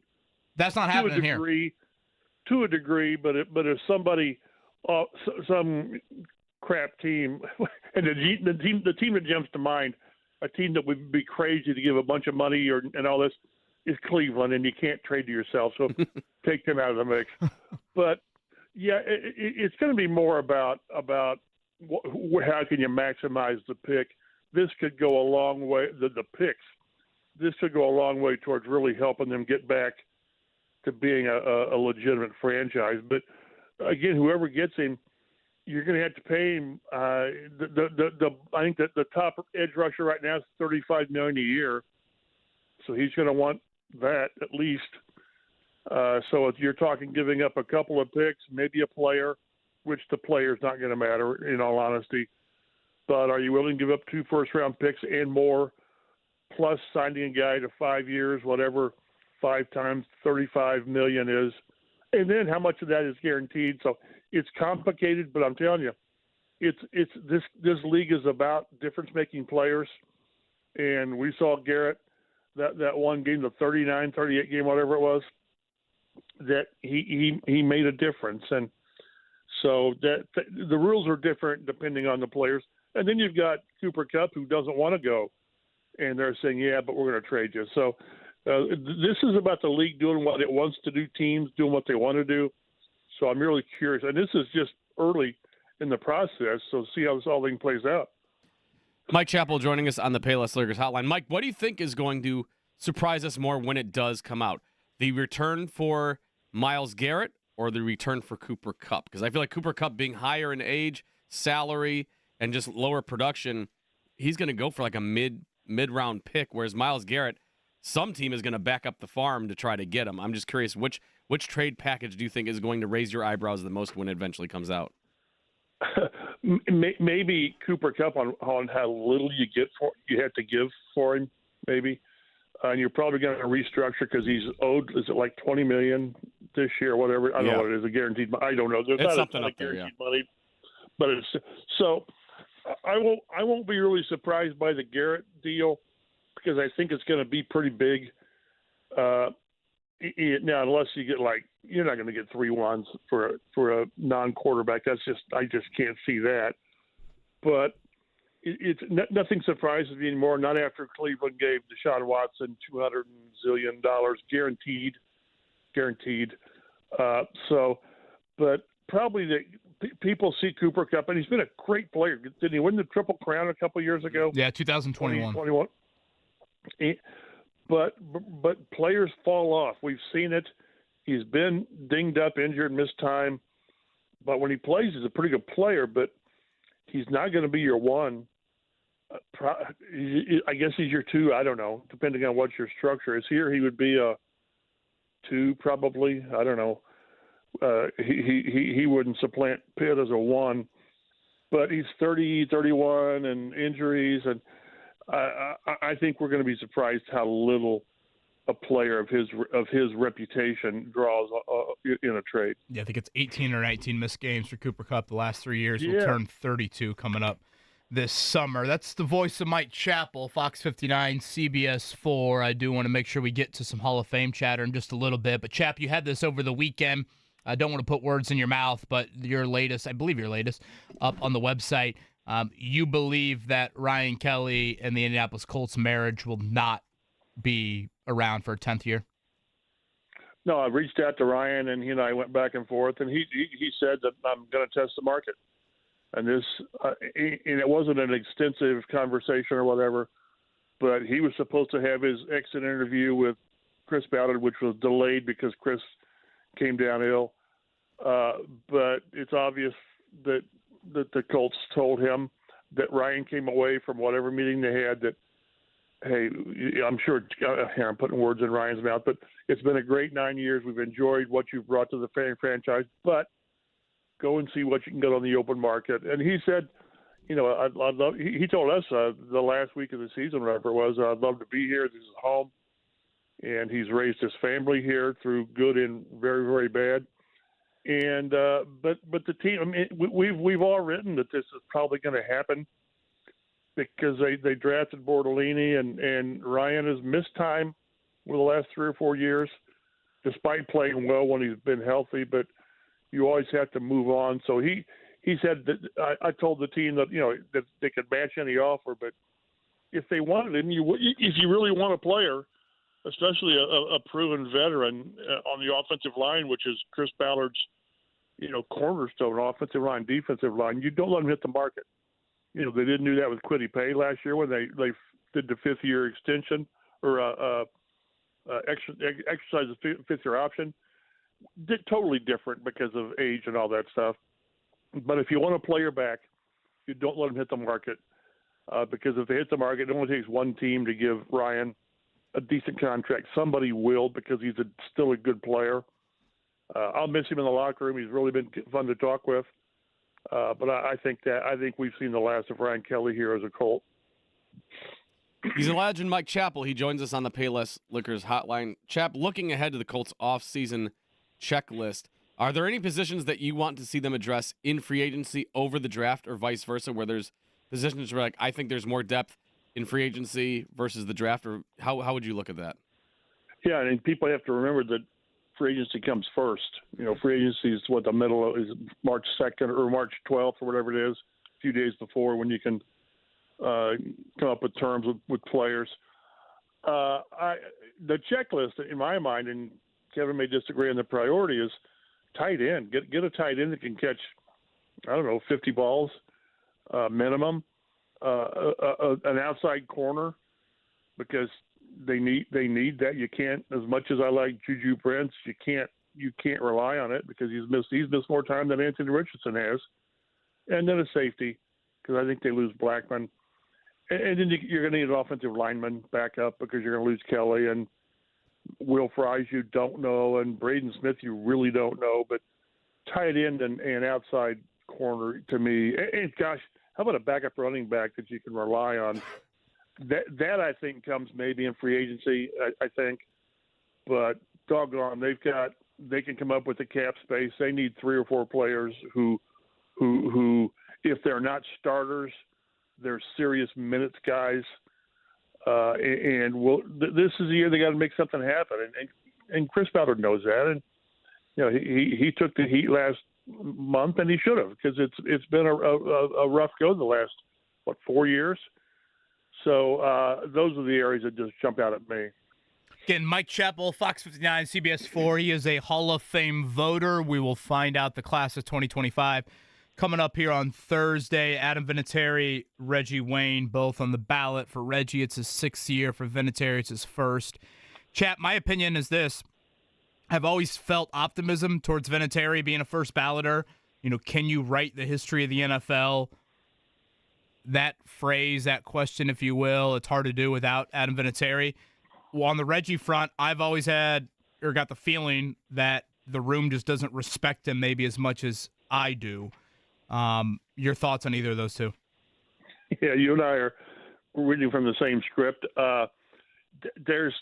That's not happening here. To a degree, but if somebody, some crap team, and the team that jumps to mind, a team that would be crazy to give a bunch of money and all this, is Cleveland, and you can't trade to yourself, so take them out of the mix. But yeah, it's going to be more about how can you maximize the pick. This could go a long way. The picks. This could go a long way towards really helping them get back to being a legitimate franchise. But again, whoever gets him, you're going to have to pay him. I think that the top edge rusher right now is $35 million a year, so he's going to want that at least. So if you're talking giving up a couple of picks, maybe a player, which the player's not going to matter in all honesty. But are you willing to give up 2 first-round picks and more, plus signing a guy to 5 years, whatever 5 times $35 million is, and then how much of that is guaranteed? So it's complicated, but I'm telling you, it's this league is about difference-making players, and we saw Garrett that one game, the 39-38 game, whatever it was, that he made a difference, and so that the rules are different depending on the players. And then you've got Cooper Kupp, who doesn't want to go, and they're saying, yeah, but we're going to trade you. So this is about the league doing what it wants to do, teams doing what they want to do. So I'm really curious. And this is just early in the process, so see how this whole thing plays out. Mike Chappell joining us on the Payless Lakers hotline. Mike, what do you think is going to surprise us more when it does come out? The return for Myles Garrett or the return for Cooper Kupp? Because I feel like Cooper Kupp being higher in age, salary, and just lower production, he's going to go for like a mid-round pick, whereas Myles Garrett, some team is going to back up the farm to try to get him. I'm just curious, which trade package do you think is going to raise your eyebrows the most when it eventually comes out? Maybe Cooper Kupp on how little you have to give for him, maybe. And you're probably going to restructure because he's owed, is it like $20 million this year or whatever? I don't know what it is, a guaranteed. I don't know. There's not a guaranteed money, but it's so. I won't be really surprised by the Garrett deal because I think it's going to be pretty big. Now, unless you get you're not going to get 3 ones for a non-quarterback. I just can't see that. But it's nothing surprises me anymore. Not after Cleveland gave Deshaun Watson $200 zillion guaranteed. But probably people see Cooper Kupp, and he's been a great player. Didn't he win the Triple Crown a couple years ago? Yeah, 2021. 2021. But players fall off. We've seen it. He's been dinged up, injured, missed time. but when he plays, he's a pretty good player. But he's not going to be your one. I guess he's your two. I don't know, depending on what your structure is. Here, he would be a two probably. I don't know. He wouldn't supplant Pitt as a one, but he's 30, 31, and injuries, and I think we're going to be surprised how little a player of his reputation draws in a trade. Yeah, I think it's 18 or 19 missed games for Cooper Kupp the last 3 years. Will turn 32 coming up this summer. That's the voice of Mike Chappell, Fox 59, CBS 4. I do want to make sure we get to some Hall of Fame chatter in just a little bit. But, Chap, you had this over the weekend. I don't want to put words in your mouth, but your latest, up on the website, you believe that Ryan Kelly and the Indianapolis Colts marriage will not be around for a 10th year? No, I reached out to Ryan, and he and I went back and forth, and he said that I'm going to test the market. And this, and it wasn't an extensive conversation or whatever, but he was supposed to have his exit interview with Chris Ballard, which was delayed because Chris came down ill. But it's obvious that the Colts told him that Ryan came away from whatever meeting they had that, hey, I'm sure I'm putting words in Ryan's mouth, but it's been a great 9 years. We've enjoyed what you've brought to the franchise, but go and see what you can get on the open market. And he said, I'd love. He told us the last week of the season, whatever it was, I'd love to be here. This is home, and he's raised his family here through good and very, very bad. And but the team, I mean, we've all written that this is probably going to happen because they drafted Bortolini, and Ryan has missed time over the last 3 or 4 years, despite playing well when he's been healthy. But you always have to move on. So he said that I told the team that that they could match any offer, but if they wanted him, if you really want a player, especially a proven veteran on the offensive line, which is Chris Ballard's cornerstone offensive line, defensive line, you don't let him hit the market. They didn't do that with Kwity Paye last year when they did the 5th-year extension or exercise the 5th-year option. Totally different because of age and all that stuff. But if you want a player back, you don't let him hit the market because if they hit the market, it only takes one team to give Ryan a decent contract. Somebody will because he's still a good player. I'll miss him in the locker room. He's really been fun to talk with. But I think we've seen the last of Ryan Kelly here as a Colt. He's a legend, Mike Chappell. He joins us on the Payless Liquors hotline. Chap, looking ahead to the Colts off-season checklist, are there any positions that you want to see them address in free agency over the draft or vice versa, where there's positions where I think there's more depth in free agency versus the draft, or how would you look at that? Yeah, and people have to remember that free agency comes first. Free agency is the middle is March 2nd or March 12th or whatever it is, a few days before when you can come up with terms with players. The checklist, in my mind, and Kevin may disagree on the priority, is tight end. Get a tight end that can catch, 50 balls minimum. An outside corner, because they need that. You can't, as much as I like Juju Brents, you can't rely on it because he's missed more time than Anthony Richardson has. And then a safety, because I think they lose Blackman. And then you're going to need an offensive lineman back up because you're going to lose Kelly, and Will Fries you don't know, and Braden Smith you really don't know. But tight end and outside corner to me, and gosh, how about a backup running back that you can rely on? That I think comes maybe in free agency, I think. But doggone, they can come up with the cap space. They need 3 or 4 players who if they're not starters, they're serious minutes guys. This is the year they got to make something happen. And Chris Ballard knows that. And he took the heat last month, and he should have, because it's been a rough go the last 4 years. So those are the areas that just jump out at me. Again, Mike Chappell, Fox 59, CBS 4. He is a Hall of Fame voter. We will find out the class of 2025 coming up here on Thursday. Adam Vinatieri, Reggie Wayne, both on the ballot. For Reggie, it's his 6th year. For Vinatieri, it's his 1st. Chap, my opinion is this. I've always felt optimism towards Vinatieri being a first balloter. can you write the history of the NFL? That phrase, that question, if you will, it's hard to do without Adam Vinatieri. Well, on the Reggie front, I've always had or got the feeling that the room just doesn't respect him maybe as much as I do. Your thoughts on either of those two? Yeah, you and I are reading from the same script. There's,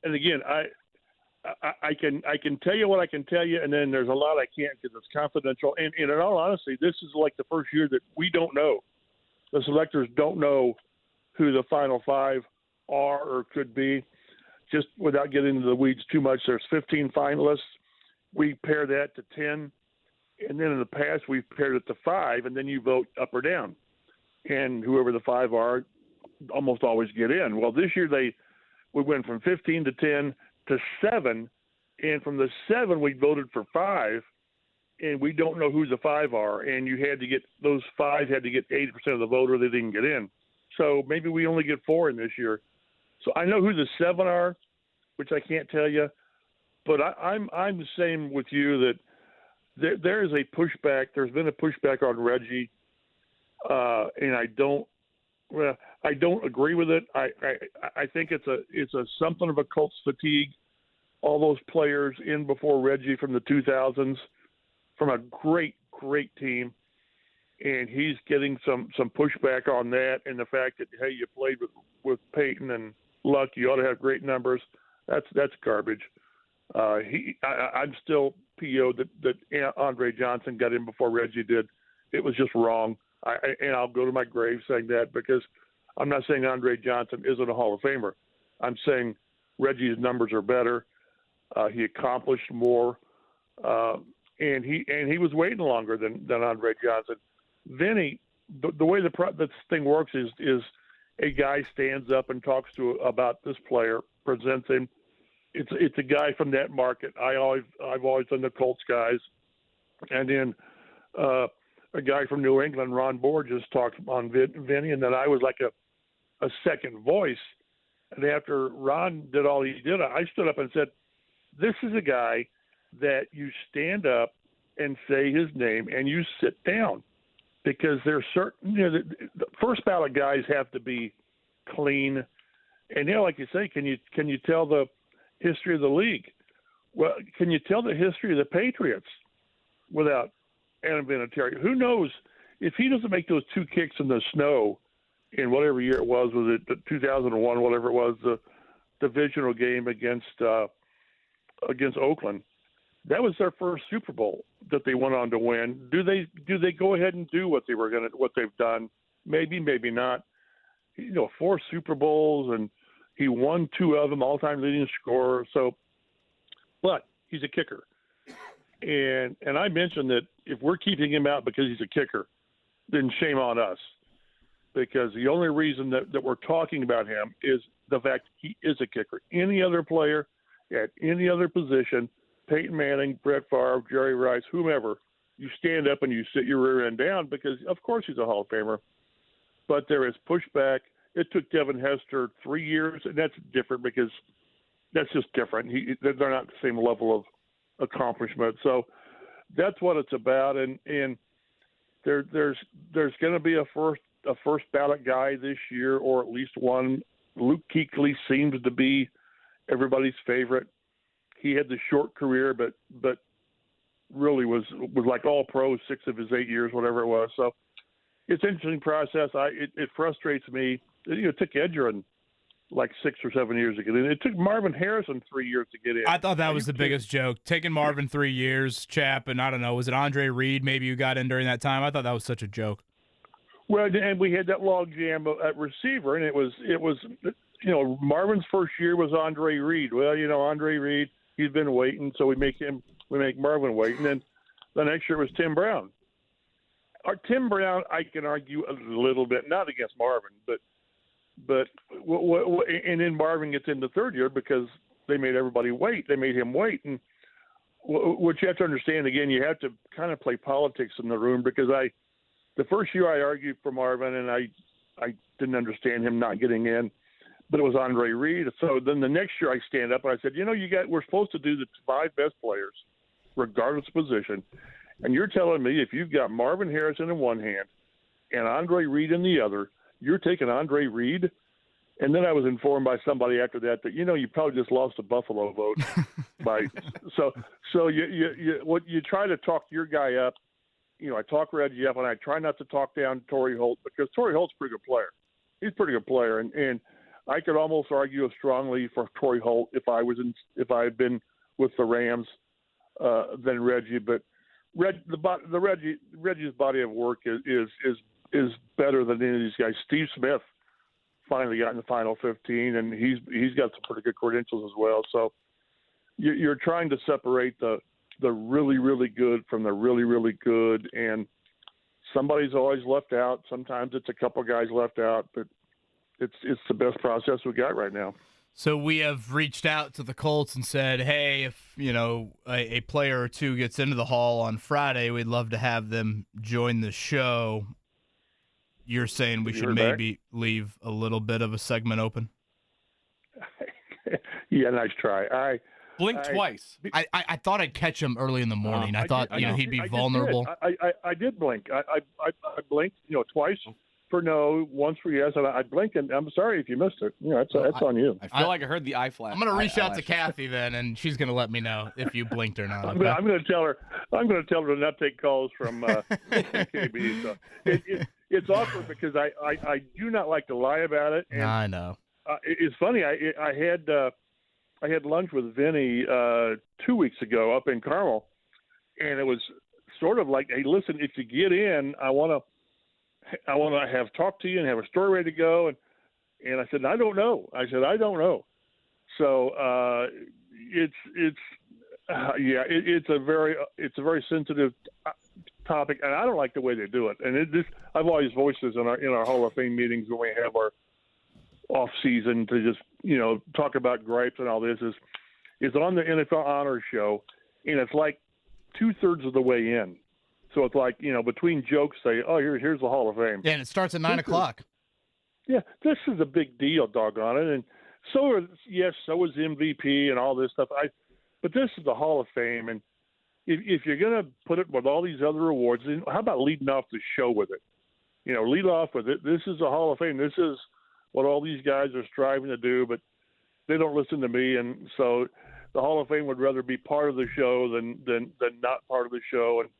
and again, I can tell you what I can tell you, and then there's a lot I can't because it's confidential. And in all honesty, this is like the first year that we don't know. The selectors don't know who the final five are or could be. Just without getting into the weeds too much, there's 15 finalists. We pair that to 10. And then in the past, we've paired it to 5, and then you vote up or down. And whoever the 5 are almost always get in. Well, this year we went from 15 to 10 to 7, and from the 7 we voted for 5, and we don't know who the 5 are. And those 5 had to get 80% of the vote or they didn't get in. So maybe we only get 4 in this year. So I know who the 7 are, which I can't tell you, but I'm the same with you that there is a pushback. There's been a pushback on Reggie, and I don't agree with it. I think it's a something of a Colts fatigue. All those players in before Reggie from the 2000s, from a great team, and he's getting some pushback on that, and the fact that hey, you played with Peyton and Luck, you ought to have great numbers. That's garbage. I'm still PO'd that Andre Johnson got in before Reggie did. It was just wrong. And I'll go to my grave saying that because I'm not saying Andre Johnson isn't a Hall of Famer. I'm saying Reggie's numbers are better. He accomplished more, and he was waiting longer than Andre Johnson. Vinny, the way this thing works is a guy stands up and talks about this player, presents him. It's a guy from that market. I've always done the Colts guys, and then a guy from New England, Ron Borges, talked on Vinny, and then I was like a second voice. And after Ron did all he did, I stood up and said, "This is a guy that you stand up and say his name and you sit down, because there's certain the first ballot guys have to be clean, and like you say, can you tell the history of the league? Well, can you tell the history of the Patriots without Adam Vinatieri? Who knows if he doesn't make those 2 kicks in the snow in whatever year it was it 2001, whatever it was, the divisional game against Oakland? That was their first Super Bowl that they went on to win. Do they go ahead and do what they've done? Maybe, maybe not. 4 Super Bowls, and he won 2 of them, all-time leading scorer. So, but he's a kicker, and I mentioned that if we're keeping him out because he's a kicker, then shame on us, because the only reason that we're talking about him is the fact he is a kicker. Any other player at any other position, Peyton Manning, Brett Favre, Jerry Rice, whomever, you stand up and you sit your rear end down because, of course, he's a Hall of Famer. But there is pushback. It took Devin Hester 3 years, and that's different because that's just different. They're not the same level of accomplishment. So that's what it's about. And there's going to be a first ballot guy this year, or at least one. Luke Kuechly seems to be everybody's favorite. He had the short career, but really was like all pro 6 of his 8 years, whatever it was. So it's an interesting process. It frustrates me. It took Edgerrin like 6 or 7 years to get in. It took Marvin Harrison 3 years to get in. I thought that was the biggest joke. Taking Marvin 3 years, Chap, and I don't know, was it Andre Reed maybe you got in during that time? I thought that was such a joke. Well, and we had that log jam at receiver, and it was Marvin's first year was Andre Reed. Well, Andre Reed, he's been waiting, so we make Marvin wait, and then the next year was Tim Brown. Tim Brown, I can argue a little bit, not against Marvin, but and then Marvin gets in the third year because they made everybody wait. They made him wait, and what you have to understand, again, you have to kind of play politics in the room, because the first year I argued for Marvin, and I didn't understand him not getting in, but it was Andre Reed. So then the next year I stand up and I said, we're supposed to do the 5 best players, regardless of position, And you're telling me if you've got Marvin Harrison in one hand and Andre Reed in the other, you're taking Andre Reed? And then I was informed by somebody after that you probably just lost a Buffalo vote. So you try to talk your guy up. I talk Reggie up, and I try not to talk down Torrey Holt because Torrey Holt's a pretty good player. He's a pretty good player, and I could almost argue strongly for Torrey Holt if I had been with the Rams than Reggie. But Reggie's body of work is better than any of these guys. Steve Smith finally got in the final 15, and he's got some pretty good credentials as well. So you're trying to separate the really, really good from the really, really good, and somebody's always left out. Sometimes it's a couple guys left out, but it's the best process we got right now. So we have reached out to the Colts and said, hey, if a player or two gets into the Hall on Friday, we'd love to have them join the show. You're saying we should maybe leave a little bit of a segment open? Yeah, nice try. Blink twice. I thought I'd catch him early in the morning. I thought he'd be vulnerable. I did blink. I blinked twice for no, once for yes, and I blinked, and I'm sorry if you missed it. That's on you. I feel like I heard the eye flash. I'm going to reach out to Kathy then, and she's going to let me know if you blinked or not. I'm going to tell her. I'm going to tell her to not take calls from KB. So it's awkward because I do not like to lie about it. And, I know. It's funny. I had lunch with Vinny 2 weeks ago up in Carmel, and it was sort of like, hey, listen, if you get in, I want to have talked to you and have a story ready to go. And I said, I don't know. So it's a very sensitive topic, and I don't like the way they do it. And I've always voiced this in our Hall of Fame meetings when we have our off season to just talk about gripes and all this is on the NFL Honors Show, and it's like 2/3 of the way in. So it's like, between jokes, say, oh, here's the Hall of Fame. Yeah, and it starts at 9 o'clock. Yeah, this is a big deal, doggone it. And so is MVP and all this stuff. But this is the Hall of Fame. And if you're going to put it with all these other awards, then how about leading off the show with it? Lead off with it. This is the Hall of Fame. This is what all these guys are striving to do, but they don't listen to me. And so the Hall of Fame would rather be part of the show than not part of the show. And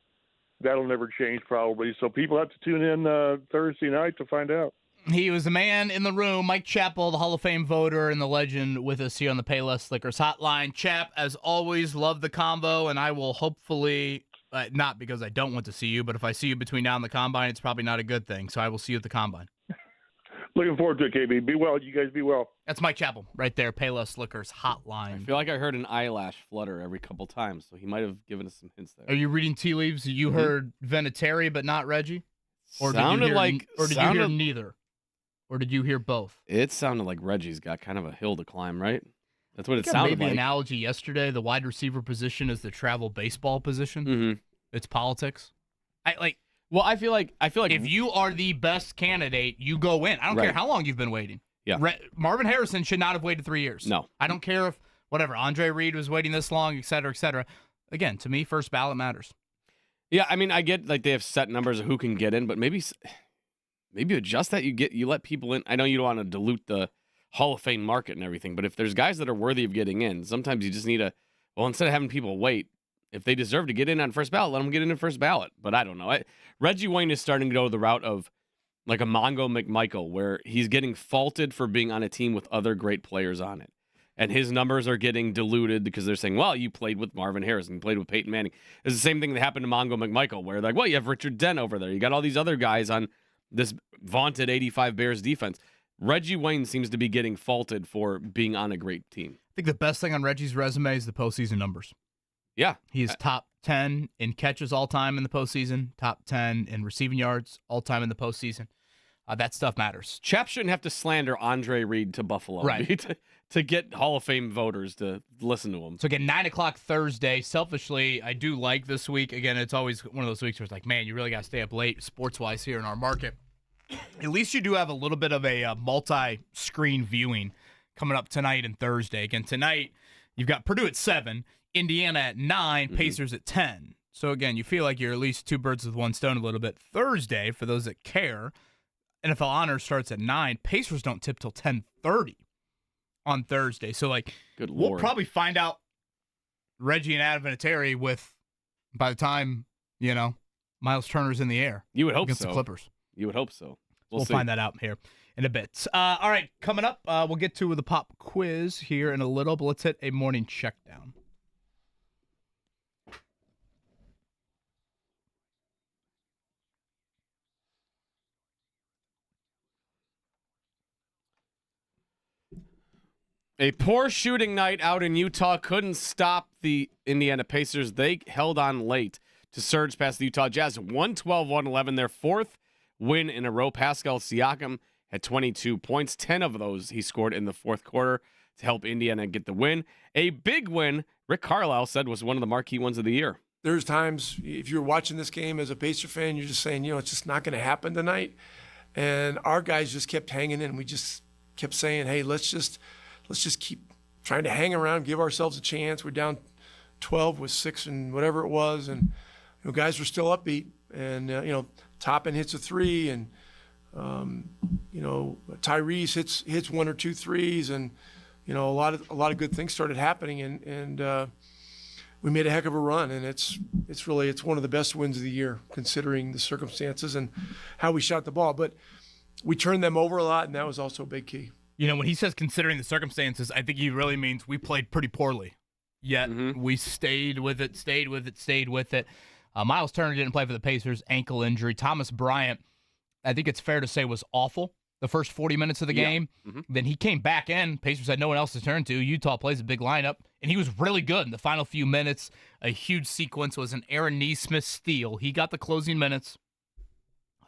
that'll never change probably. So people have to tune in Thursday night to find out. He was a man in the room, Mike Chappell, the Hall of Fame voter and the legend, with us here on the Payless Liquors Hotline. Chap, as always, love the combo, and I will hopefully, not because I don't want to see you, but if I see you between now and the Combine, it's probably not a good thing. So I will see you at the Combine. Looking forward to it, KB. Be well. You guys be well. That's Mike Chappell right there, Payless Liquors Hotline. I feel like I heard an eyelash flutter every couple times, so he might have given us some hints there. Are you reading tea leaves? You heard Vinatieri, but not Reggie? Or sounded did you hear neither? Or did you hear both? It sounded like Reggie's got kind of a hill to climb, right? That's what it sounded maybe like. Analogy yesterday, the wide receiver position is the travel baseball position. Mm-hmm. It's politics. Well, I feel like if you are the best candidate, you go in. I don't care how long you've been waiting. Yeah. Marvin Harrison should not have waited 3 years. No. I don't care if Andre Reed was waiting this long, et cetera, et cetera. Again, to me, first ballot matters. Yeah, I mean, I get like they have set numbers of who can get in, but maybe adjust that. You let people in. I know you don't want to dilute the Hall of Fame market and everything, but if there's guys that are worthy of getting in, sometimes you just need instead of having people wait, if they deserve to get in on first ballot, let them get in first ballot. But I don't know. Reggie Wayne is starting to go the route of like a Mongo McMichael, where he's getting faulted for being on a team with other great players on it. And his numbers are getting diluted because they're saying, well, you played with Marvin Harrison, you played with Peyton Manning. It's the same thing that happened to Mongo McMichael, where like, well, you have Richard Dent over there. You got all these other guys on this vaunted 85 Bears defense. Reggie Wayne seems to be getting faulted for being on a great team. I think the best thing on Reggie's resume is the postseason numbers. Yeah. He's top 10 in catches all time in the postseason, top 10 in receiving yards all time in the postseason. That stuff matters. Chap shouldn't have to slander Andre Reed to Buffalo, right? to get Hall of Fame voters to listen to him. So again, 9 o'clock Thursday. Selfishly, I do like this week. Again, it's always one of those weeks where it's like, man, you really got to stay up late sports-wise here in our market. At least you do have a little bit of a multi-screen viewing coming up tonight and Thursday. Again, tonight, you've got Purdue at 7, Indiana at 9, Pacers at 10. So, again, you feel like you're at least two birds with one stone a little bit. Thursday, for those that care, NFL Honors starts at 9. Pacers don't tip till 10:30 on Thursday. So, Good we'll Lord. probably find out Reggie and Adam Vinatieri by the time, Miles Turner's in the air. You would hope against so. the Clippers. You would hope so. We'll see. find that out here in a bit. All right, coming up, we'll get to the pop quiz here in a little, but let's hit a morning check down. A poor shooting night out in Utah couldn't stop the Indiana Pacers. They held on late to surge past the Utah Jazz. 112-111, their fourth win in a row. Pascal Siakam had 22 points. 10 of those he scored in the fourth quarter to help Indiana get the win. A big win, Rick Carlisle said, was one of the marquee ones of the year. There's times if you're watching this game as a Pacer fan, you're just saying, it's just not going to happen tonight. And our guys just kept hanging in. We just kept saying, hey, let's just keep trying to hang around, give ourselves a chance. We're down 12 with 6 and whatever it was, and guys were still upbeat. And Toppin hits a 3, and Tyrese hits 1 or 2 threes, and a lot of good things started happening, and we made a heck of a run. And it's one of the best wins of the year considering the circumstances and how we shot the ball. But we turned them over a lot, and that was also a big key. When he says considering the circumstances, I think he really means we played pretty poorly. Yet we stayed with it. Miles Turner didn't play for the Pacers, ankle injury. Thomas Bryant, I think it's fair to say, was awful the first 40 minutes of the game. Then he came back in. Pacers had no one else to turn to. Utah plays a big lineup, and he was really good in the final few minutes. A huge sequence was an Aaron Nesmith steal. He got the closing minutes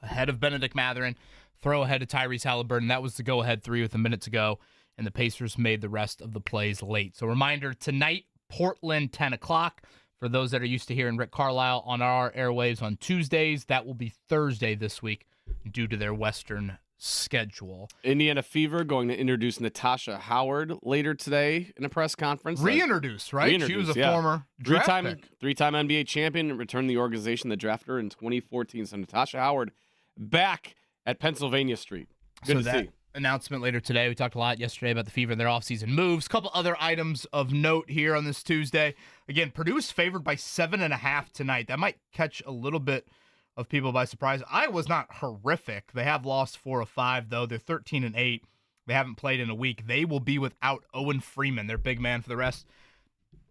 ahead of Benedict Mathurin. Throw ahead to Tyrese Halliburton. That was the go-ahead 3 with a minute to go, and the Pacers made the rest of the plays late. So reminder, tonight, Portland, 10 o'clock. For those that are used to hearing Rick Carlisle on our airwaves on Tuesdays, that will be Thursday this week due to their Western schedule. Indiana Fever going to introduce Natasha Howard later today in a press conference. Reintroduce, right? She was a former draft pick. Three-time NBA champion, returned the organization that drafted her in 2014. So Natasha Howard back at Pennsylvania Street. Good to see. Announcement later today. We talked a lot yesterday about the Fever and their offseason moves. Couple other items of note here on this Tuesday. Again, Purdue is favored by 7.5 tonight. That might catch a little bit of people by surprise. Iowa's not horrific. They have lost 4 of 5, though. They're 13-8. They haven't played in a week. They will be without Owen Freeman, their big man, for the rest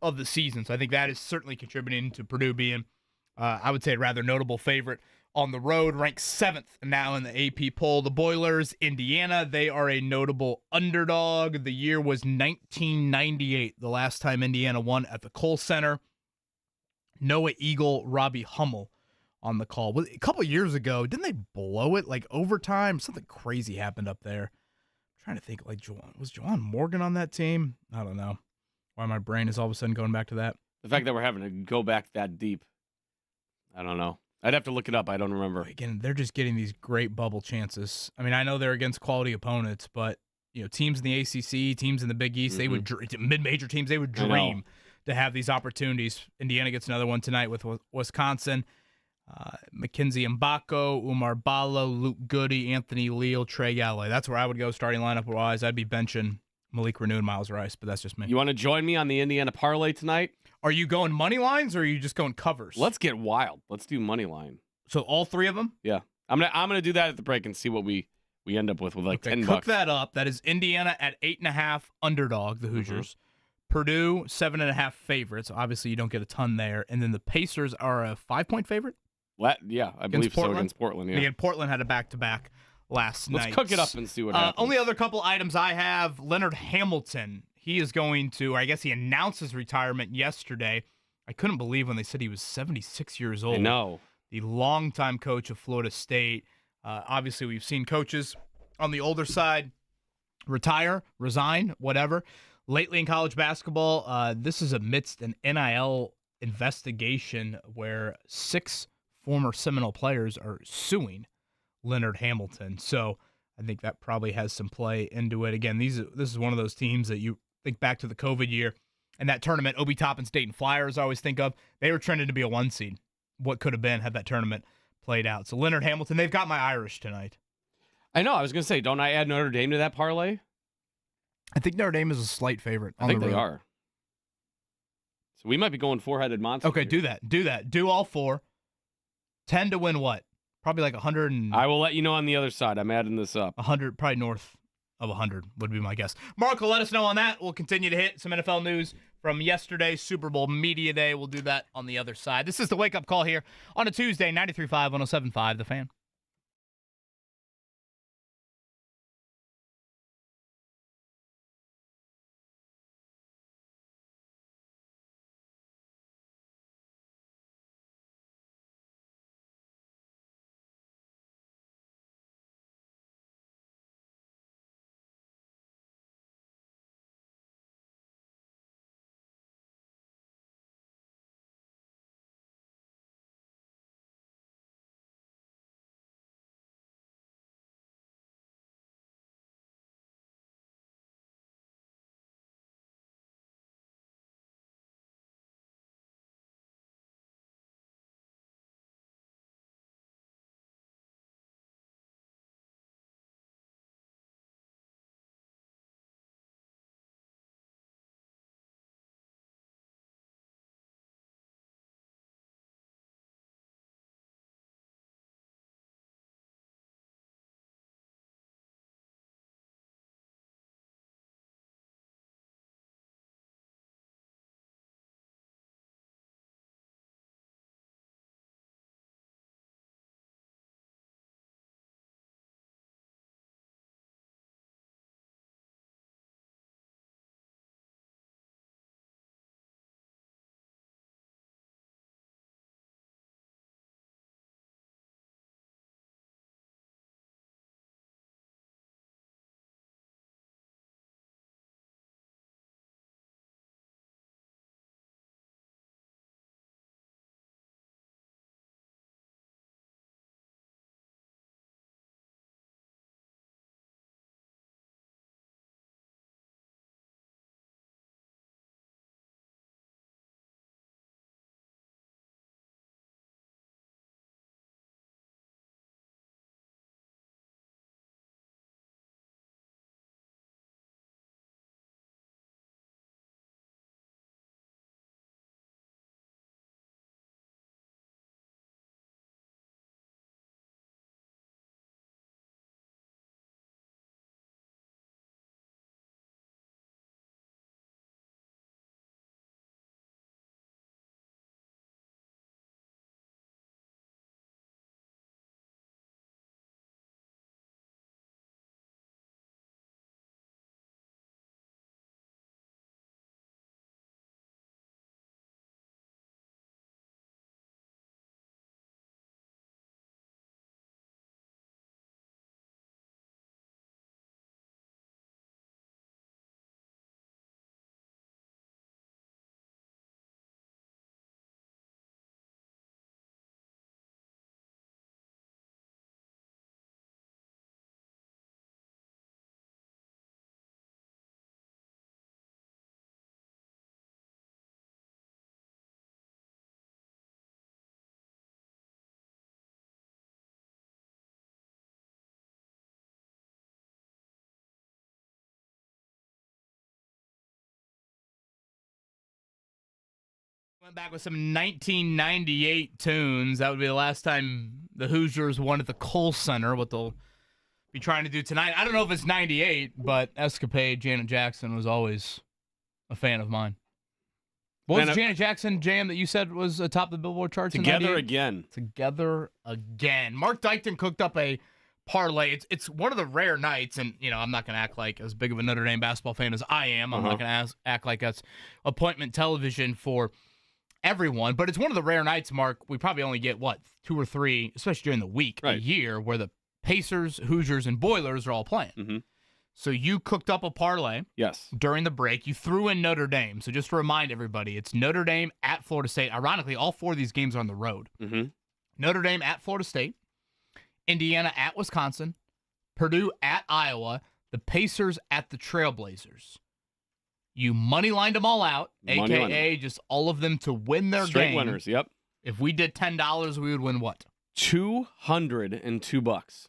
of the season. So I think that is certainly contributing to Purdue being, I would say, a rather notable favorite on the road, ranked 7th now in the AP poll. The Boilers, Indiana, they are a notable underdog. The year was 1998, the last time Indiana won at the Kohl Center. Noah Eagle, Robbie Hummel on the call. A couple of years ago, didn't they blow it? Overtime? Something crazy happened up there. I'm trying to think, was Juwan Morgan on that team? I don't know why my brain is all of a sudden going back to that. The fact that we're having to go back that deep, I don't know. I'd have to look it up. I don't remember. Again, they're just getting these great bubble chances. I mean, I know they're against quality opponents, but teams in the ACC, teams in the Big East, they would mid-major teams, they would dream to have these opportunities. Indiana gets another one tonight with Wisconsin. Mackenzie Mbako, Umar Ballo, Luke Goody, Anthony Leal, Trey Galloway. That's where I would go starting lineup-wise. I'd be benching Malik Renew and Miles Rice, but that's just me. You want to join me on the Indiana parlay tonight? Are you going money lines or are you just going covers? Let's get wild. Let's do money line. So all 3 of them? Yeah. I'm gonna do that at the break and see what we end up with $10. Cook that up. That is Indiana at 8.5 underdog, the Hoosiers. Purdue 7.5 favorites. Obviously, you don't get a ton there. And then the Pacers are a 5-point favorite. Yeah, I believe so against Portland. Yeah. Again, Portland had a back-to-back last night. Let's cook it up and see what happens. Only other couple items I have. Leonard Hamilton. He is going to, or I guess he announced his retirement yesterday. I couldn't believe when they said he was 76 years old. I know. The longtime coach of Florida State. Obviously, we've seen coaches on the older side retire, resign, whatever. Lately in college basketball, this is amidst an NIL investigation where 6 former Seminole players are suing Leonard Hamilton. So I think that probably has some play into it. Again, this is one of those teams that you think back to the COVID year, and that tournament, Obi Toppin's Dayton Flyers, I always think of, they were trending to be a 1 seed. What could have been had that tournament played out. So Leonard Hamilton, they've got my Irish tonight. I know. I was going to say, don't I add Notre Dame to that parlay? I think Notre Dame is a slight favorite. I think they are. So we might be going four-headed monster. Okay, here. do that. Do all 4. 10 to win what? Probably like 100 and... I will let you know on the other side. I'm adding this up. 100, probably north of 100 would be my guess. Mark will let us know on that. We'll continue to hit some NFL news from yesterday, Super Bowl Media Day. We'll do that on the other side. This is the Wake Up Call here on a Tuesday, 93.5, 107.5, The Fan. Went back with some 1998 tunes. That would be the last time the Hoosiers won at the Kohl Center, what they'll be trying to do tonight. I don't know if it's 98, but Escapade, Janet Jackson was always a fan of mine. What was the Janet Jackson jam that you said was atop the Billboard charts? Together Again. Together Again. Mark Dykton cooked up a parlay. It's one of the rare nights, and I'm not going to act like as big of a Notre Dame basketball fan as I am. I'm not going to act like that's appointment television for everyone, but it's one of the rare nights, Mark. We probably only get, 2 or 3, especially during the week, a year, where the Pacers, Hoosiers, and Boilers are all playing. Mm-hmm. So you cooked up a parlay during the break. You threw in Notre Dame. So just to remind everybody, it's Notre Dame at Florida State. Ironically, all 4 of these games are on the road. Mm-hmm. Notre Dame at Florida State, Indiana at Wisconsin, Purdue at Iowa, the Pacers at the Trailblazers. You money lined them all out, Money line a.k.a. just all of them to win their Straight game. winners, yep. If we did $10, we would win what? $202.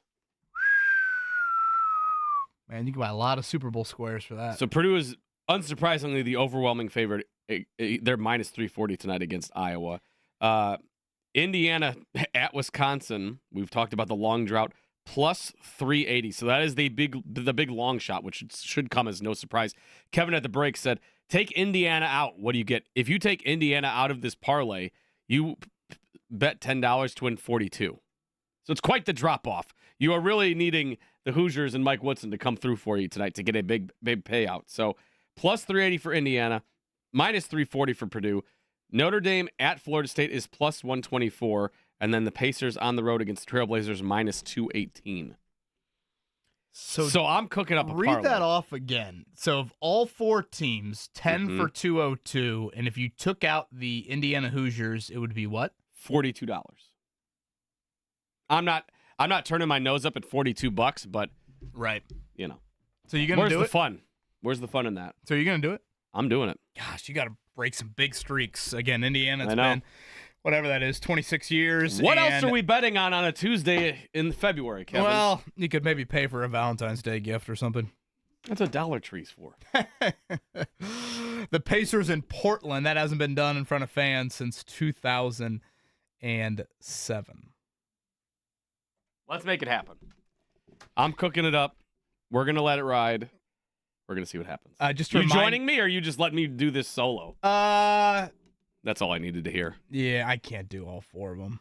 Man, you can buy a lot of Super Bowl squares for that. So Purdue is unsurprisingly the overwhelming favorite. They're minus 340 tonight against Iowa. Indiana at Wisconsin. We've talked about the long drought. Plus 380. So that is the big long shot, which should come as no surprise. Kevin at the break said, take Indiana out. What do you get? If you take Indiana out of this parlay, you bet $10 to win 42. So it's quite the drop-off. You are really needing the Hoosiers and Mike Woodson to come through for you tonight to get a big payout. So plus 380 for Indiana, minus 340 for Purdue. Notre Dame at Florida State is plus 124. And then the Pacers on the road against Trailblazers minus 218. So I'm cooking up a parlay. Read that off again. So of all four teams, 10 for 202, and if you took out the Indiana Hoosiers, it would be what? $42. I'm not turning my nose up at $42, but right, you know. So you're gonna do it? Where's the fun? Where's the fun in that? So you're gonna do it? I'm doing it. Gosh, you got to break some big streaks again. Indiana, it's I know. been whatever that is, 26 years. What else are we betting on a Tuesday in February, Kevin? Well, you could maybe pay for a Valentine's Day gift or something. That's what Dollar Tree's for. The Pacers in Portland, that hasn't been done in front of fans since 2007. Let's make it happen. I'm cooking it up. We're going to let it ride. We're going to see what happens. Just you joining me, or you just letting me do this solo? That's all I needed to hear. Yeah, I can't do all four of them.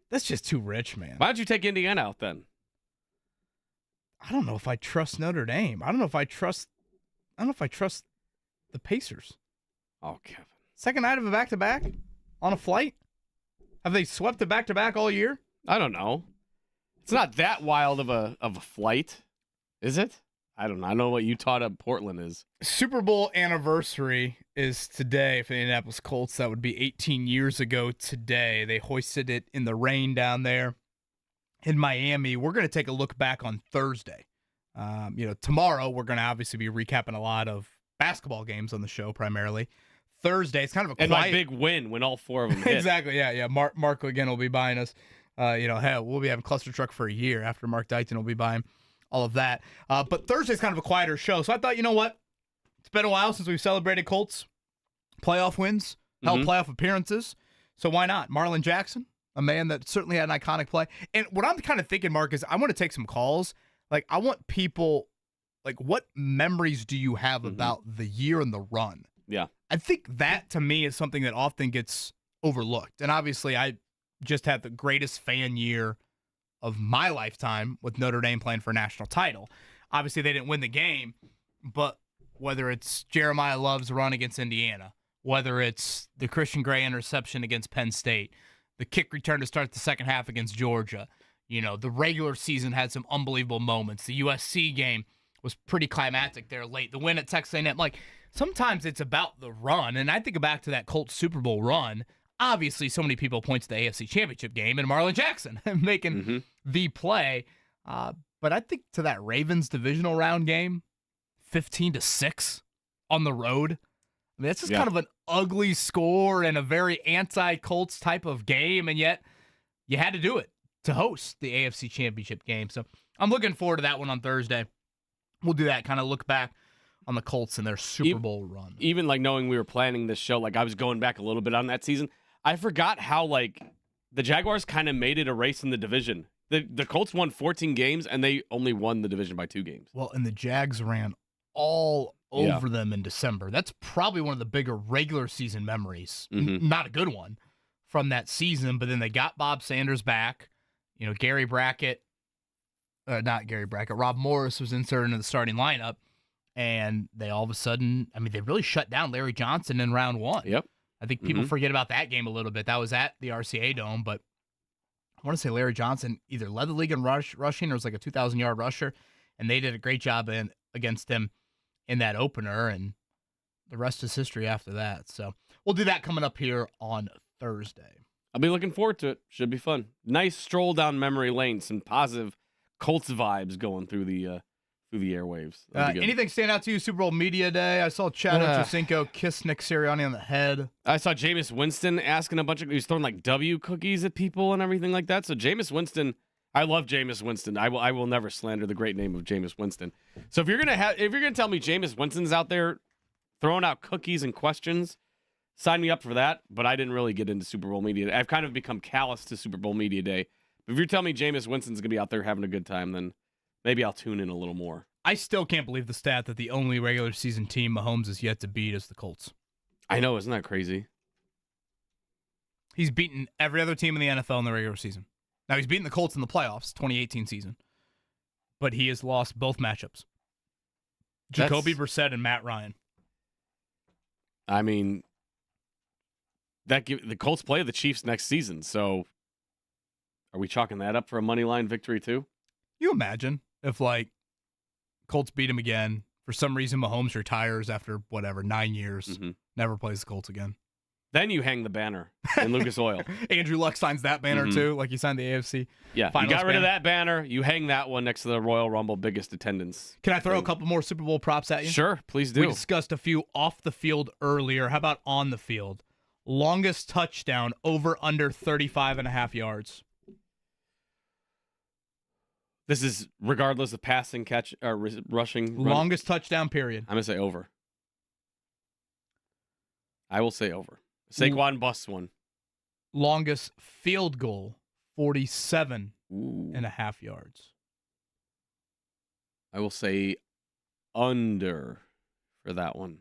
That's just too rich, man. Why don't you take Indiana out then? I don't know if I trust Notre Dame. I don't know if I trust the Pacers. Oh, Kevin. Second night of a back-to-back on a flight? Have they swept the back-to-back all year? I don't know. It's not that wild of a flight, is it? I don't know. I know what you taught at Portland is. Super Bowl anniversary is today for the Indianapolis Colts. That would be 18 years ago today. They hoisted it in the rain down there in Miami. We're going to take a look back on Thursday. Tomorrow we're going to obviously be recapping a lot of basketball games on the show primarily. Thursday, it's kind of a quiet... And my big win when all four of them hit. Exactly, yeah. Mark again will be buying us. Hell, we'll be having Cluster Truck for a year after Mark Dighton will be buying all of that. But Thursday's kind of a quieter show. So I thought, you know what? It's been a while since we've celebrated Colts playoff wins, playoff appearances. So why not? Marlon Jackson, a man that certainly had an iconic play. And what I'm kind of thinking, Mark, is I want to take some calls. Like, I want people, like, what memories do you have about the year and the run? Yeah. I think that, to me, is something that often gets overlooked. And obviously, I just had the greatest fan year of my lifetime with Notre Dame playing for a national title. Obviously, they didn't win the game, but whether it's Jeremiah Love's run against Indiana, whether it's the Christian Gray interception against Penn State, the kick return to start the second half against Georgia, the regular season had some unbelievable moments. The USC game was pretty climactic there late. The win at Texas A&M, like, sometimes it's about the run, and I think back to that Colts Super Bowl run. Obviously, so many people point to the AFC Championship game and Marlon Jackson making the play. But I think to that Ravens divisional round game, 15-6 on the road. I mean, that's just kind of an ugly score and a very anti-Colts type of game, and yet you had to do it to host the AFC Championship game. So I'm looking forward to that one on Thursday. We'll do that, kind of look back on the Colts and their Super Bowl run. Even like knowing we were planning this show, like I was going back a little bit on that season. I forgot how like the Jaguars kind of made it a race in the division. The Colts won 14 games and they only won the division by 2 games. Well, and the Jags ran all over them in December. That's probably one of the bigger regular season memories. Not a good one from that season, but then they got Bob Sanders back. Gary Brackett, not Gary Brackett, Rob Morris was inserted into the starting lineup. And they all of a sudden, they really shut down Larry Johnson in round 1. Yep. I think people forget about that game a little bit. That was at the RCA Dome, but I want to say Larry Johnson either led the league in rushing or was like a 2,000-yard rusher, and they did a great job against him in that opener, and the rest is history after that. So we'll do that coming up here on Thursday. I'll be looking forward to it. Should be fun. Nice stroll down memory lane. Some positive Colts vibes going through the through the airwaves. That'd be good. Anything stand out to you, Super Bowl Media Day? I saw Chad Ochocinco kiss Nick Sirianni on the head. I saw Jameis Winston asking he was throwing like W cookies at people and everything like that. So Jameis Winston, I love Jameis Winston. I will never slander the great name of Jameis Winston. So if you're gonna tell me Jameis Winston's out there throwing out cookies and questions, sign me up for that. But I didn't really get into Super Bowl Media Day. I've kind of become callous to Super Bowl Media Day. But if you're telling me Jameis Winston's gonna be out there having a good time, then maybe I'll tune in a little more. I still can't believe the stat that the only regular season team Mahomes has yet to beat is the Colts. I know, isn't that crazy? He's beaten every other team in the NFL in the regular season. Now, he's beaten the Colts in the playoffs, 2018 season. But he has lost both matchups. Jacoby Brissett and Matt Ryan. I mean, the Colts play the Chiefs next season, so are we chalking that up for a money line victory too? You imagine if, like, Colts beat him again. For some reason, Mahomes retires after, 9 years. Never plays the Colts again. Then you hang the banner in Lucas Oil. Andrew Luck signs that banner, too, like he signed the AFC. Yeah, you got rid of that banner. You hang that one next to the Royal Rumble biggest attendance. Can I throw a couple more Super Bowl props at you? Sure, please do. We discussed a few off the field earlier. How about on the field? Longest touchdown over under 35.5 yards. This is regardless of passing, catch, or rushing. Longest touchdown period. I'm going to say over. I will say over. Saquon busts one. Longest field goal, 47.5 yards. I will say under for that one.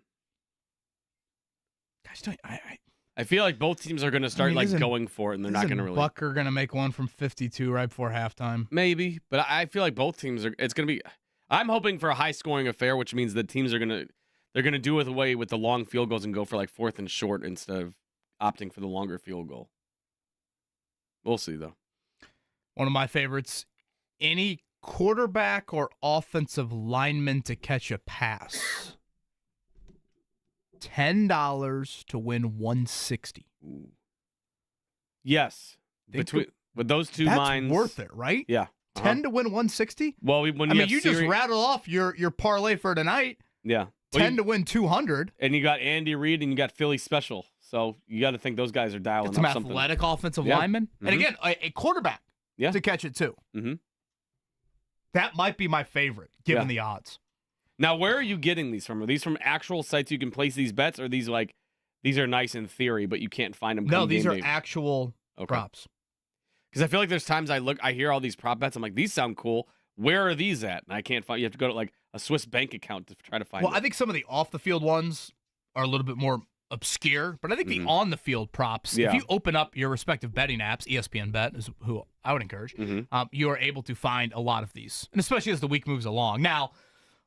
Guys, I feel like both teams are going to start going for it, and they're not going to really. Bucker going to make one from 52 right before halftime. Maybe, but I feel like both teams are. It's going to be. I'm hoping for a high-scoring affair, which means that teams are going to. They're going to do away with the long field goals and go for like 4th and short instead of opting for the longer field goal. We'll see, though. One of my favorites, any quarterback or offensive lineman to catch a pass. $10 to win $160. Ooh. Yes. With those two minds. That's worth it, right? Yeah. 10 to win $160? Well, you just rattled off your parlay for tonight. Yeah. 10 to win 200. And you got Andy Reid and you got Philly Special. So you got to think those guys are dialing some up something. Athletic offensive linemen. And again, a quarterback to catch it too. That might be my favorite, given the odds. Now, where are you getting these from? Are these from actual sites you can place these bets, or are these these are nice in theory, but you can't find them? No, these are actual props. Because I feel like there's times I hear all these prop bets. I'm like, these sound cool. Where are these at? And I can't find. You have to go to like a Swiss bank account to try to find. Well, I think some of the off the field ones are a little bit more obscure, but I think the on the field props. If you open up your respective betting apps, ESPN Bet is who I would encourage. You are able to find a lot of these, and especially as the week moves along. Now,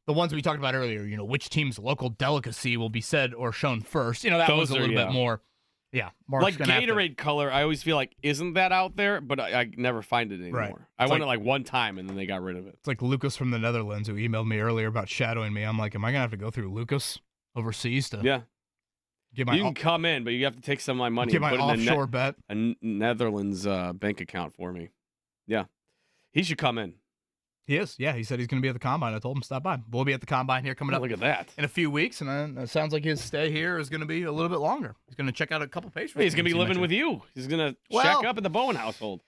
the ones we talked about earlier, which team's local delicacy will be said or shown first. That was a little bit more. Yeah, like Gatorade color, I always feel like isn't that out there, but I never find it anymore. Right. I went it like one time and then they got rid of it. It's like Lucas from the Netherlands who emailed me earlier about shadowing me. I'm like, am I gonna have to go through Lucas overseas to? Yeah. Get my you can come in, but you have to take some of my money get and my put it offshore bet. A Netherlands bank account for me. Yeah, he should come in. He is. Yeah, he said he's going to be at the Combine. I told him stop by. We'll be at the Combine here coming up. Look at that. In a few weeks, and then it sounds like his stay here is going to be a little bit longer. He's going to check out a couple Patriots. He's going to be living with you. He's going to check up at the Bowen household.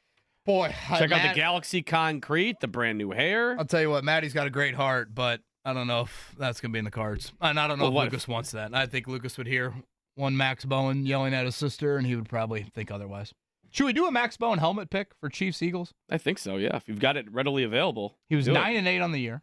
Boy, check out the Galaxy Concrete, the brand new hair. I'll tell you what, Maddie's got a great heart, but I don't know if that's going to be in the cards. And I don't know if Lucas wants that. I think Lucas would hear one Max Bowen yelling at his sister, and he would probably think otherwise. Should we do a Max Bowen helmet pick for Chiefs Eagles? I think so, yeah. If you've got it readily available. He was 9-8 on the year.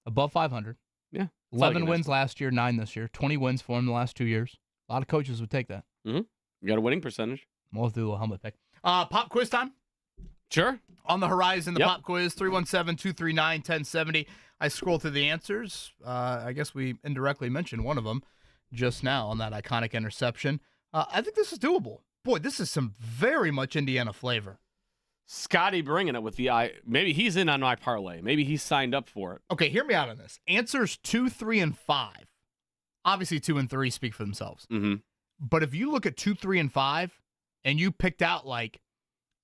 Above 500. Yeah. 11 wins last year, 9 this year. 20 wins for him the last 2 years. A lot of coaches would take that. You got a winning percentage. We'll do a little helmet pick. Pop quiz time? Sure. On the horizon, the pop quiz, 317-239-1070. I scroll through the answers. I guess we indirectly mentioned one of them just now on that iconic interception. I think this is doable. Boy, this is some very much Indiana flavor. Scotty bringing it with the eye. Maybe he's in on my parlay. Maybe he's signed up for it. Okay, hear me out on this. Answers 2, 3, and 5. Obviously, 2 and 3 speak for themselves. But if you look at 2, 3, and 5, and you picked out like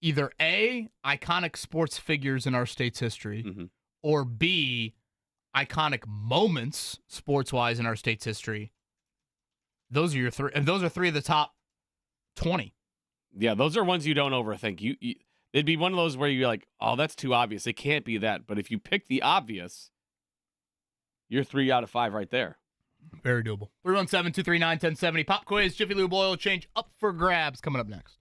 either A, iconic sports figures in our state's history, or B, iconic moments sports-wise in our state's history, those are your three. And those are three of the top 20. Yeah, those are ones you don't overthink. It'd be one of those where you're like, oh, that's too obvious. It can't be that. But if you pick the obvious, you're 3 out of 5 right there. Very doable. 317-239-1070. Pop quiz, Jiffy Lube oil change up for grabs coming up next.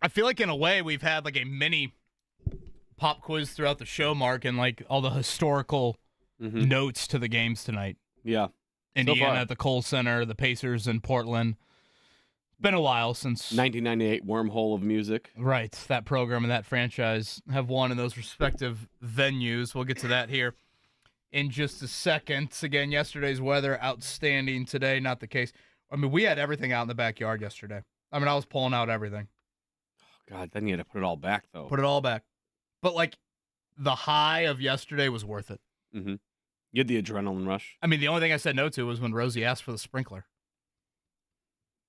I feel like in a way we've had like a mini pop quiz throughout the show, Mark, and like all the historical notes to the games tonight. Yeah. Indiana at the Colts Center, the Pacers in Portland. Been a while since 1998 wormhole of music. Right, that program and that franchise have won in those respective venues. We'll get to that here in just a second. Again, yesterday's weather outstanding. Today, not the case. I mean, we had everything out in the backyard yesterday. I mean, I was pulling out everything. God, then you had to put it all back, though. Put it all back. But, like, the high of yesterday was worth it. Mm-hmm. You had the adrenaline rush. I mean, the only thing I said no to was when Rosie asked for the sprinkler.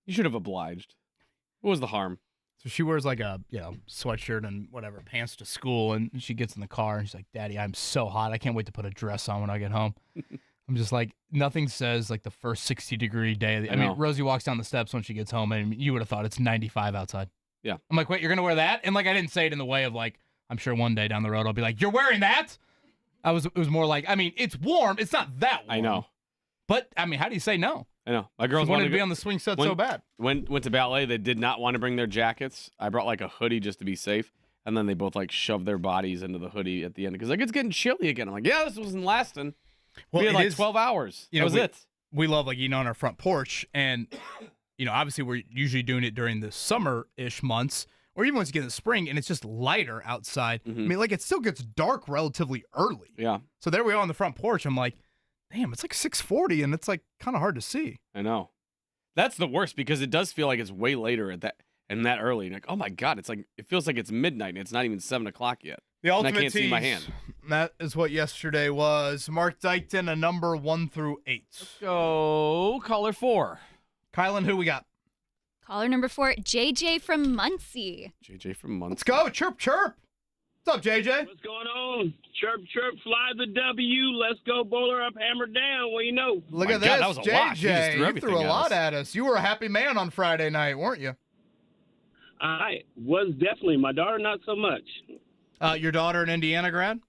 You should have obliged. What was the harm? So she wears like a sweatshirt and whatever, pants to school, and she gets in the car and she's like, Daddy, I'm so hot. I can't wait to put a dress on when I get home. I'm just like, nothing says like the first 60-degree day. I mean, Rosie walks down the steps when she gets home, and you would have thought it's 95 outside. Yeah. I'm like, wait, you're going to wear that? And like, I didn't say it in the way of like, I'm sure one day down the road I'll be like, you're wearing that? It was more like, I mean, it's warm. It's not that warm. I know. But, I mean, how do you say no? I know. My girls wanted to be on the swing set so bad. Went to ballet. They did not want to bring their jackets. I brought like a hoodie just to be safe. And then they both like shoved their bodies into the hoodie at the end because like it's getting chilly again. I'm like, yeah, this wasn't lasting. Well, we had like 12 hours. That was it. We love like eating on our front porch, and obviously we're usually doing it during the summer-ish months, or even once you get in the spring, and it's just lighter outside. I mean, like it still gets dark relatively early. Yeah. So there we are on the front porch. I'm like, damn, it's like 6:40, and it's like kind of hard to see. I know. That's the worst because it does feel like it's way later at that early. And like, oh my God, it's like it feels like it's midnight and it's not even 7 o'clock yet. The ultimate and I can't see my hand. That is what yesterday was. Mark Dykton, a number 1 through 8. Let's go caller 4. Kylan, who we got? Caller number 4, JJ from Muncie. JJ from Muncie. Let's go. Chirp, chirp. What's up, JJ? What's going on? Chirp, chirp, fly the W. Let's go, bowler up, hammer down. What you know? Look at God, this, that was a JJ. lot. You threw a lot at us. You were a happy man on Friday night, weren't you? I was definitely. My daughter, not so much. Your daughter an Indiana grad?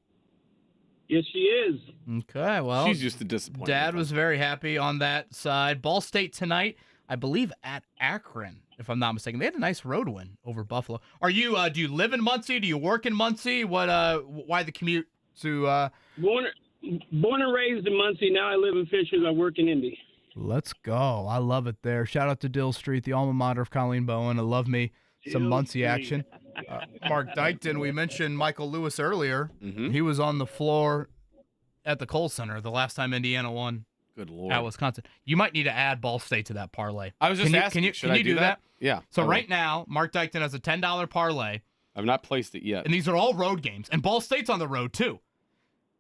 Yes, she is. Okay, well. She's used to disappointment. Dad was very happy on that side. Ball State tonight, I believe at Akron, if I'm not mistaken. They had a nice road win over Buffalo. Are you? Do you live in Muncie? Do you work in Muncie? What? Why the commute to? Born and raised in Muncie. Now I live in Fishers. I work in Indy. Let's go. I love it there. Shout out to Dill Street, the alma mater of Colleen Bowen. I love me some Muncie action. Mark Dykton, we mentioned Michael Lewis earlier. He was on the floor at the Colts Center the last time Indiana won. Good Lord. At Wisconsin. You might need to add Ball State to that parlay. I was just asking. Can you do that? Yeah. So right now, Mark Dykton has a $10 parlay. I've not placed it yet. And these are all road games. And Ball State's on the road, too.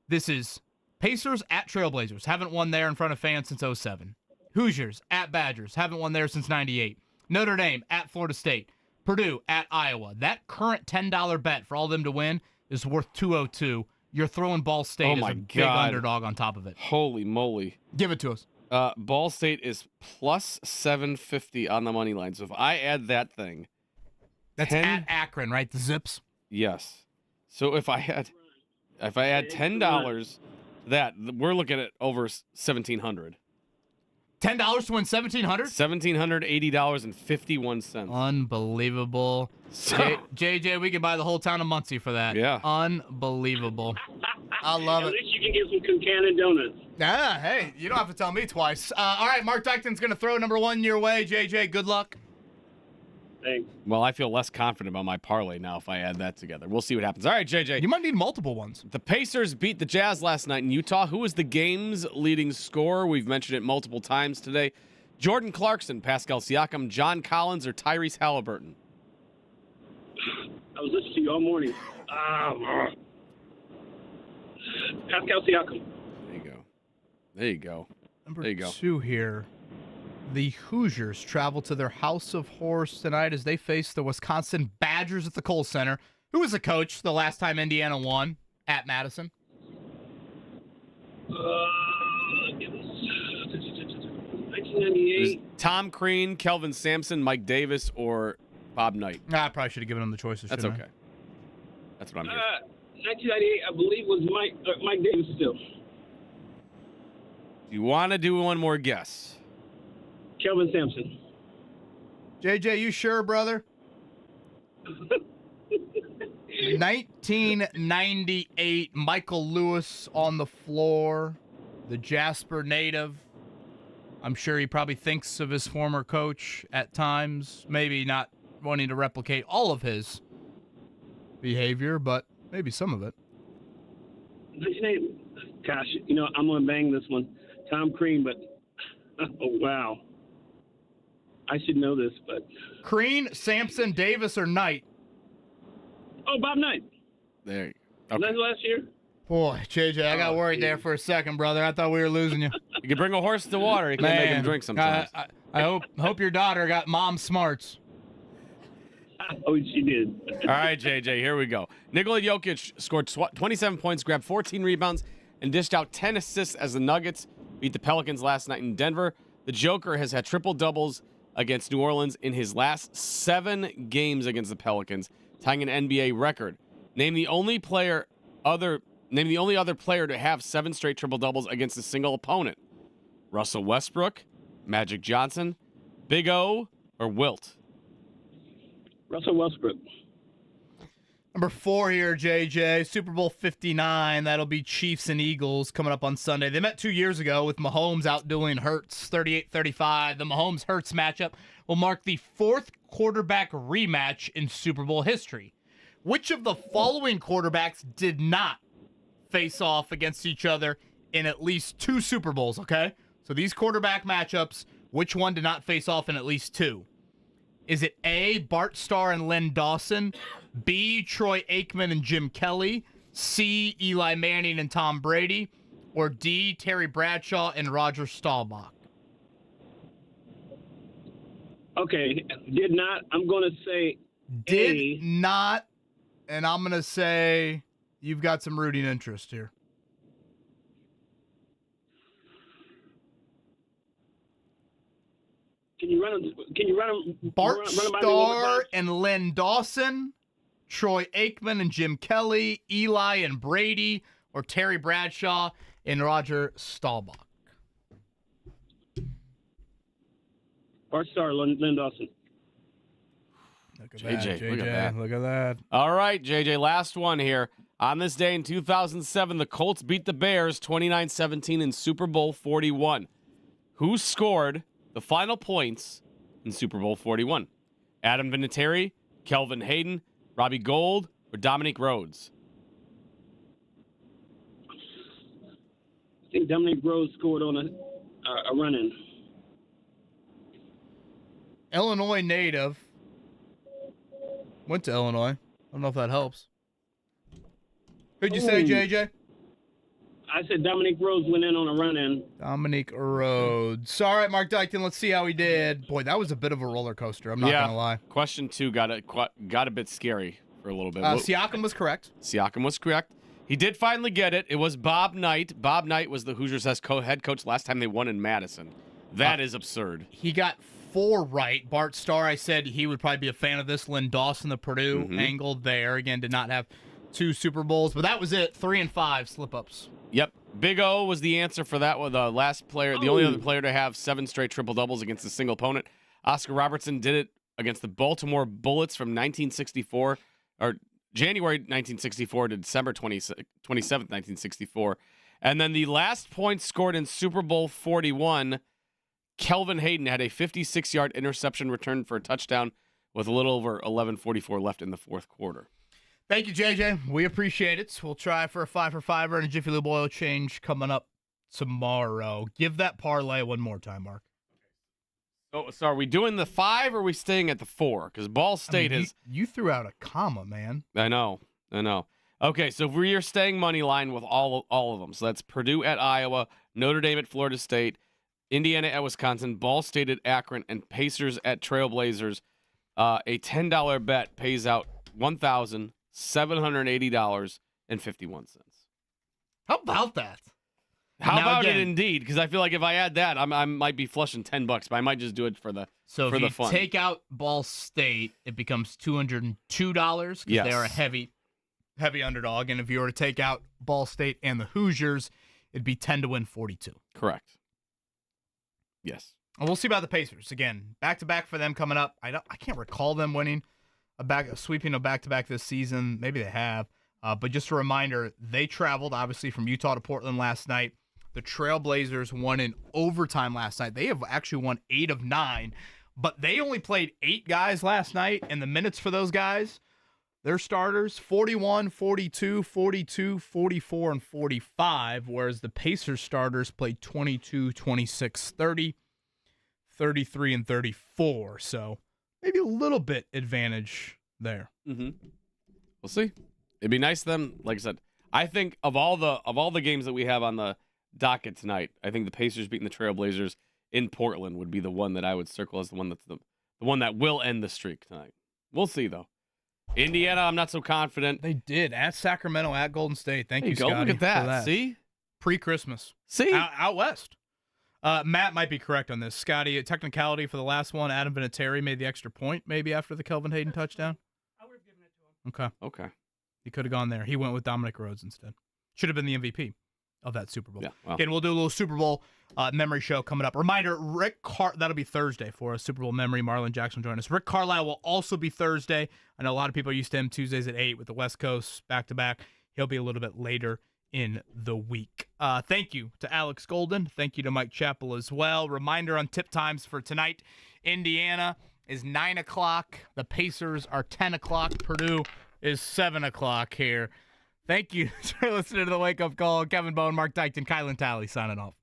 This is Pacers at Trailblazers. Haven't won there in front of fans since 2007. Hoosiers at Badgers. Haven't won there since 98. Notre Dame at Florida State. Purdue at Iowa. That current $10 bet for all of them to win is worth $202. You're throwing Ball State as a big underdog on top of it. Holy moly. Give it to us. Ball State is plus 750 on the money line. So if I add that thing. That's at Akron, right? The Zips? Yes. So if I add $10, we're looking at over $1,700. $10 to win $1,700? $1,780.51. Unbelievable. JJ, we could buy the whole town of Muncie for that. Yeah. Unbelievable. I love it. At least you can get some Concannon donuts. Yeah, hey, you don't have to tell me twice. All right, Mark Dykton's going to throw number 1 your way. JJ, good luck. Thanks. Well, I feel less confident about my parlay now if I add that together. We'll see what happens. All right, JJ. You might need multiple ones. The Pacers beat the Jazz last night in Utah. Who was the game's leading scorer? We've mentioned it multiple times today. Jordan Clarkson, Pascal Siakam, John Collins, or Tyrese Halliburton? I was listening to you all morning. Pascal Siakam. There you go. Number 2 here. The Hoosiers travel to their House of Horrors tonight as they face the Wisconsin Badgers at the Colts Center. Who was the coach the last time Indiana won at Madison? It was 1998. Tom Crean, Kelvin Sampson, Mike Davis, or Bob Knight? I probably should have given him the choices. That's okay. That's what I'm here. 1998, I believe, was Mike Davis still. Do you want to do one more guess? Kelvin Sampson. JJ, you sure, brother? 1998, Michael Lewis on the floor, the Jasper native. I'm sure he probably thinks of his former coach at times, maybe not wanting to replicate all of his behavior, but maybe some of it. Gosh, I'm going to bang this one. Tom Crean, but oh, wow. I should know this, but. Crean, Sampson, Davis, or Knight? Oh, Bob Knight. There you go. Okay. That's last year? Boy, JJ, I got worried there for a second, brother. I thought we were losing you. You can bring a horse to water. You can't make him drink sometimes. I hope your daughter got mom smarts. Oh, she did. All right, JJ, here we go. Nikola Jokic scored 27 points, grabbed 14 rebounds, and dished out 10 assists as the Nuggets beat the Pelicans last night in Denver. The Joker has had triple-doubles against New Orleans in his last 7 games against the Pelicans, tying an NBA record. Name the only other player to have 7 straight triple-doubles against a single opponent. Russell Westbrook, Magic Johnson, Big O, or Wilt? Russell Westbrook. Number 4 here, JJ. Super Bowl 59. That'll be Chiefs and Eagles coming up on Sunday. They met 2 years ago with Mahomes outdoing Hurts 38-35. The Mahomes-Hurts matchup will mark the 4th quarterback rematch in Super Bowl history. Which of the following quarterbacks did not face off against each other in at least 2 Super Bowls, okay? So these quarterback matchups, which one did not face off in at least 2? Is it A, Bart Starr and Len Dawson, B, Troy Aikman and Jim Kelly, C, Eli Manning and Tom Brady, or D, Terry Bradshaw and Roger Staubach? Okay, did not. I'm going to say Did not, and I'm going to say you've got some rooting interest here. Can you run them? Bart Starr and Len Dawson, Troy Aikman and Jim Kelly, Eli and Brady, or Terry Bradshaw and Roger Staubach? Bart Starr, Len Dawson. Look at JJ, that, JJ. look at that. Look at that. All right, JJ, last one here. On this day in 2007, the Colts beat the Bears 29-17 in Super Bowl 41. Who scored the final points in Super Bowl 41? Adam Vinatieri, Kelvin Hayden, Robbie Gould, or Dominique Rhodes? I think Dominique Rhodes scored on a run-in. Illinois native. Went to Illinois. I don't know if that helps. Who'd you say, JJ? I said Dominique Rhodes went in on a run-in. Dominique Rhodes. All right, Mark Dykton, let's see how he did. Boy, that was a bit of a roller coaster. I'm not going to lie. Question 2 got a bit scary for a little bit. Siakam was correct. Siakam was correct. He did finally get it. It was Bob Knight. Bob Knight was the Hoosiers' head coach last time they won in Madison. That is absurd. He got 4 right. Bart Starr, I said he would probably be a fan of this. Len Dawson, the Purdue angle there. Again, did not have 2 Super Bowls, but that was it. 3 and 5 slip-ups. Yep. Big O was the answer for that one. The last player, the only other player to have 7 straight triple-doubles against a single opponent. Oscar Robertson did it against the Baltimore Bullets from 1964, or January 1964 to December 27th, 1964. And then the last point scored in Super Bowl 41, Kelvin Hayden had a 56-yard interception return for a touchdown with a little over 11:44 left in the 4th quarter. Thank you, JJ. We appreciate it. We'll try for a 5-for-5er and a Jiffy Lube oil change coming up tomorrow. Give that parlay one more time, Mark. Oh, so are we doing the 5 or are we staying at the 4? Because Ball State is... You threw out a comma, man. I know. Okay, so we are staying money line with all of them. So that's Purdue at Iowa, Notre Dame at Florida State, Indiana at Wisconsin, Ball State at Akron, and Pacers at Trailblazers. A $10 bet pays out $1,780.51. How about that? How Now about again, it indeed? Because I feel like if I add that, I might be flushing $10, but I might just do it for the So for if the you fun. take out Ball State, it becomes $202 because Yes. they are a heavy underdog. And if you were to take out Ball State and the Hoosiers, it'd be 10 to win 42. Correct. Yes. And we'll see about the Pacers. Again, back-to-back for them coming up. I can't recall them winning sweeping a back-to-back this season. Maybe they have. But just a reminder, they traveled, obviously, from Utah to Portland last night. The Trailblazers won in overtime last night. They have actually won 8 of 9, but they only played 8 guys last night, and the minutes for those guys, their starters, 41, 42, 42, 44, and 45, whereas the Pacers starters played 22, 26, 30, 33, and 34. So maybe a little bit advantage there. Mm-hmm. We'll see. It'd be nice to them. Like I said, I think of all the games that we have on the docket tonight, I think the Pacers beating the Trailblazers in Portland would be the one that I would circle as the one that's the one that will end the streak tonight. We'll see though. Indiana, I'm not so confident. They did at Sacramento, at Golden State. Thank you, Go Scotty. look at that. See, pre-Christmas. See, out west. Matt might be correct on this. Scotty, a technicality for the last one. Adam Vinatieri made the extra point maybe after the Kelvin Hayden touchdown. I would have given it to him. Okay. Okay. He could have gone there. He went with Dominic Rhodes instead. Should have been the MVP of that Super Bowl. Yeah, well. Again, we'll do a little Super Bowl memory show coming up. Reminder, that'll be Thursday for a Super Bowl memory. Marlon Jackson will join us. Rick Carlisle will also be Thursday. I know a lot of people are used to him Tuesdays at 8 with the West Coast back-to-back. He'll be a little bit later in the week. Thank you to Alex Golden. Thank you to Mike Chappell as well. Reminder on tip times for tonight. Indiana is 9 o'clock. The Pacers are 10 o'clock. Purdue is 7 o'clock here. Thank you for listening to the Wake Up Call. Kevin Bowen, Mark Dykton, Kylan Talley signing off.